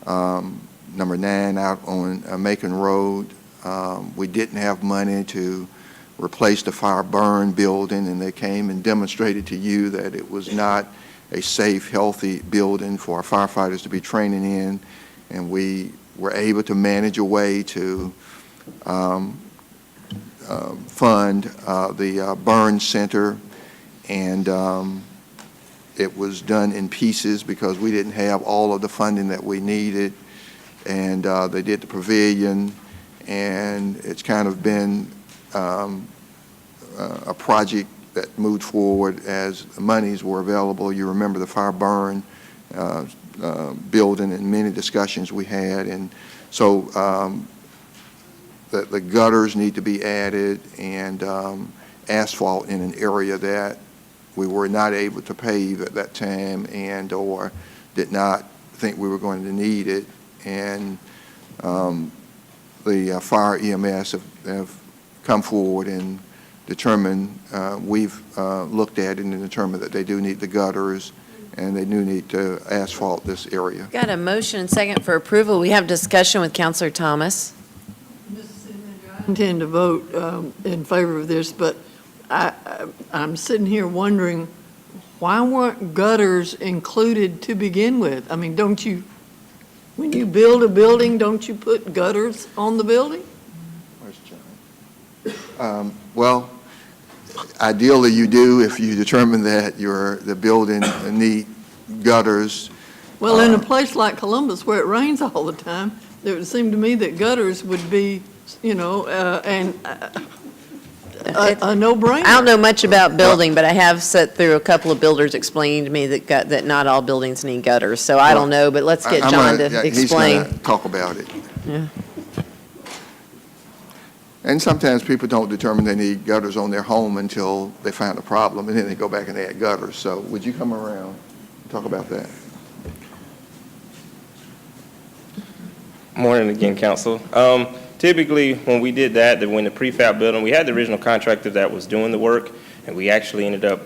number 9 out on Macon Road. We didn't have money to replace the fire burn building, and they came and demonstrated to you that it was not a safe, healthy building for our firefighters to be training in, and we were able to manage a way to fund the Burn Center, and it was done in pieces because we didn't have all of the funding that we needed, and they did the pavilion, and it's kind of been a project that moved forward as monies were available. You remember the fire burn building and many discussions we had, and so the gutters need to be added, and asphalt in an area that we were not able to pave at that time, and or did not think we were going to need it. And the fire EMS have come forward and determined, we've looked at it and determined that they do need the gutters, and they do need to asphalt this area. Got a motion and second for approval. We have discussion with Counselor Thomas. I intend to vote in favor of this, but I'm sitting here wondering, why weren't gutters included to begin with? I mean, don't you, when you build a building, don't you put gutters on the building? Where's John? Well, ideally you do if you determine that the building need gutters. Well, in a place like Columbus where it rains all the time, it would seem to me that gutters would be, you know, a no-brainer. I don't know much about building, but I have sat through a couple of builders explaining to me that not all buildings need gutters. So I don't know, but let's get John to explain. He's going to talk about it. Yeah. And sometimes people don't determine they need gutters on their home until they find a problem, and then they go back and add gutters. So would you come around and talk about that? Morning again, Council. Typically, when we did that, when the prefab building, we had the original contractor that was doing the work, and we actually ended up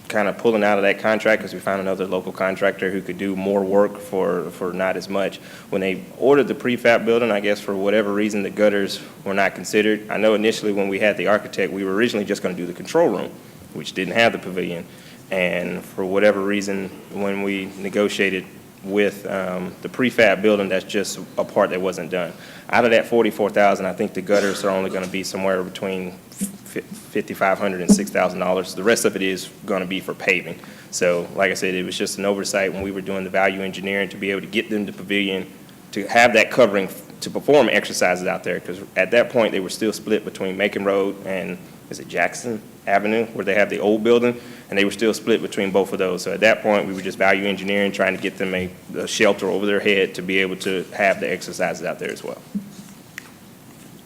kind of pulling out of that contract because we found another local contractor who could do more work for not as much. When they ordered the prefab building, I guess for whatever reason, the gutters were not considered. I know initially when we had the architect, we were originally just going to do the control room, which didn't have the pavilion. And for whatever reason, when we negotiated with the prefab building, that's just a part that wasn't done. Out of that $44,000, I think the gutters are only going to be somewhere between $5,500 and $6,000. The rest of it is going to be for paving. So, like I said, it was just an oversight when we were doing the value engineering to be able to get them the pavilion, to have that covering to perform exercises out there. Because at that point, they were still split between Macon Road and, is it Jackson Avenue, where they have the old building, and they were still split between both of those. So at that point, we were just value engineering, trying to get them a shelter over their head to be able to have the exercises out there as well.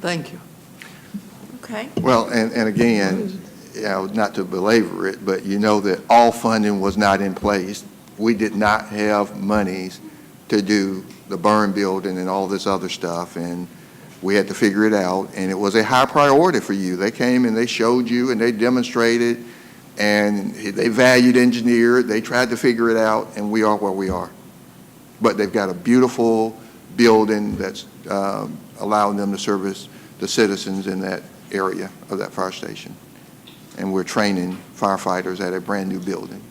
Thank you. Okay. Well, and again, you know, not to belabor it, but you know that all funding was not in place. We did not have monies to do the burn building and all this other stuff, and we had to figure it out, and it was a high priority for you. They came and they showed you and they demonstrated, and they valued engineered, they tried to figure it out, and we are where we are. But they've got a beautiful building that's allowing them to service the citizens in that area of that fire station. And we're training firefighters at a brand new building.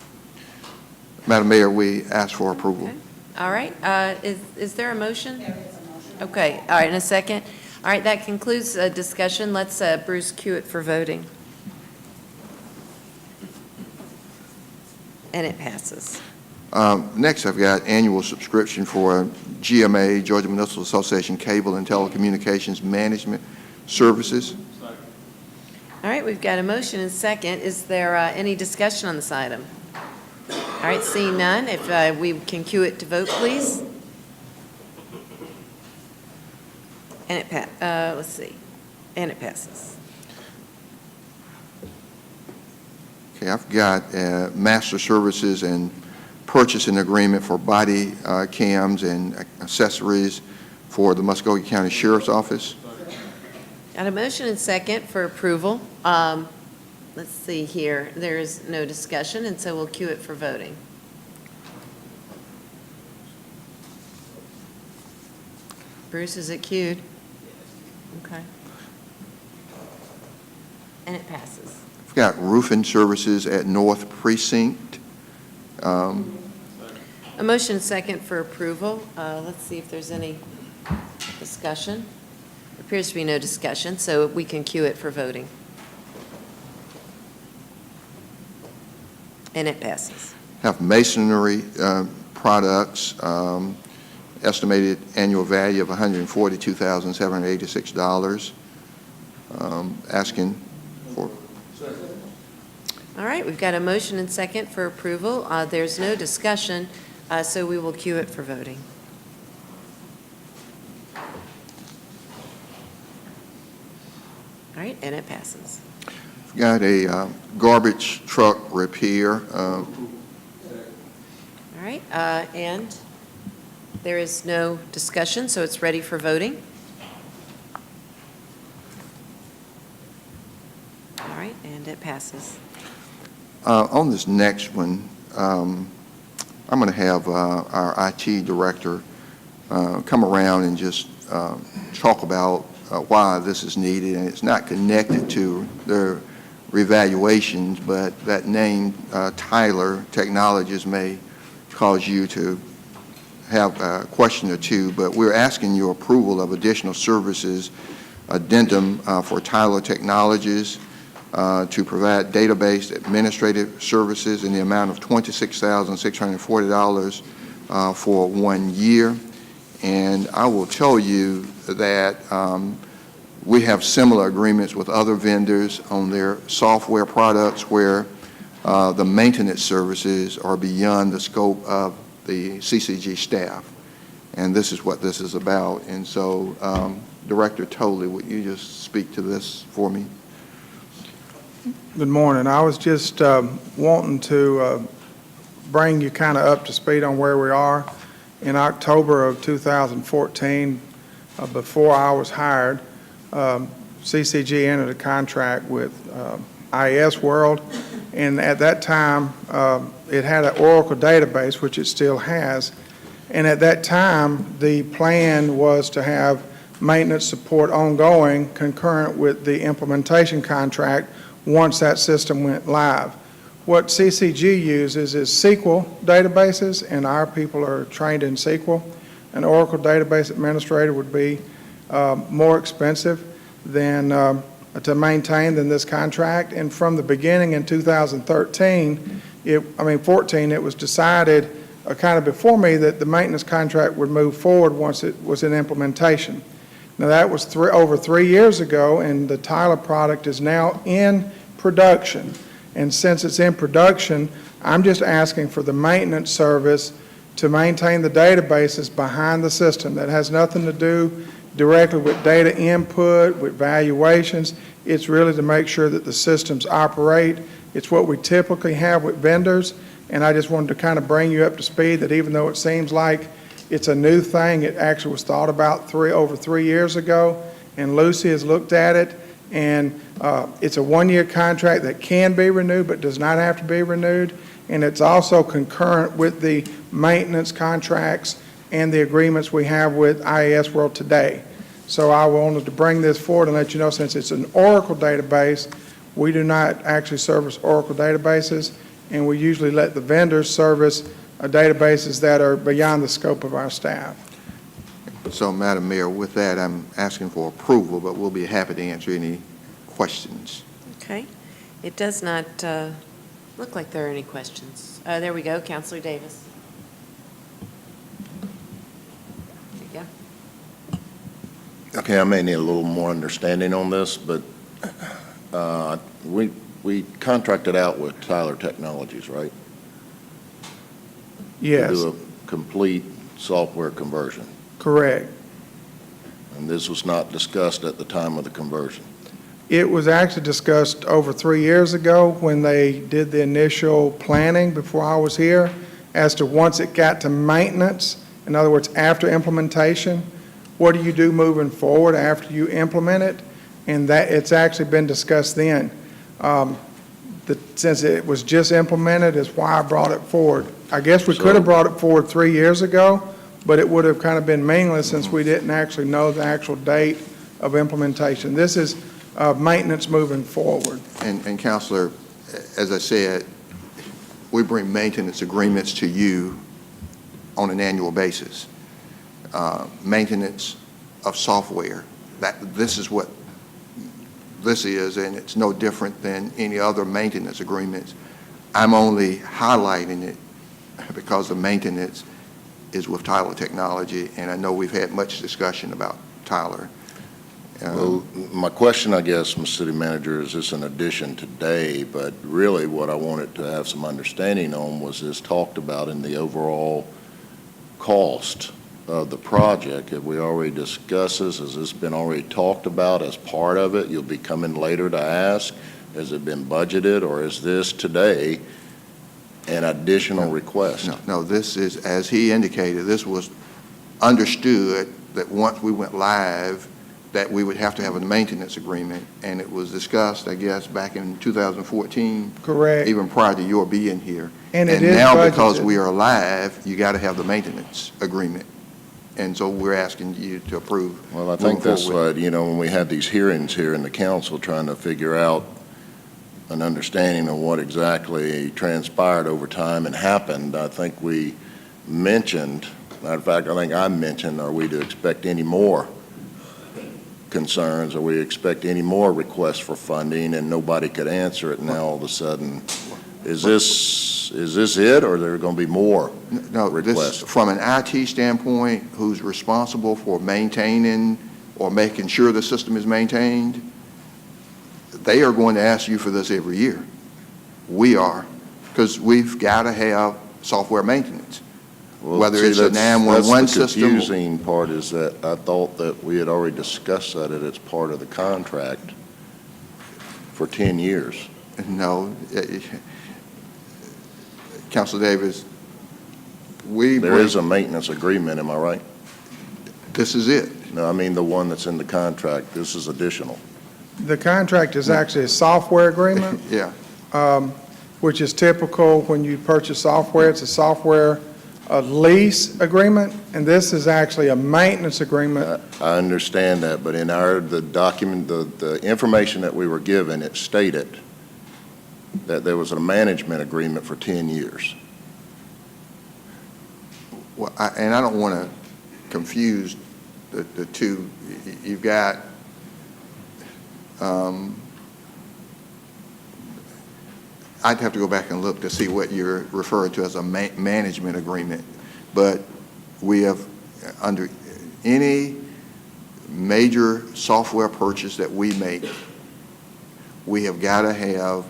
Madam Mayor, we ask for approval. Okay. All right. Is there a motion? There is a motion. Okay. All right. In a second. All right. That concludes discussion. Let's Bruce cue it for voting. And it passes. Next, I've got annual subscription for GMA, Georgia Municipal Association Cable and Telecommunications Management Services. All right, we've got a motion and second. Is there any discussion on this item? All right, seeing none, if we can cue it to vote, please. And it let's see, and it passes. Okay, I've got master services and purchasing agreement for body cams and accessories for the Muskogee County Sheriff's Office. Got a motion and second for approval. Let's see here. There is no discussion, and so we'll cue it for voting. Bruce, is it cued? Okay. And it passes. I've got roofing services at North Precinct. A motion and second for approval. Let's see if there's any discussion? Appears to be no discussion, so we can cue it for voting. And it passes. Have masonry products, estimated annual value of $142,786. Asking for. All right, we've got a motion and second for approval. There's no discussion, so we will cue it for voting. All right, and it passes. Got a garbage truck repair. All right, and there is no discussion, so it's ready for voting. All right, and it passes. On this next one, I'm going to have our IT director come around and just talk about why this is needed, and it's not connected to their revaluations, but that name, Tyler Technologies, may cause you to have a question or two, but we're asking your approval of additional services addendum for Tyler Technologies to provide database administrative services in the amount of $26,640 for 1 year. And I will tell you that we have similar agreements with other vendors on their software products where the maintenance services are beyond the scope of the CCG staff. And this is what this is about. And so, Director Tolley, would you just speak to this for me? Good morning. I was just wanting to bring you kind of up to speed on where we are. In October of 2014, before I was hired, CCG entered a contract with IS World, and at that time, it had an Oracle database, which it still has, and at that time, the plan was to have maintenance support ongoing concurrent with the implementation contract once that system went live. What CCG uses is SQL databases, and our people are trained in SQL. An Oracle database administrator would be more expensive than to maintain than this contract. And from the beginning in 2013, 14, it was decided kind of before me that the maintenance contract would move forward once it was in implementation. Now that was over 3 years ago, and the Tyler product is now in production. And since it's in production, I'm just asking for the maintenance service to maintain the databases behind the system. That has nothing to do directly with data input, with valuations. It's really to make sure that the systems operate. It's what we typically have with vendors, and I just wanted to kind of bring you up to speed that even though it seems like it's a new thing, it actually was thought about over 3 years ago, and Lucy has looked at it, and it's a 1-year contract that can be renewed but does not have to be renewed, and it's also concurrent with the maintenance contracts and the agreements we have with IAS World today. So I wanted to bring this forward and let you know, since it's an Oracle database, we do not actually service Oracle databases, and we usually let the vendors service databases that are beyond the scope of our staff. So, Madam Mayor, with that, I'm asking for approval, but we'll be happy to answer any questions. Okay. It does not look like there are any questions. There we go, Councilor Davis. There you go. Okay, I may need a little more understanding on this, but we contracted out with Tyler Technologies, right? Yes. To do a complete software conversion. Correct. And this was not discussed at the time of the conversion. It was actually discussed over 3 years ago when they did the initial planning before I was here as to once it got to maintenance, in other words, after implementation, what do you do moving forward after you implement it? And that it's actually been discussed then. Since it was just implemented is why I brought it forward. I guess we could have brought it forward 3 years ago, but it would have kind of been meaningless since we didn't actually know the actual date of implementation. This is maintenance moving forward. And Counselor, as I said, we bring maintenance agreements to you on an annual basis. Maintenance of software. This is what this is, and it's no different than any other maintenance agreements. I'm only highlighting it because the maintenance is with Tyler Technology, and I know we've had much discussion about Tyler. Well, my question, I guess, Mr. City Manager, is this an addition today, but really what I wanted to have some understanding on was this talked about in the overall cost of the project. Have we already discussed this? Has this been already talked about as part of it? You'll be coming later to ask. Has it been budgeted, or is this today an additional request? No, this is, as he indicated, this was understood that once we went live, that we would have to have a maintenance agreement, and it was discussed, I guess, back in 2014. Correct. Even prior to your being here. And it is now, because budgeted. we are live, you got to have the maintenance agreement. And so we're asking you to approve. Well, I think that's what, when we had these hearings here in the council trying to figure out an understanding of what exactly transpired over time and happened, I think we mentioned, matter of fact, I think I mentioned, are we to expect any more concerns? Are we expect any more requests for funding? And nobody could answer it. Now all of a sudden, is this it, or are there going to be more requests? From an IT standpoint, who's responsible for maintaining or making sure the system is maintained, they are going to ask you for this every year. We are, because we've got to have software maintenance. Well, whether see, it's a 911 system. The confusing part is that I thought that we had already discussed that it's part of the contract for 10 years. No. Councilor Davis, there is a maintenance agreement, am I right? This is it. No, I mean the one that's in the contract. This is additional. The contract is actually a software agreement. Yeah. Which is typical when you purchase software. It's a software lease agreement, and this is actually a maintenance agreement. I understand that, but in the document, the information that we were given, it stated that there was a management agreement for 10 years. Well, and I don't want to confuse the two. You've got I'd have to go back and look to see what you're referring to as a management agreement. But we have, under any major software purchase that we make, we have got to have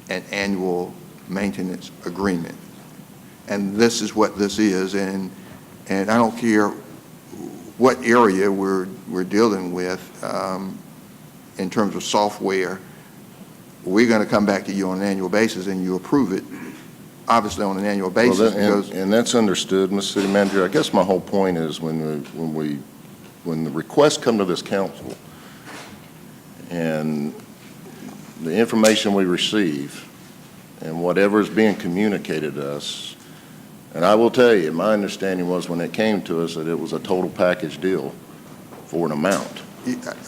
an annual maintenance agreement. And this is what this is. And I don't care what area we're dealing with in terms of software. We're going to come back to you on an annual basis, and you approve it, obviously on an annual basis. Well, and that's understood, Mr. City Manager. I guess my whole point is when the requests come to this council and the information we receive and whatever is being communicated to us, and I will tell you, my understanding was when it came to us that it was a total package deal for an amount.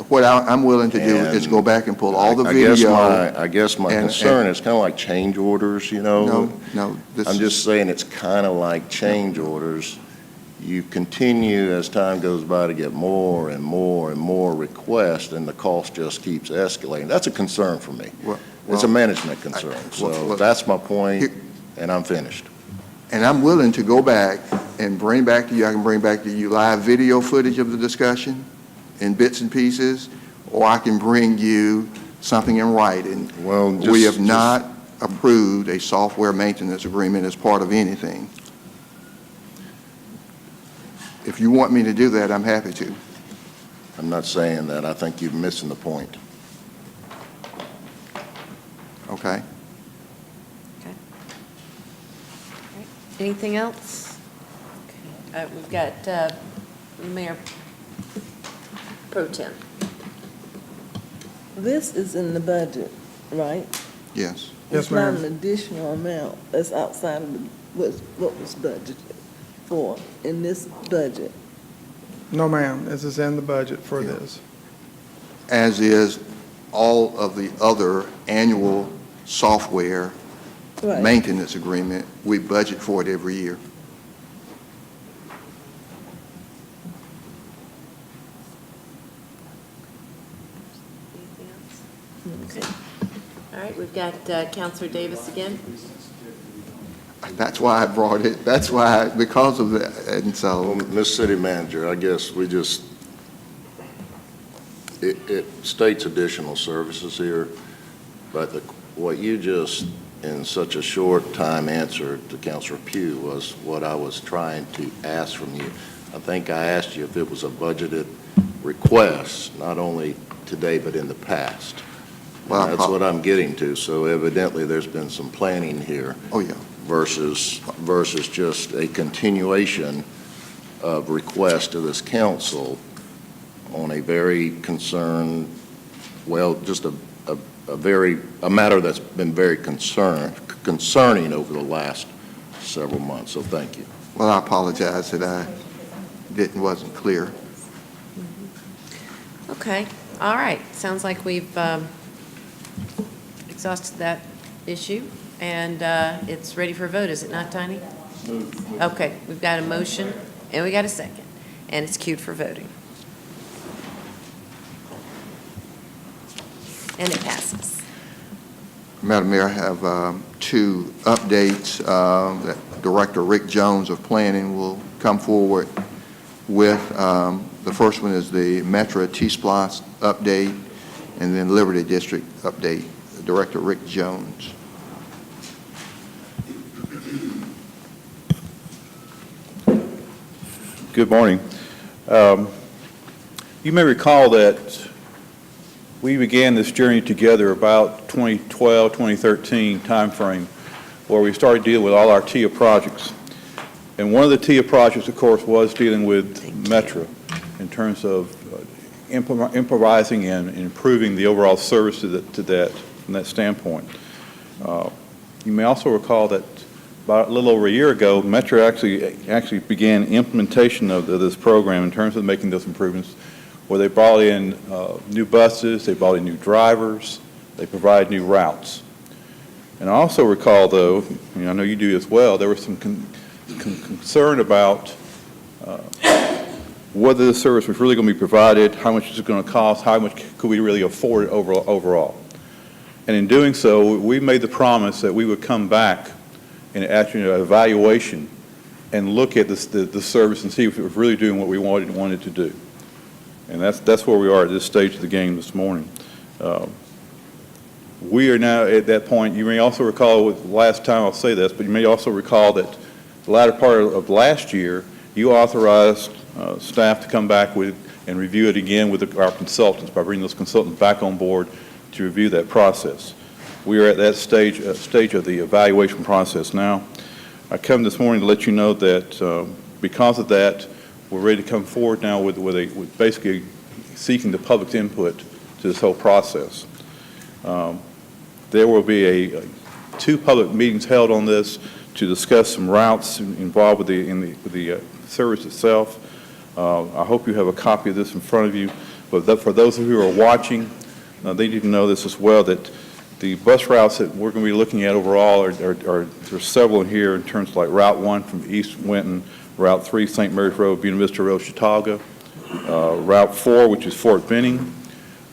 What I'm willing to do is go back and pull all the video. I guess my concern is kind of like change orders, No. I'm just saying it's kind of like change orders. You continue as time goes by to get more and more and more requests, and the cost just keeps escalating. That's a concern for me. It's a management concern. So that's my point, and I'm finished. And I'm willing to go back and bring back to you, I can bring back to you live video footage of the discussion in bits and pieces, or I can bring you something in writing. Well, we have not approved a software maintenance agreement as part of anything. If you want me to do that, I'm happy to. I'm not saying that. I think you're missing the point. Okay. Anything else? Okay. We've got Mayor Pro Tem. This is in the budget, right? Yes. It's not an additional amount that's outside of what was budgeted for in this budget. No, ma'am, this is in the budget for this. As is all of the other annual software maintenance agreement, we budget for it every year. Okay. All right, we've got Counselor Davis again. That's why I brought it. That's why, because of that. And so, Well, Ms. City Manager, I guess we just, it states additional services here, but what you just, in such a short time, answered to Councilor Pugh was what I was trying to ask from you. I think I asked you if it was a budgeted request, not only today, but in the past. Well, that's what I'm getting to. So evidently, there's been some planning here. Oh, yeah. Versus just a continuation of request to this council on a very concerned, well, just a matter that's been very concerning over the last several months. So thank you. Well, I apologize that I wasn't clear. Okay, all right. Sounds like we've exhausted that issue, and it's ready for a vote, is it not, Tiny? Okay, we've got a motion, and we got a second, and it's queued for voting. And it passes. Madam Mayor, I have two updates that Director Rick Jones of Planning will come forward with. The first one is the Metro T-Splosh update, and then Liberty District update. Director Rick Jones. Good morning. You may recall that we began this journey together about 2012, 2013 timeframe, where we started dealing with all our TIA projects. And one of the TIA projects, of course, was dealing with Metro in terms of improvising and improving the overall service to that from that standpoint. You may also recall that about a little over a year ago, Metro actually began implementation of this program in terms of making those improvements, where they brought in new buses, they brought in new drivers, they provide new routes. And I also recall, though, I know you do as well, there was some concern about whether the service was really going to be provided, how much is it going to cost, how much could we really afford overall. And in doing so, we made the promise that we would come back and actually an evaluation and look at the service and see if it was really doing what we wanted to do. And that's where we are at this stage of the game this morning. We are now at that point. You may also recall, last time I'll say this, but you may also recall that the latter part of last year, you authorized staff to come back with and review it again with our consultants by bringing those consultants back on board to review that process. We are at that stage of the evaluation process now. I come this morning to let you know that because of that, we're ready to come forward now with basically seeking the public's input to this whole process. There will be two public meetings held on this to discuss some routes involved with the service itself. I hope you have a copy of this in front of you. But for those of you who are watching, they need to know this as well, that the bus routes that we're going to be looking at overall there's several in here in terms of like Route 1 from East Winton, Route 3, St. Mary's Road, Buena Vista Road, Chautauqua, Route 4, which is Fort Benning,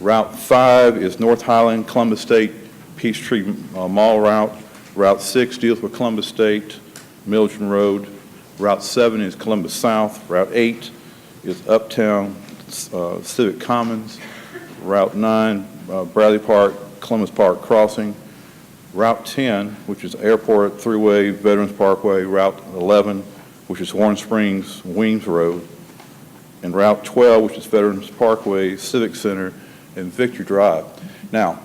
Route 5 is North Highland, Columbus State, Peachtree Mall Route, Route 6 deals with Columbus State, Mildred Road, Route 7 is Columbus South, Route 8 is Uptown, Civic Commons, Route 9, Bradley Park, Columbus Park Crossing, Route 10, which is Airport Thruway, Veterans Parkway, Route 11, which is Warren Springs, Weems Road, and Route 12, which is Veterans Parkway, Civic Center, and Victory Drive. Now,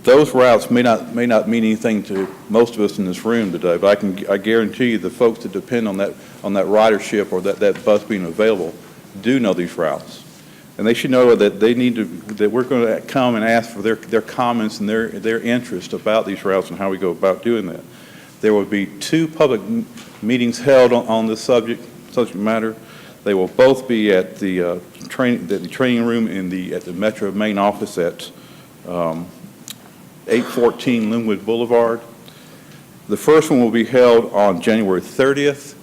those routes may not mean anything to most of us in this room today, but I guarantee you the folks that depend on that ridership or that bus being available do know these routes. And they should know that that we're going to come and ask for their comments and their interest about these routes and how we go about doing that. There will be two public meetings held on this subject matter. They will both be at the training room at the Metro main office at 814 Linwood Boulevard. The first one will be held on January 30th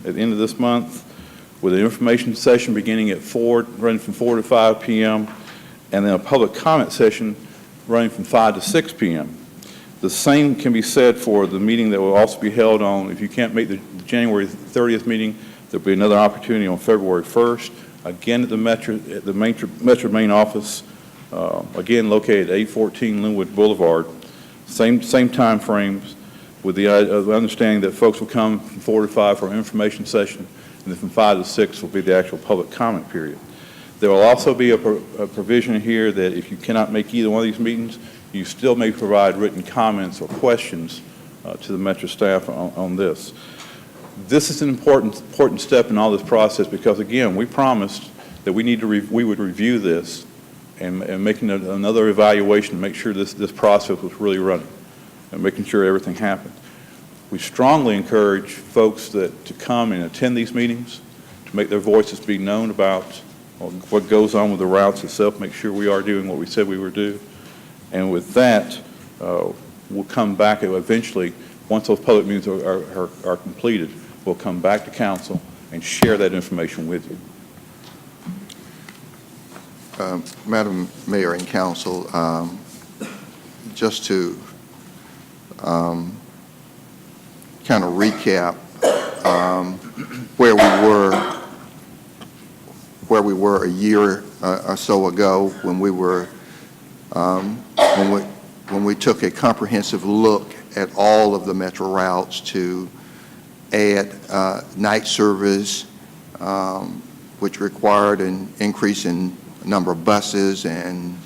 at the end of this month, with an information session beginning at 4, running from 4 to 5 p.m., and then a public comment session running from 5 to 6 p.m. The same can be said for the meeting that will also be held on, if you can't make the January 30th meeting, there'll be another opportunity on February 1st, again at the Metro main office, again located at 814 Linwood Boulevard. Same time frames, with the understanding that folks will come from 4 to 5 for an information session, and then from 5 to 6 will be the actual public comment period. There will also be a provision here that if you cannot make either one of these meetings, you still may provide written comments or questions to the Metro staff on this. This is an important step in all this process because, again, we promised that we would review this and making another evaluation to make sure this process was really running and making sure everything happened. We strongly encourage folks to come and attend these meetings, to make their voices be known about what goes on with the routes itself, make sure we are doing what we said we would do. And with that, we'll come back eventually, once those public meetings are completed, we'll come back to council and share that information with you. Madam Mayor and Council, just to kind of recap where we were a year or so ago when we were when we took a comprehensive look at all of the Metro routes to add night service, which required an increase in number of buses and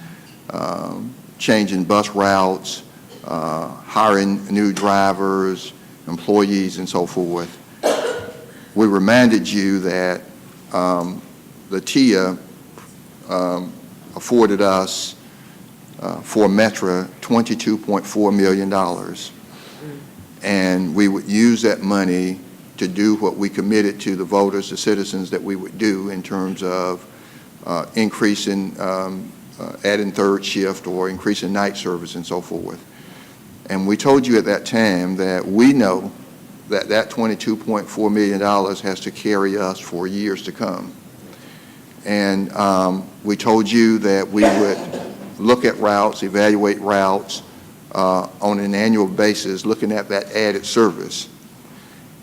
changing bus routes, hiring new drivers, employees, and so forth. We reminded you that the TIA afforded us for Metro $22.4 million. And we would use that money to do what we committed to the voters, the citizens, that we would do in terms of increasing, adding third shift or increasing night service and so forth. And we told you at that time that we know that that $22.4 million has to carry us for years to come. And we told you that we would look at routes, evaluate routes on an annual basis, looking at that added service.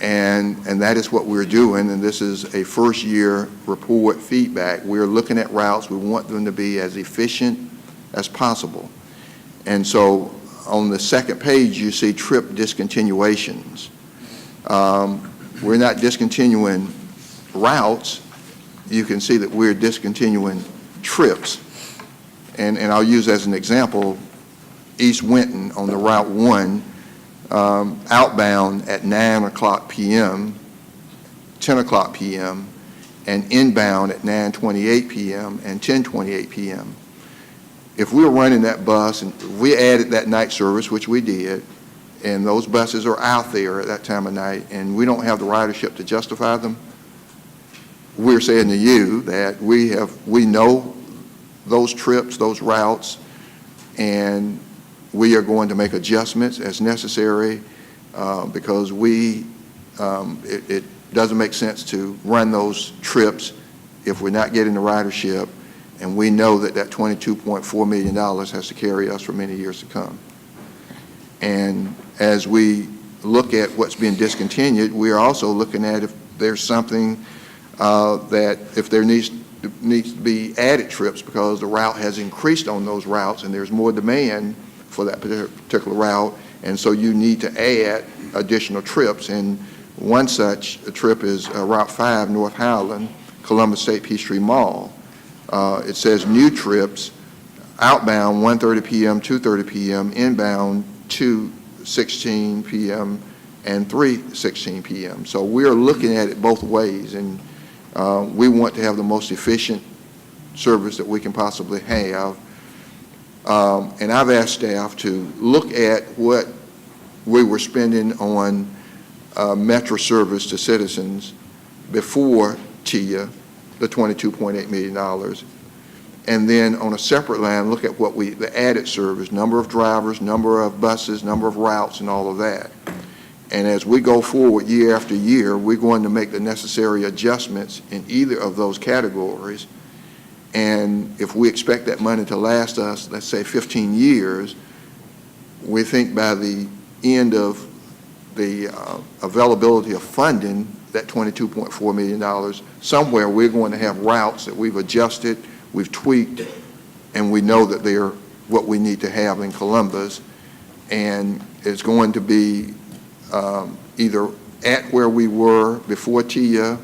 And that is what we're doing, and this is a first-year report feedback. We're looking at routes. We want them to be as efficient as possible. And so on the second page, you see trip discontinuations. We're not discontinuing routes. You can see that we're discontinuing trips. And I'll use as an example East Winton on the Route 1, outbound at 9 o'clock p.m., 10 o'clock p.m., and inbound at 9:28 p.m. and 10:28 p.m. If we were running that bus and we added that night service, which we did, and those buses are out there at that time of night, and we don't have the ridership to justify them, we're saying to you that we know those trips, those routes, and we are going to make adjustments as necessary because it doesn't make sense to run those trips if we're not getting the ridership, and we know that that $22.4 million has to carry us for many years to come. And as we look at what's being discontinued, we are also looking at if there's something that if there needs to be added trips because the route has increased on those routes and there's more demand for that particular route, and so you need to add additional trips. And one such trip is Route 5, North Highland, Columbus State Peachtree Mall. It says new trips, outbound 1:30 p.m., 2:30 p.m., inbound 2:16 p.m., and 3:16 p.m. So we're looking at it both ways, and we want to have the most efficient service that we can possibly have. And I've asked staff to look at what we were spending on Metro service to citizens before TIA, the $22.8 million, and then on a separate line, look at what the added service, number of drivers, number of buses, number of routes, and all of that. And as we go forward year after year, we're going to make the necessary adjustments in either of those categories. And if we expect that money to last us, let's say 15 years, we think by the end of the availability of funding, that $22.4 million, somewhere we're going to have routes that we've adjusted, we've tweaked, and we know that they're what we need to have in Columbus. And it's going to be either at where we were before TIA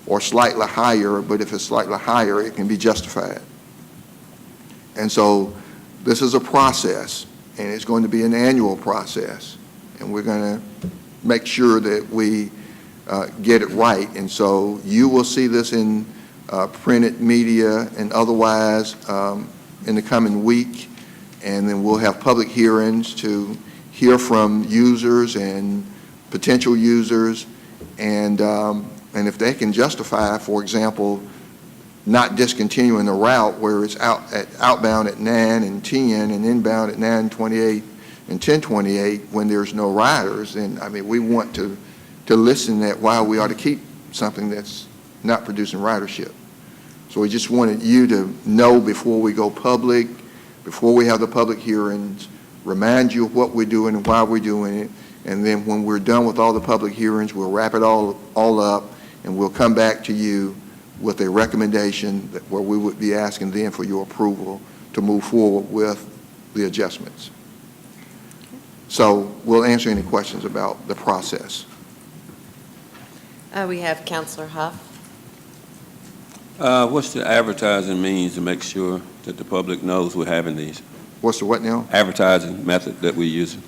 or slightly higher, but if it's slightly higher, it can be justified. And so this is a process, and it's going to be an annual process, and we're going to make sure that we get it right. And so you will see this in printed media and otherwise in the coming week, and then we'll have public hearings to hear from users and potential users, and if they can justify, for example, not discontinuing the route where it's outbound at 9 and 10 and inbound at 9:28 and 10:28 when there's no riders, then I mean we want to listen at why we ought to keep something that's not producing ridership. So we just wanted you to know before we go public, before we have the public hearings, remind you of what we're doing and why we're doing it, and then when we're done with all the public hearings, we'll wrap it all up, and we'll come back to you with a recommendation where we would be asking then for your approval to move forward with the adjustments. So we'll answer any questions about the process. We have Councilor Huff. What's the advertising means to make sure that the public knows we're having these? What's the what now? Advertising method that we're using.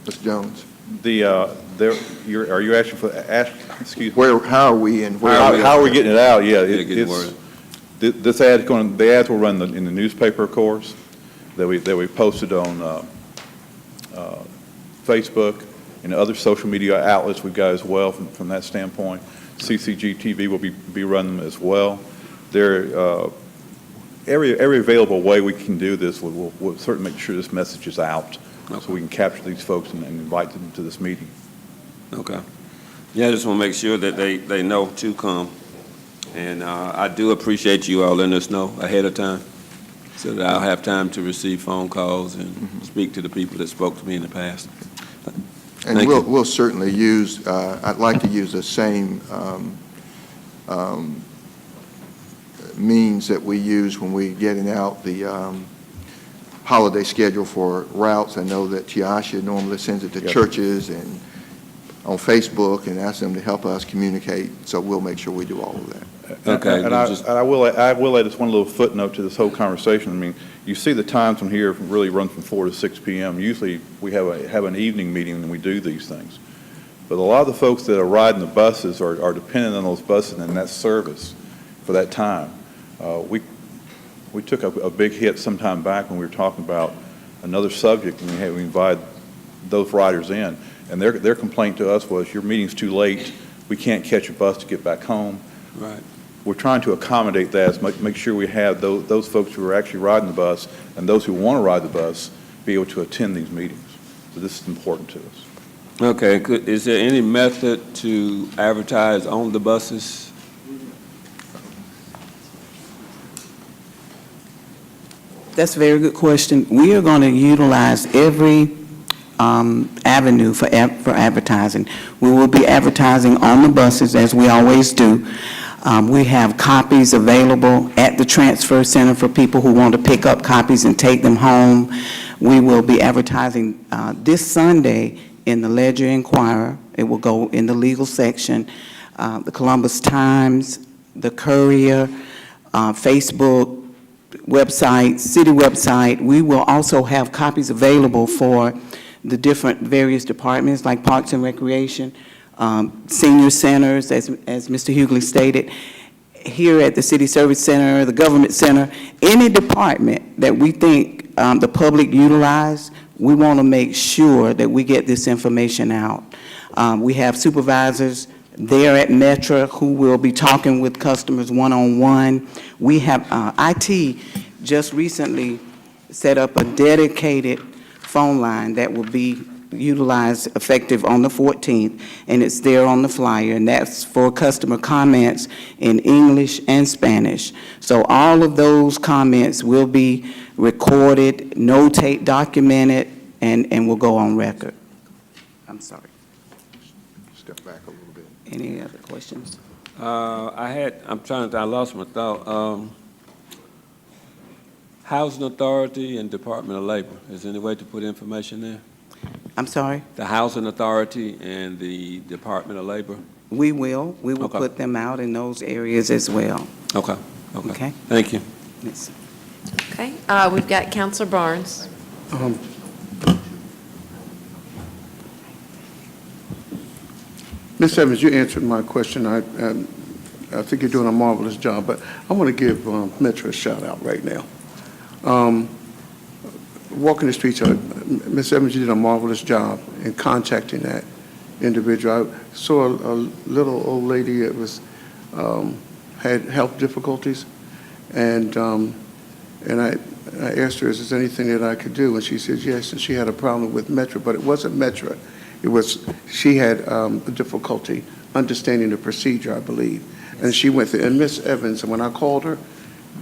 Mr. Jones. Are you asking for, excuse me? How are we and where How are we getting it out? Yeah, Getting word. This ad's going, the ads will run in the newspaper, of course, that we posted on Facebook and other social media outlets we've got as well from that standpoint. CCG TV will be running them as well. Every available way we can do this, we'll certainly make sure this message is out, so we can capture these folks and invite them to this meeting. Okay. Yeah, I just want to make sure that they know to come. And I do appreciate you all letting us know ahead of time so that I'll have time to receive phone calls and speak to the people that spoke to me in the past. And we'll certainly use, I'd like to use the same means that we use when we're getting out the holiday schedule for routes. I know that Tiasha normally sends it to churches and on Facebook and asks them to help us communicate, so we'll make sure we do all of that. Okay. And I will add just one little footnote to this whole conversation. I mean, you see the times from here really run from 4 to 6 p.m. Usually we have an evening meeting and we do these things. But a lot of the folks that are riding the buses are dependent on those buses and that service for that time. We took a big hit some time back when we were talking about another subject, and we invited those riders in, and their complaint to us was, your meeting's too late, we can't catch a bus to get back home. Right. We're trying to accommodate that, make sure we have those folks who are actually riding the bus and those who want to ride the bus be able to attend these meetings. So this is important to us. Okay. Is there any method to advertise on the buses? That's a very good question. We are going to utilize every avenue for advertising. We will be advertising on the buses, as we always do. We have copies available at the transfer center for people who want to pick up copies and take them home. We will be advertising this Sunday in the Ledger-Inquirer. It will go in the legal section, the Columbus Times, the Courier, Facebook, website, city website. We will also have copies available for the different various departments like Parks and Recreation, senior centers, as Mr. Hughley stated, here at the City Service Center, the Government Center, any department that we think the public utilize, we want to make sure that we get this information out. We have supervisors there at Metra who will be talking with customers one-on-one. We have IT just recently set up a dedicated phone line that will be utilized effective on the 14th, and it's there on the flyer, and that's for customer comments in English and Spanish. So all of those comments will be recorded, notate, documented, and will go on record. I'm sorry. Step back a little bit. Any other questions? I lost my thought. Housing Authority and Department of Labor, is there any way to put information there? I'm sorry? The Housing Authority and the Department of Labor? We will Okay. put them out in those areas as well. Okay. Okay? Thank you. Yes. Okay, we've got Counselor Barnes. Ms. Evans, you answered my question. I think you're doing a marvelous job, but I want to give Metro a shout-out right now. Walking the streets, Ms. Evans, you did a marvelous job in contacting that individual. I saw a little old lady that was had health difficulties, and I asked her, is there anything that I could do? And she said yes, and she had a problem with Metro, but it wasn't Metro. It was, she had a difficulty understanding the procedure, I believe. And she went through, and Ms. Evans, when I called her,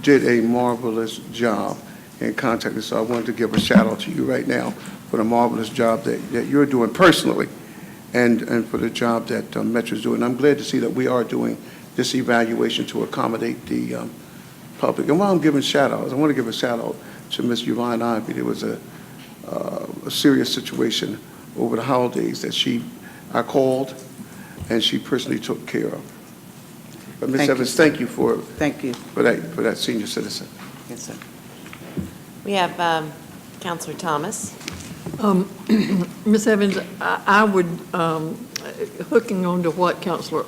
did a marvelous job in contacting. So I wanted to give a shout out to you right now for the marvelous job that you're doing personally, and for the job that Metro's doing. I'm glad to see that we are doing this evaluation to accommodate the public. And while I'm giving shout outs, I want to give a shout out to Ms. Yvonne Ivy. There was a serious situation over the holidays that I called and she personally took care of. But Ms. Evans, thank you for that senior citizen. Yes, sir. We have Counselor Thomas. Ms. Evans, I would, hooking on to what Counselor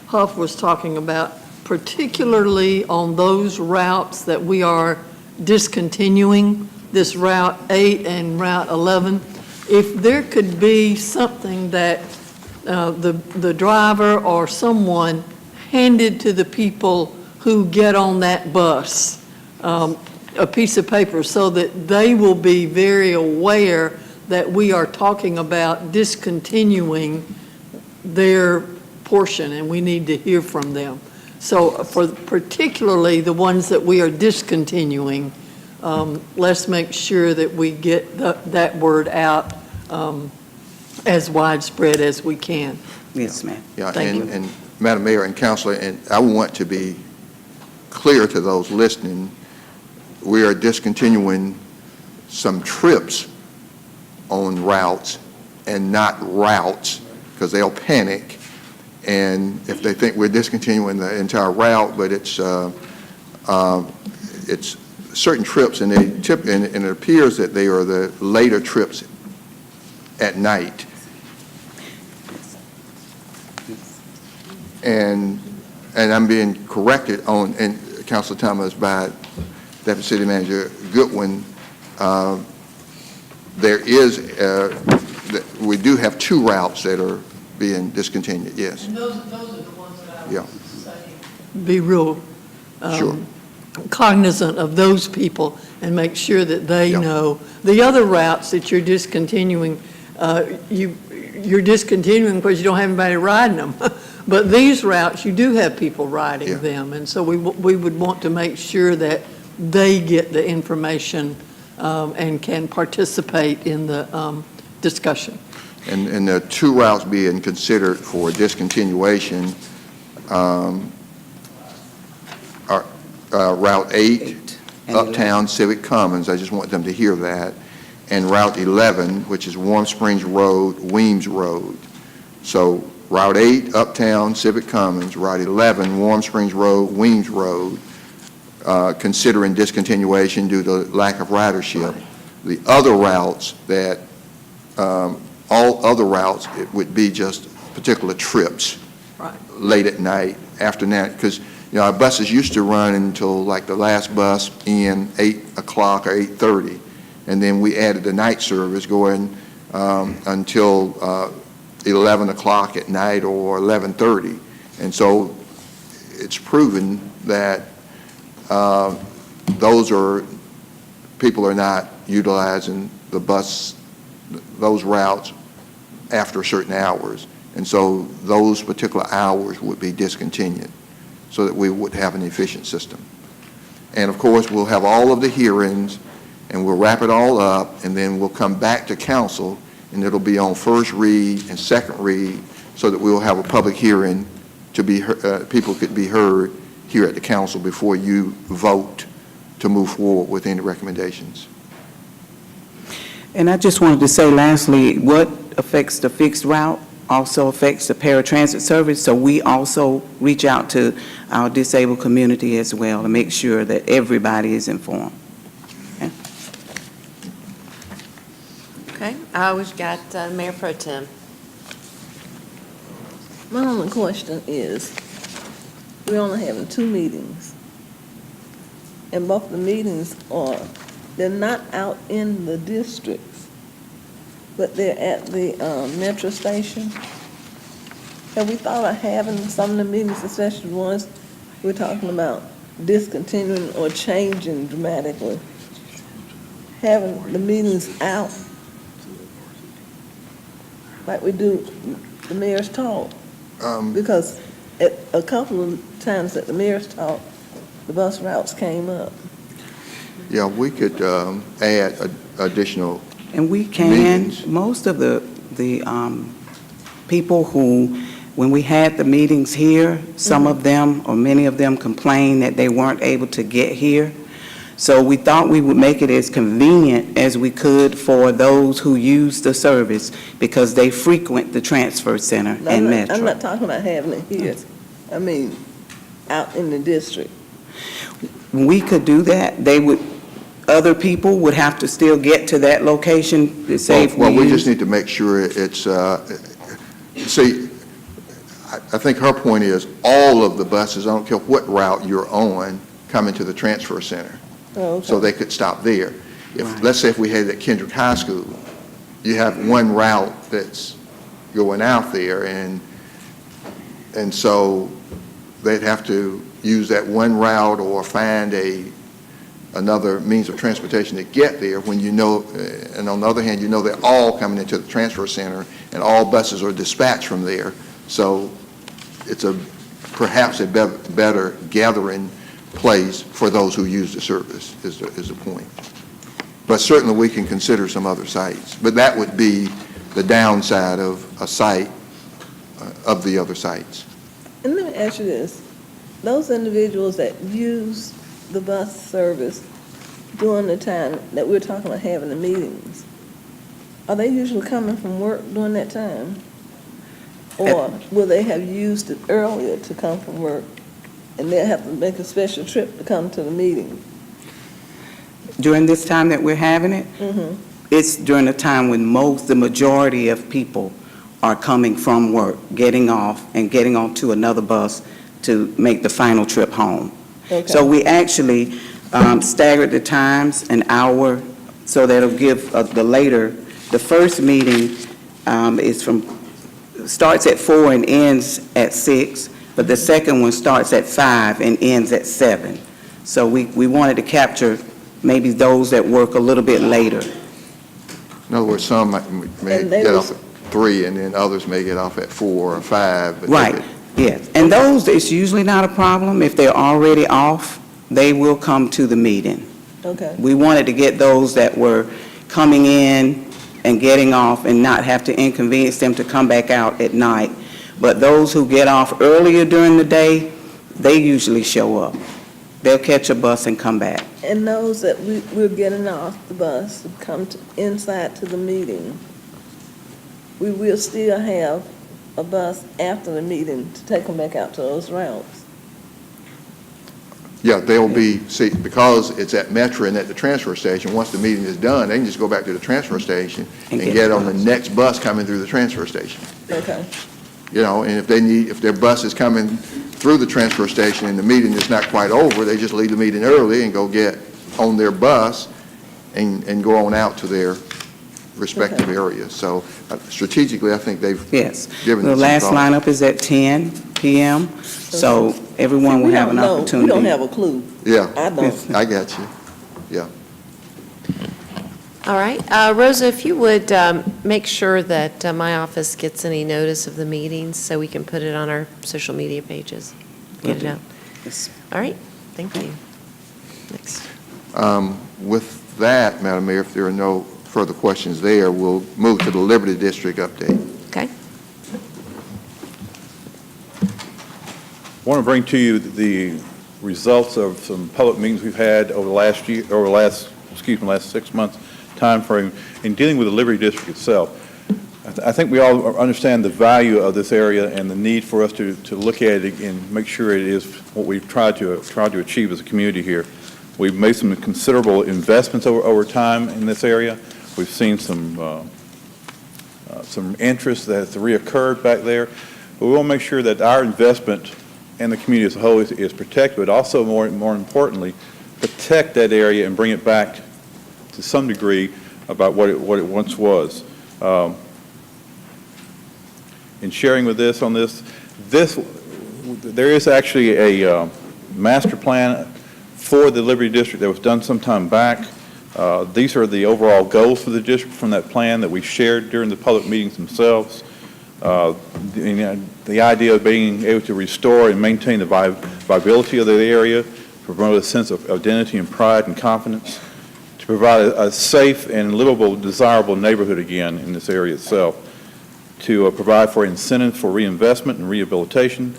Huff was talking about, particularly on those routes that we are discontinuing, this Route 8 and Route 11, if there could be something that the driver or someone handed to the people who get on that bus, a piece of paper, so that they will be very aware that we are talking about discontinuing their portion, and we need to hear from them. So for particularly the ones that we are discontinuing, let's make sure that we get that word out as widespread as we can. Yes, ma'am. Yeah, Thank you. and Madam Mayor and Councilor, and I want to be clear to those listening, we are discontinuing some trips on routes and not routes, because they'll panic, and if they think we're discontinuing the entire route, but it's certain trips, and it appears that they are the later trips at night. And I'm being corrected on, and Councilor Thomas, by Deputy City Manager Goodwin. We do have 2 routes that are being discontinued, yes. And those are the ones that I Yeah. would say, be real Sure. cognizant of those people and make sure that they Yeah. know. The other routes that you're discontinuing, you're discontinuing because you don't have anybody riding them. But these routes, you do have people riding them, and so we would want to make sure that they get the information and can participate in the discussion. And the 2 routes being considered for discontinuation are Route 8, Uptown Civic Commons, I just want them to hear that, and Route 11, which is Warm Springs Road, Weems Road. So Route 8, Uptown Civic Commons, Route 11, Warm Springs Road, Weems Road, considering discontinuation due to lack of ridership. The other routes that, all other routes, it would be just particular trips late at night, after that, because our buses used to run until like the last bus in 8 o'clock or 8:30, and then we added the night service going until 11 o'clock at night or 11:30. And so it's proven that people are not utilizing the bus, those routes after certain hours. And so those particular hours would be discontinued so that we would have an efficient system. And of course, we'll have all of the hearings and we'll wrap it all up, and then we'll come back to council, and it'll be on first read and second read so that we'll have a public hearing to be, people could be heard here at the council before you vote to move forward with any recommendations. And I just wanted to say lastly, what affects the fixed route also affects the paratransit service, so we also reach out to our disabled community as well to make sure that everybody is informed. Okay, we've got Mayor Pro Tem. My only question is, we're only having 2 meetings. And both the meetings they're not out in the districts, but they're at the metro station. Have we thought of having some of the meetings, especially the ones we're talking about discontinuing or changing dramatically, having the meetings out like we do the mayor's talk? Because at a couple of times at the mayor's talk, the bus routes came up. Yeah, we could add additional And we can, meetings. most of the people who, when we had the meetings here, some of them or many of them complained that they weren't able to get here. So we thought we would make it as convenient as we could for those who use the service because they frequent the transfer center and Metro. I'm not talking about having it here. I mean, out in the district. We could do that. Other people would have to still get to that location to say if Well, we just need to make sure it's, see, I think her point is all of the buses, I don't care what route you're on, come into the transfer center. Oh, okay. So they could stop there. Let's say if we had it at Kendrick High School, you have one route that's going out there, and so they'd have to use that one route or find another means of transportation to get there when you know, and on the other hand, you know they're all coming into the transfer center and all buses are dispatched from there. So it's perhaps a better gathering place for those who use the service is the point. But certainly we can consider some other sites. But that would be the downside of a site, of the other sites. And let me ask you this. Those individuals that use the bus service during the time that we're talking about having the meetings, are they usually coming from work during that time? Or will they have used it earlier to come from work and they'll have to make a special trip to come to the meeting? During this time that we're having it, it's during the time when the majority of people are coming from work, getting off and getting on to another bus to make the final trip home. Okay. So we actually staggered the times an hour, so that'll give the first meeting starts at 4 and ends at 6, but the second one starts at 5 and ends at 7. So we wanted to capture maybe those that work a little bit later. In other words, some may get off at 3 and then others may get off at 4 or 5. But Right, yes. And those, it's usually not a problem. If they're already off, they will come to the meeting. Okay. We wanted to get those that were coming in and getting off and not have to inconvenience them to come back out at night. But those who get off earlier during the day, they usually show up. They'll catch a bus and come back. And those that we're getting off the bus to come inside to the meeting, we will still have a bus after the meeting to take them back out to those routes. Yeah, they'll be, see, because it's at Metro and at the transfer station, once the meeting is done, they can just go back to the transfer station and get on the next bus coming through the transfer station. Okay. You know, and if their bus is coming through the transfer station and the meeting is not quite over, they just leave the meeting early and go get on their bus and go on out to their respective areas. So strategically, I think they've given it some The last thought. lineup is at 10 p.m., so everyone will have an opportunity. We don't have a clue. Yeah. I don't. I got you. Yeah. All right. Rosa, if you would make sure that my office gets any notice of the meetings so we can put it on our social media pages. Get it out. Yes. All right. Thank you. Next. With that, Madam Mayor, if there are no further questions there, we'll move to the Liberty District update. Okay. I want to bring to you the results of some public meetings we've had over the last 6 months time frame in dealing with the Liberty District itself. I think we all understand the value of this area and the need for us to look at it and make sure it is what we've tried to achieve as a community here. We've made some considerable investments over time in this area. We've seen some interest that has reoccurred back there. But we want to make sure that our investment and the community as a whole is protected, but also more importantly, protect that area and bring it back to some degree about what it once was. In sharing with this, there is actually a master plan for the Liberty District that was done some time back. These are the overall goals for the district from that plan that we shared during the public meetings themselves. The idea of being able to restore and maintain the viability of the area, promote a sense of identity and pride and confidence, to provide a safe and livable, desirable neighborhood again in this area itself, to provide for incentives for reinvestment and rehabilitation,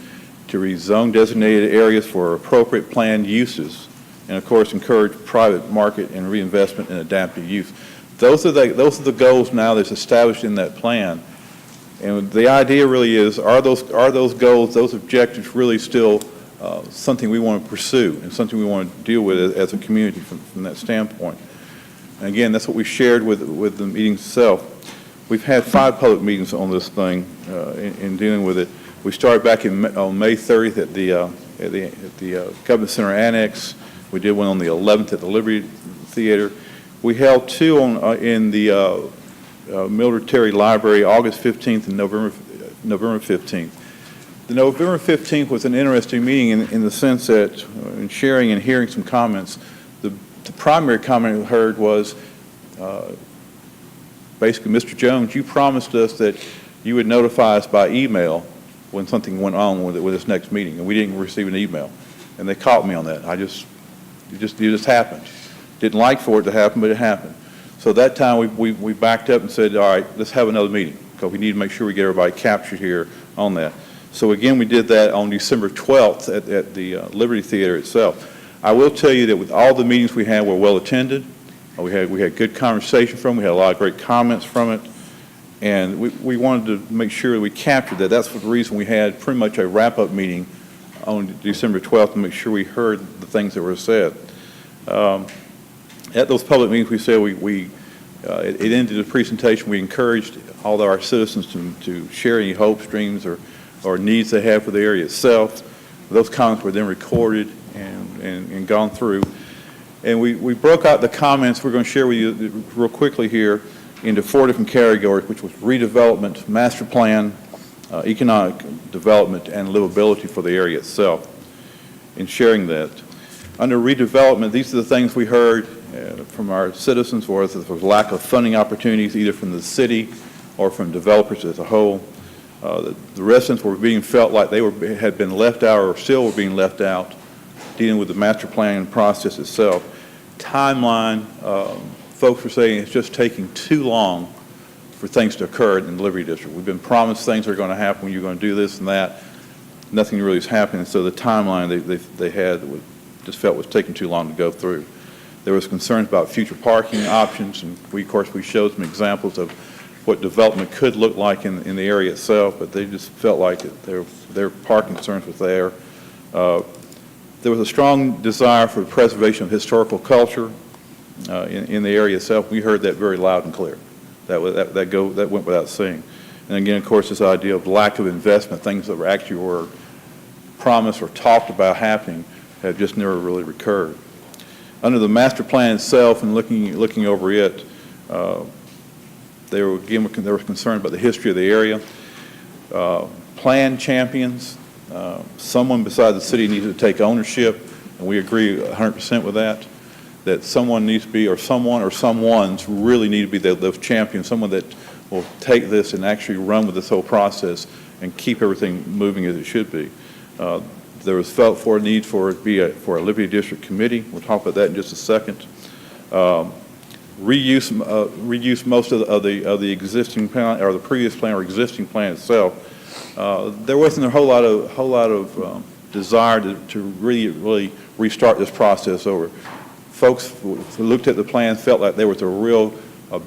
to rezone designated areas for appropriate planned uses, and of course encourage private market and reinvestment in adaptive use. Those are the goals now that's established in that plan. And the idea really is, are those goals, those objectives really still something we want to pursue and something we want to deal with as a community from that standpoint? And again, that's what we shared with the meeting itself. We've had 5 public meetings on this thing in dealing with it. We started back on May 30th at the Government Center Annex. We did one on the 11th at the Liberty Theater. We held 2 in the Military Library, August 15th and November 15th. The November 15th was an interesting meeting in the sense that, in sharing and hearing some comments, the primary comment we heard was, basically, Mr. Jones, you promised us that you would notify us by email when something went on with this next meeting, and we didn't receive an email. And they caught me on that. It just happened. Didn't like for it to happen, but it happened. So that time we backed up and said, all right, let's have another meeting, because we need to make sure we get everybody captured here on that. So again, we did that on December 12th at the Liberty Theater itself. I will tell you that with all the meetings we had were well attended. We had good conversation from them. We had a lot of great comments from it. And we wanted to make sure we captured that. That's the reason we had pretty much a wrap-up meeting on December 12th to make sure we heard the things that were said. At those public meetings, we said it ended the presentation. We encouraged all of our citizens to share any hopes, dreams, or needs they have for the area itself. Those comments were then recorded and gone through. And we broke out the comments we're going to share with you real quickly here into 4 different categories, which was redevelopment, master plan, economic development, and livability for the area itself. In sharing that, under redevelopment, these are the things we heard from our citizens, was there was lack of funding opportunities either from the city or from developers as a whole. The residents were being felt like they had been left out or still were being left out dealing with the master plan process itself. Timeline, folks were saying it's just taking too long for things to occur in the Liberty District. We've been promised things are going to happen, you're going to do this and that. Nothing really is happening, so the timeline they had just felt was taking too long to go through. There was concerns about future parking options, and of course we showed some examples of what development could look like in the area itself, but they just felt like their parking concerns was there. There was a strong desire for the preservation of historical culture in the area itself. We heard that very loud and clear. That went without saying. And again, of course, this idea of lack of investment, things that were promised or talked about happening, have just never really recurred. Under the master plan itself and looking over it, they were concerned about the history of the area. Plan champions, someone besides the city needed to take ownership, and we agree 100% with that. that someone needs to be, or someone's really need to be those champions, someone that will take this and actually run with this whole process and keep everything moving as it should be. There was felt for a need for it to be for a Liberty District Committee. We'll talk about that in just a second. Reuse most of the existing plan, or the previous plan, or existing plan itself. There wasn't a whole lot of desire to really restart this process over. Folks who looked at the plan felt like there was a real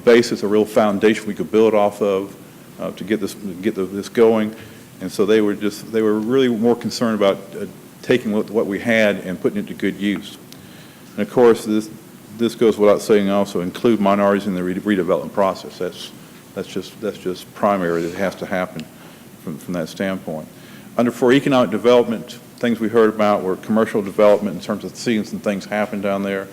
basis, a real foundation we could build off of to get this going, and so they were really more concerned about taking what we had and putting it to good use. And of course, this goes without saying. Also, include minorities in the redevelopment process. That's just primary. That has to happen from that standpoint. For economic development, things we heard about were commercial development in terms of seeing some things happen down there,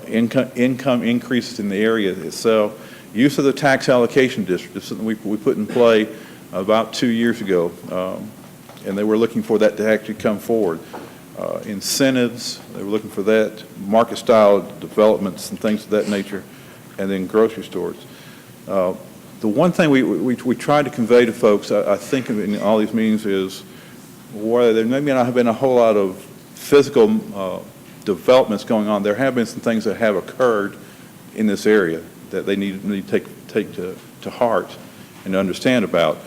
income increases in the area itself, use of the tax allocation district. This is something we put in play about 2 years ago, and they were looking for that to actually come forward. Incentives, they were looking for that, market-style developments and things of that nature, and then grocery stores. The one thing we tried to convey to folks, I think, in all these meetings is, where there may not have been a whole lot of physical developments going on, there have been some things that have occurred in this area that they need to take to heart and to understand about.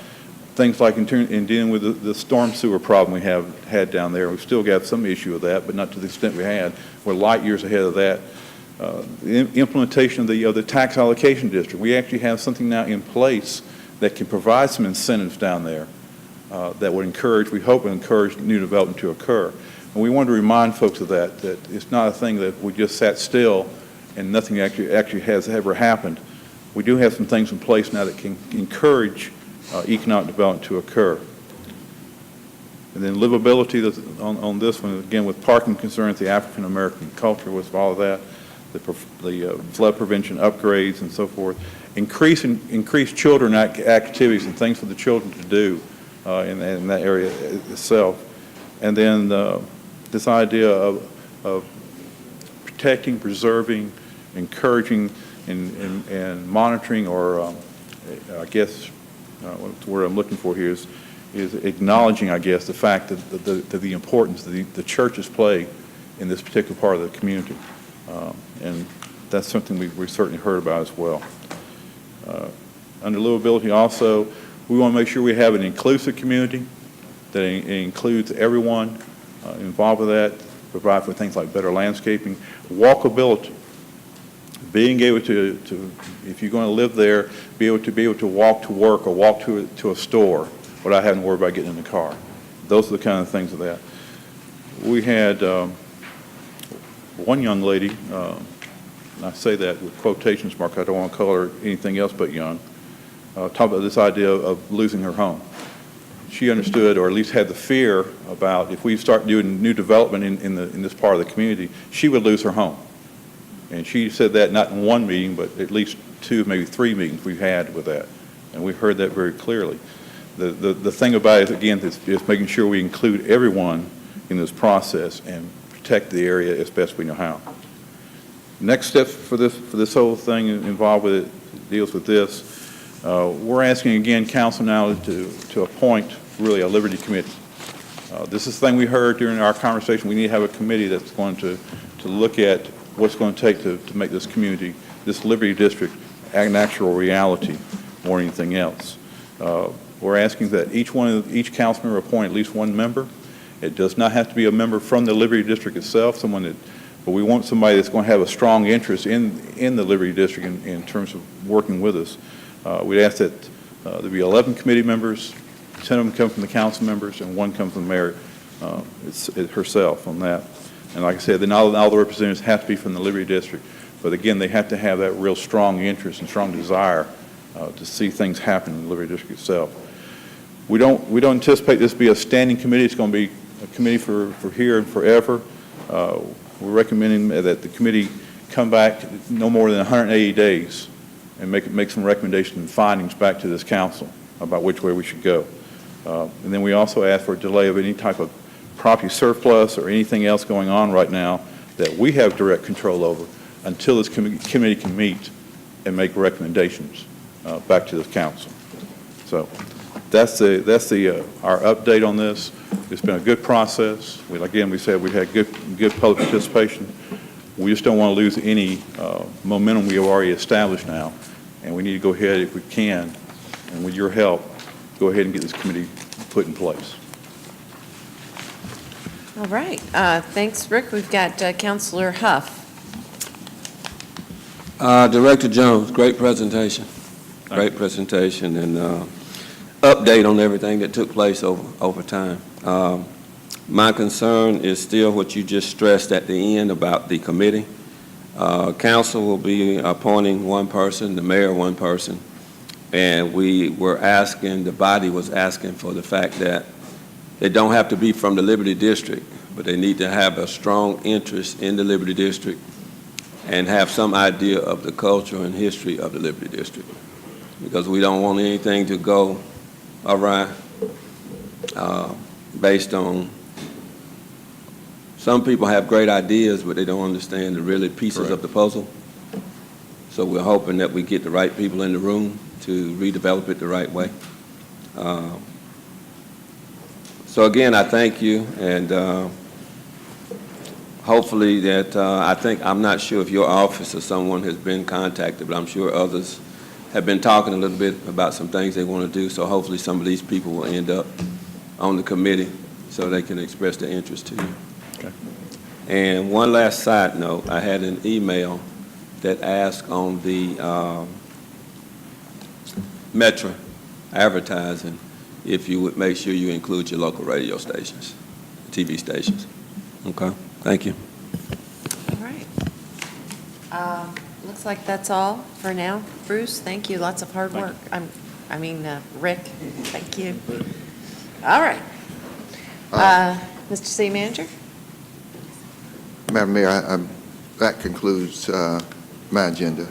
Things like in dealing with the storm sewer problem we have had down there. We've still got some issue with that, but not to the extent we had. We're light years ahead of that. The implementation of the tax allocation district. We actually have something now in place that can provide some incentives down there that would encourage, we hope, would encourage new development to occur. And we want to remind folks of that it's not a thing that we just sat still and nothing actually has ever happened. We do have some things in place now that can encourage economic development to occur. And then livability on this one, again, with parking concerns, the African American culture, with all of that, the flood prevention upgrades and so forth, increase children activities and things for the children to do in that area itself. And then this idea of protecting, preserving, encouraging, and monitoring, or I guess what the word I'm looking for here is acknowledging, I guess, the fact that the importance that the churches play in this particular part of the community. And that's something we certainly heard about as well. Under livability also, we want to make sure we have an inclusive community that includes everyone involved with that, provide for things like better landscaping, walkability, being able to if you're going to live there, be able to walk to work or walk to a store without having to worry about getting in the car. Those are the kind of things of that. We had one young lady, and I say that with quotations marks, I don't want to call her anything else but young, talk about this idea of losing her home. She understood, or at least had the fear about, if we start doing new development in this part of the community, she would lose her home. And she said that not in one meeting, but at least 2, maybe 3 meetings we've had with that. And we heard that very clearly. The thing about it, again, is making sure we include everyone in this process and protect the area as best we know how. Next step for this whole thing involved with it deals with this. We're asking again council now to appoint really a Liberty Committee. This is the thing we heard during our conversation. We need to have a committee that's going to look at what's going to take to make this community, this Liberty District, an actual reality more than anything else. We're asking that each council member appoint at least one member. It does not have to be a member from the Liberty District itself, but we want somebody that's going to have a strong interest in the Liberty District in terms of working with us. We'd ask that there be 11 committee members, 10 of them come from the council members, and 1 comes from the mayor herself on that. And like I said, then all the representatives have to be from the Liberty District. But again, they have to have that real strong interest and strong desire to see things happen in the Liberty District itself. We don't anticipate this to be a standing committee. It's going to be a committee for here and forever. We're recommending that the committee come back no more than 180 days and make some recommendations and findings back to this council about which way we should go. And then we also ask for a delay of any type of property surplus or anything else going on right now that we have direct control over until this committee can meet and make recommendations back to the council. So that's our update on this. It's been a good process. Again, we said we had good public participation. We just don't want to lose any momentum we have already established now, and we need to go ahead, if we can, and with your help, go ahead and get this committee put in place. All right. Thanks, Rick. We've got Councilor Huff. Director Jones, great presentation. Great presentation and update on everything that took place over time. My concern is still what you just stressed at the end about the committee. Council will be appointing one person, the mayor one person, and we were asking, the body was asking for the fact that they don't have to be from the Liberty District, but they need to have a strong interest in the Liberty District and have some idea of the culture and history of the Liberty District, because we don't want anything to go awry based on some people have great ideas, but they don't understand the really pieces of the puzzle. So we're hoping that we get the right people in the room to redevelop it the right way. So again, I thank you, and hopefully that, I'm not sure if your office or someone has been contacted, but I'm sure others have been talking a little bit about some things they want to do, so hopefully some of these people will end up on the committee so they can express their interest to you. Okay. And one last side note, I had an email that asked on the Metro advertising if you would make sure you include your local radio stations, TV stations. Okay, thank you. All right. Looks like that's all for now. Bruce, thank you. Lots of hard work. Rick, thank you. All right. Mr. City Manager? Madam Mayor, that concludes my agenda.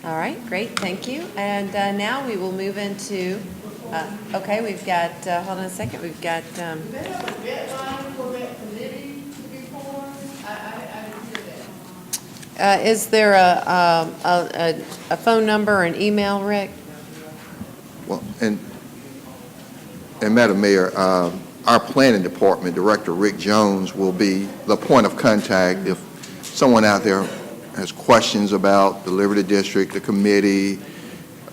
All right, great, thank you. And now we will move into, okay, we've got, hold on a second, we've got, is there a phone number or an email, Rick? Well, and Madam Mayor, our planning department director, Rick Jones, will be the point of contact if someone out there has questions about the Liberty District, the committee.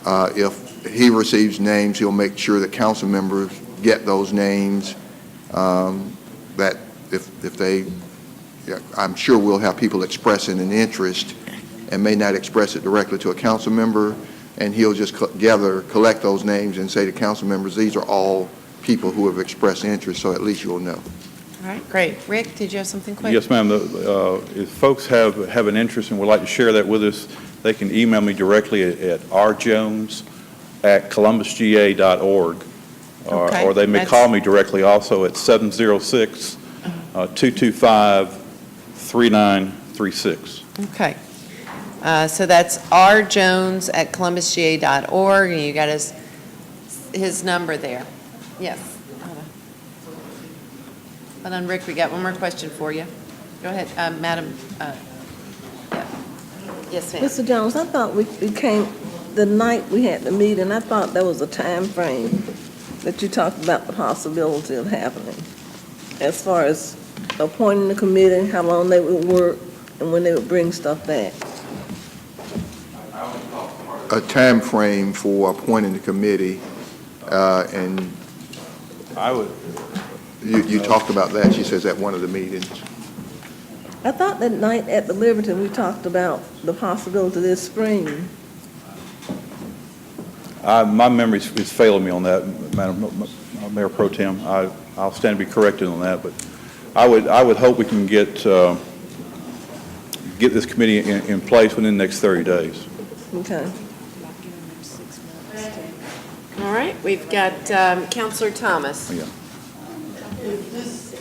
If he receives names, he'll make sure that council members get those names. That if they, I'm sure we'll have people expressing an interest and may not express it directly to a council member, and he'll just collect those names and say to council members, these are all people who have expressed interest, so at least you'll know. All right, great. Rick, did you have something quick? Yes, ma'am. If folks have an interest and would like to share that with us, they can email me directly at rjones@columbusga.org, or they may call me directly also at 706-225-3936. Okay. So that's rjones@columbusga.org, and you got his number there. Yes. Hold on, Rick, we got one more question for you. Go ahead, Madam. Yes, ma'am. Mr. Jones, I thought we came, the night we had the meeting, I thought there was a time frame that you talked about the possibility of happening, as far as appointing the committee, how long they would work, and when they would bring stuff back. A time frame for appointing the committee, and I would. You talked about that, she says, at one of the meetings. I thought that night at the Liberty, we talked about the possibility this spring. My memory is failing me on that, Madam Mayor Pro Tem. I'll stand to be corrected on that, but I would hope we can get this committee in place within the next 30 days. Okay. All right, we've got Councilor Thomas. Yeah. If this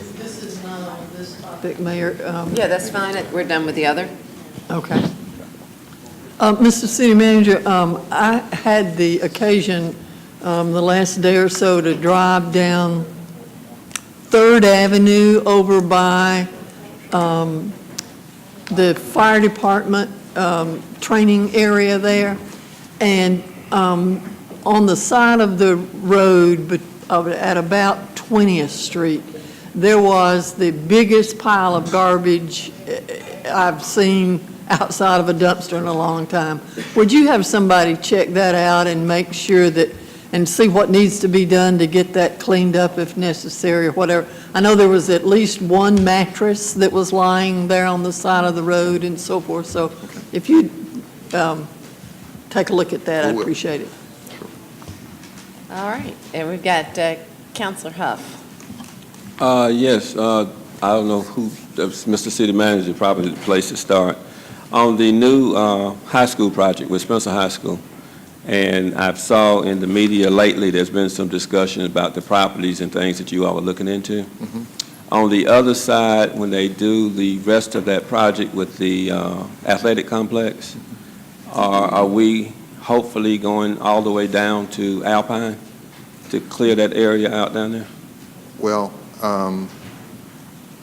is not on this topic, Mayor. Yeah, that's fine. We're done with the other. Okay. Mr. City Manager, I had the occasion the last day or so to drive down 3rd Avenue over by the fire department training area there, and on the side of the road at about 20th Street, there was the biggest pile of garbage I've seen outside of a dumpster in a long time. Would you have somebody check that out and make sure that, and see what needs to be done to get that cleaned up if necessary or whatever? I know there was at least one mattress that was lying there on the side of the road and so forth, so if you'd take a look at that, I'd appreciate it. All right, and we've got Counselor Huff. Yes, I don't know who, Mr. City Manager, probably the place to start. On the new high school project with Spencer High School, and I've saw in the media lately, there's been some discussion about the properties and things that you all are looking into. On the other side, when they do the rest of that project with the athletic complex, are we hopefully going all the way down to Alpine to clear that area out down there? Well,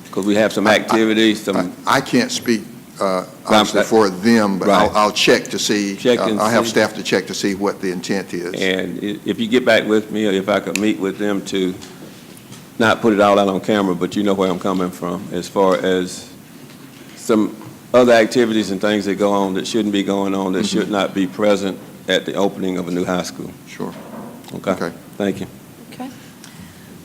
because we have some activities, I can't speak obviously for them, but Right. I'll check to see, I'll have see. staff to check to see what the intent is. And if you get back with me, or if I could meet with them to not put it all out on camera, but you know where I'm coming from, as far as some other activities and things that go on that shouldn't be going on, that should not be present at the opening of a new high school. Sure. Okay. Thank you. Okay.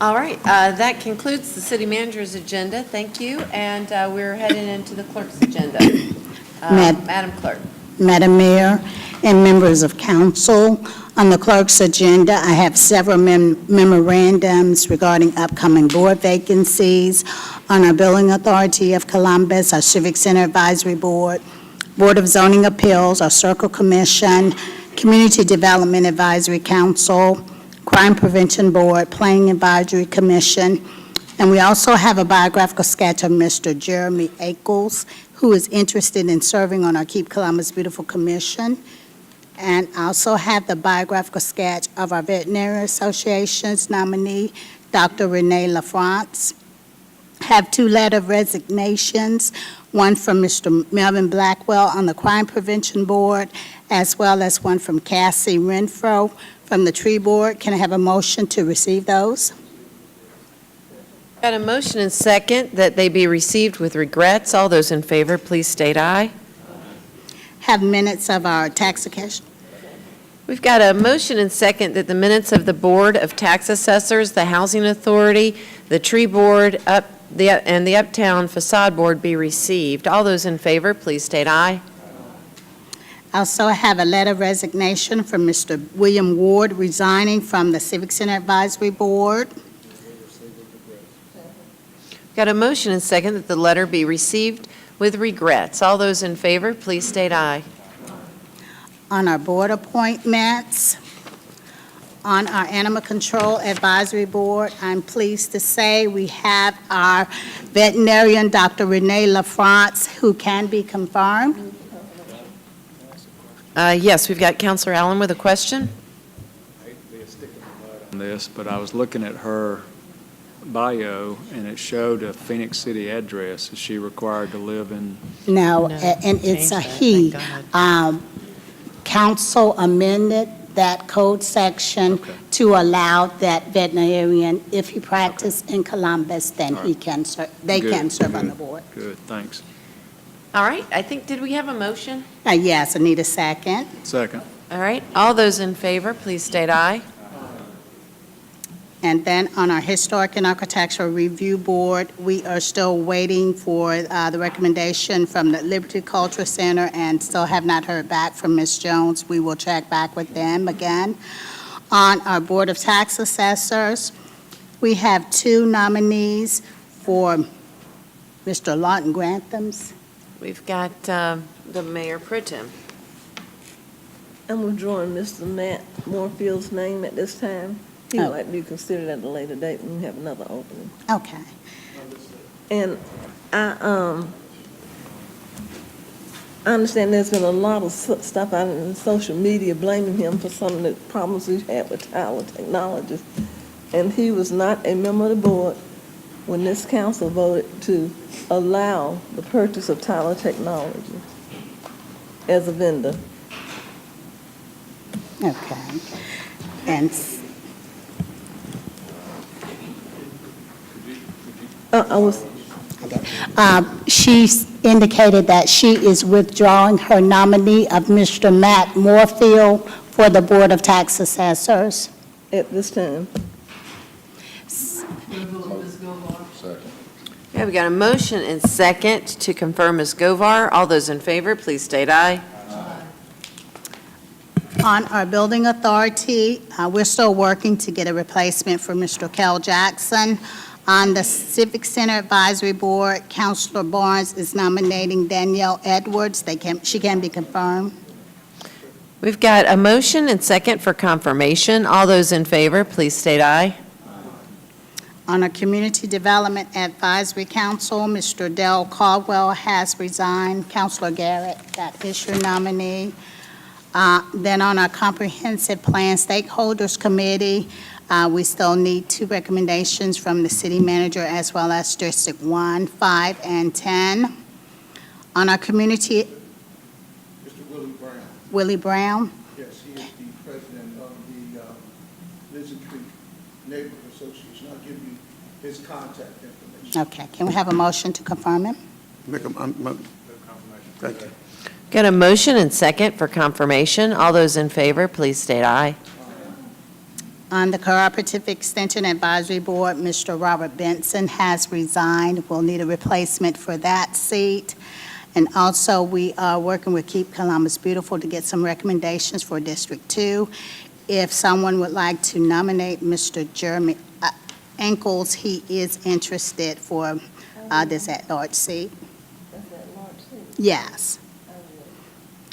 All right, that concludes the city manager's agenda. Thank you, and we're heading into the clerk's agenda. Madam Clerk. Madam Mayor and members of council, on the clerk's agenda, I have several memorandums regarding upcoming board vacancies on our Building Authority of Columbus, our Civic Center Advisory Board, Board of Zoning Appeals, our Circle Commission, Community Development Advisory Council, Crime Prevention Board, Planning Advisory Commission, and we also have a biographical sketch of Mr. Jeremy Ackles, who is interested in serving on our Keep Columbus Beautiful Commission. And I also have the biographical sketch of our Veterinary Association's nominee, Dr. Renee LaFrance. Have 2 letter of resignations, one from Mr. Melvin Blackwell on the Crime Prevention Board, as well as one from Cassie Renfro from the Tree Board. Can I have a motion to receive those? Got a motion and second that they be received with regrets. All those in favor, please state aye. Have minutes of our tax occasion. We've got a motion and second that the minutes of the Board of Tax Assessors, the Housing Authority, the Tree Board, and the Uptown Facade Board be received. All those in favor, please state aye. Also, I have a letter of resignation from Mr. William Ward resigning from the Civic Center Advisory Board. Got a motion and second that the letter be received with regrets. All those in favor, please state aye. On our board appointments, on our Animal Control Advisory Board, I'm pleased to say we have our veterinarian, Dr. Renee LaFrance, who can be confirmed. Yes, we've got Counselor Allen with a question. I hate to be a stick in the mud on this, but I was looking at her bio, and it showed a Phoenix City address. Is she required to live in? No, and it's a he. Council amended that code section to allow that veterinarian, if he practiced in Columbus, then he can serve, they can serve on the board. Good, thanks. All right, I think, did we have a motion? Yes, I need a second. Second. All right, all those in favor, please state aye. And then on our Historic and Architectural Review Board, we are still waiting for the recommendation from the Liberty Cultural Center and still have not heard back from Ms. Jones. We will check back with them again. On our Board of Tax Assessors, we have 2 nominees for Mr. Lawton Granthams. We've got the Mayor Pro Tem. I'm withdrawing Mr. Matt Moorfield's name at this time. He might be considered at a later date when we have another opening. Okay. And I understand there's been a lot of stuff out in social media blaming him for some of the problems we've had with Tyler Technologies. And he was not a member of the board when this council voted to allow the purchase of Tyler Technology as a vendor. Okay. And she indicated that she is withdrawing her nominee of Mr. Matt Moorfield for the Board of Tax Assessors. At this time. Okay, we got a motion and second to confirm Ms. Govar. All those in favor, please state aye. On our building authority, we're still working to get a replacement for Mr. Kel Jackson. On the Civic Center Advisory Board, Councilor Barnes is nominating Danielle Edwards. She can be confirmed. We've got a motion and second for confirmation. All those in favor, please state aye. On our Community Development Advisory Council, Mr. Dell Caldwell has resigned. Councilor Garrett, that is your nominee. Then on our Comprehensive Plan Stakeholders Committee, we still need 2 recommendations from the city manager as well as District 1, 5, and 10. On our community... Mr. Willie Brown. Willie Brown? Yes, he is the president of the Lizard Creek Neighborhood Association. I'll give you his contact information. Okay, can we have a motion to confirm him? Thank you. Got a motion and second for confirmation. All those in favor, please state aye. On the Cooperative Extension Advisory Board, Mr. Robert Benson has resigned. We'll need a replacement for that seat. And also, we are working with Keep Columbus Beautiful to get some recommendations for District 2. If someone would like to nominate Mr. Jeremy Ankles, he is interested for this at-large seat. Yes.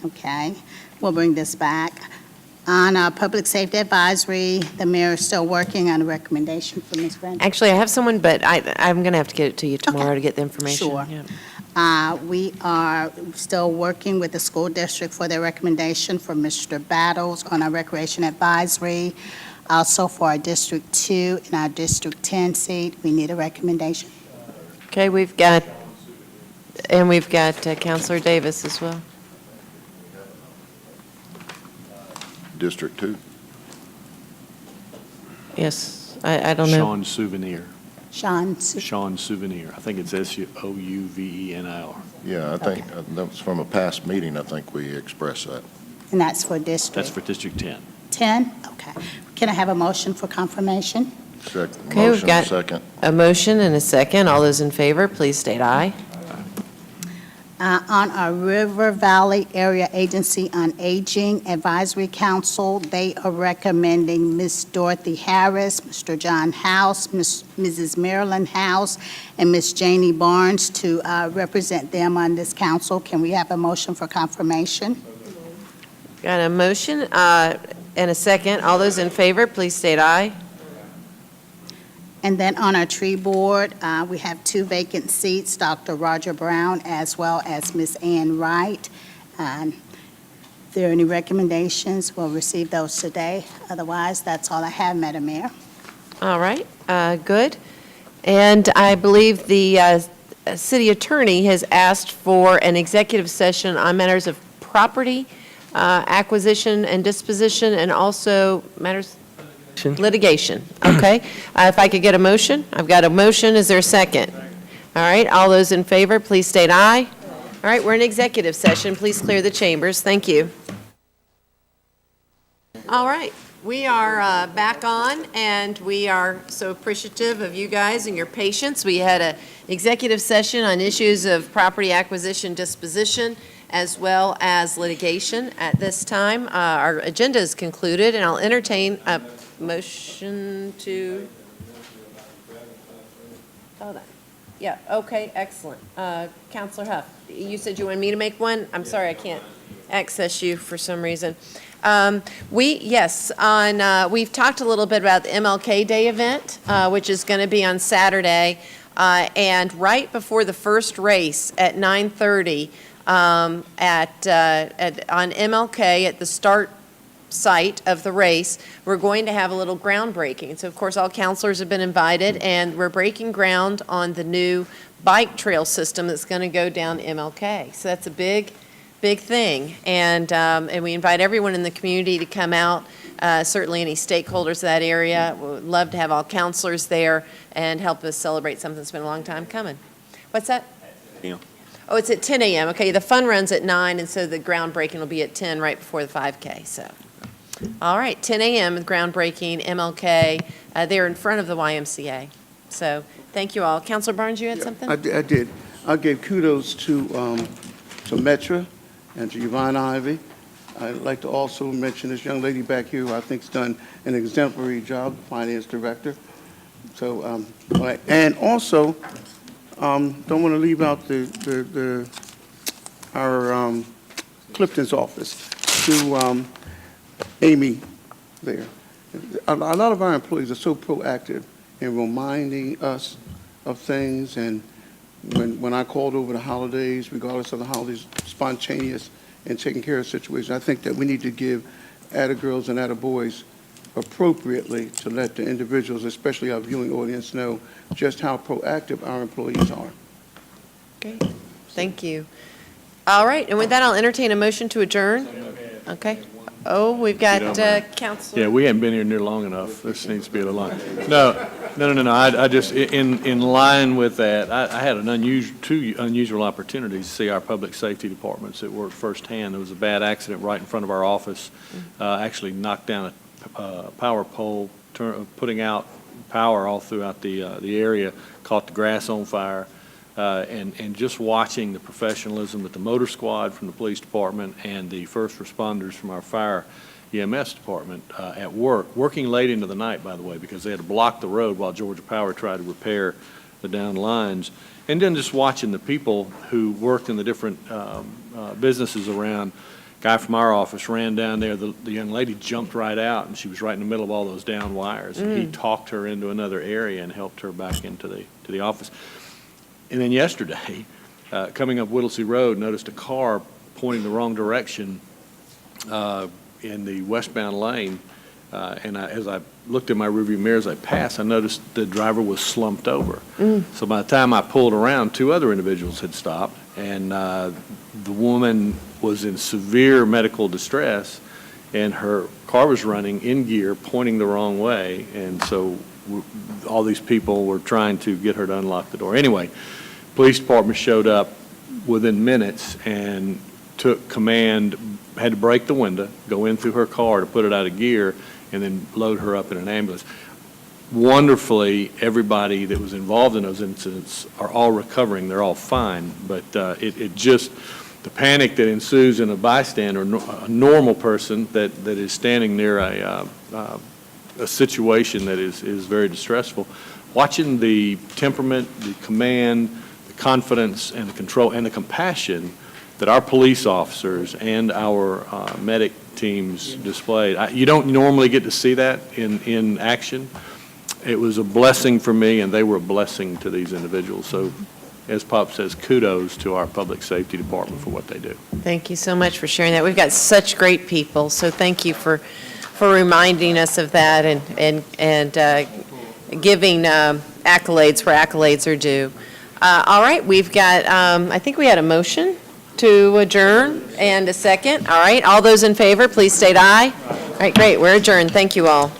Okay, we'll bring this back. On our Public Safety Advisory, the mayor is still working on a recommendation for Ms. Brenda. Actually, I have someone, but I'm going to have to get it to you tomorrow to get the information. Sure. Yeah. We are still working with the school district for their recommendation for Mr. Battles on our Recreation Advisory. Also for our District 2 and our District 10 seat, we need a recommendation. Okay, we've got Councilor Davis as well. District 2. Yes, I don't know. Sean Souvenir. Sean Souvenir. I think it's Souvenir. Yeah, I think that was from a past meeting. I think we expressed that. And that's for District? That's for District 10. 10? Okay. Can I have a motion for confirmation? Second. Okay, we've Motion, got second. a motion and a second. All those in favor, please state aye. On our River Valley Area Agency on Aging Advisory Council, they are recommending Ms. Dorothy Harris, Mr. John House, Mrs. Marilyn House, and Ms. Janie Barnes to represent them on this council. Can we have a motion for confirmation? Got a motion and a second. All those in favor, please state aye. And then on our tree board, we have 2 vacant seats, Dr. Roger Brown as well as Ms. Ann Wright. If there are any recommendations, we'll receive those today. Otherwise, that's all I have, Madam Mayor. All right, good. And I believe the city attorney has asked for an executive session on matters of property acquisition and disposition, and also matters... Litigation, okay. If I could get a motion? I've got a motion. Is there a second? All right, all those in favor, please state aye. All right, we're in executive session. Please clear the chambers. Thank you. All right, we are back on, and we are so appreciative of you guys and your patience. We had an executive session on issues of property acquisition, disposition, as well as litigation. At this time, our agenda is concluded, and I'll entertain a motion to, hold on. Yeah, okay, excellent. Councilor Huff, you said you wanted me to make one? I'm sorry, I can't access you for some reason. We've talked a little bit about the MLK Day event, which is going to be on Saturday, and right before the first race at 9:30 on MLK at the start site of the race, we're going to have a little groundbreaking. So of course, all counselors have been invited, and we're breaking ground on the new bike trail system that's going to go down MLK. So that's a big thing. And we invite everyone in the community to come out, certainly any stakeholders of that area. We would love to have all counselors there and help us celebrate something that's been a long time coming. What's that? Yeah. Oh, it's at 10 a.m. Okay, the fun run's at 9, and so the groundbreaking will be at 10 right before the 5K. So, all right, 10 a.m. groundbreaking, MLK. They're in front of the YMCA. So, thank you all. Councilor Barnes, you had something? I did. I gave kudos to Metra and to Yvonne Ivey. I'd like to also mention this young lady back here who I think's done an exemplary job, finance director. So, and also, don't want to leave out our Clifton's office to Amy there. A lot of our employees are so proactive in reminding us of things, and when I called over the holidays, regardless of the holidays, spontaneous and taking care of situations. I think that we need to give atta-girls and atta-boys appropriately to let the individuals, especially our viewing audience, know just how proactive our employees are. Great. Thank you. All right, and with that, I'll entertain a motion to adjourn. Okay. Oh, we've got Councilor. Yeah, we haven't been here near long enough. This needs to be a little long. No. I just, in line with that, I had two unusual opportunities to see our public safety departments at work firsthand. There was a bad accident right in front of our office, actually knocked down a power pole, putting out power all throughout the area, caught the grass on fire. And just watching the professionalism at the motor squad from the police department and the first responders from our fire EMS department at work, working late into the night, by the way, because they had to block the road while Georgia Power tried to repair the down lines. And then just watching the people who worked in the different businesses around. Guy from our office ran down there. The young lady jumped right out, and she was right in the middle of all those down wires. And he talked her into another area and helped her back into the office. And then yesterday, coming up Whittlesey Road, noticed a car pointing the wrong direction in the westbound lane. And as I looked in my rearview mirror as I passed, I noticed the driver was slumped over. So by the time I pulled around, two other individuals had stopped, and the woman was in severe medical distress, and her car was running in gear, pointing the wrong way. And so all these people were trying to get her to unlock the door. Anyway, police department showed up within minutes and took command, had to break the window, go in through her car to put it out of gear, and then load her up in an ambulance. Wonderfully, everybody that was involved in those incidents are all recovering. They're all fine. But it just, the panic that ensues in a bystander, a normal person that is standing near a situation that is very distressful, watching the temperament, the command, the confidence, and the control, and the compassion that our police officers and our medic teams displayed. You don't normally get to see that in action. It was a blessing for me, and they were a blessing to these individuals. So, as Pop says, kudos to our public safety department for what they do. Thank you so much for sharing that. We've got such great people, so thank you for reminding us of that and giving accolades where accolades are due. All right, we've got, I think we had a motion to adjourn and a second. All right, all those in favor, please state aye. All right, great, we're adjourned. Thank you all.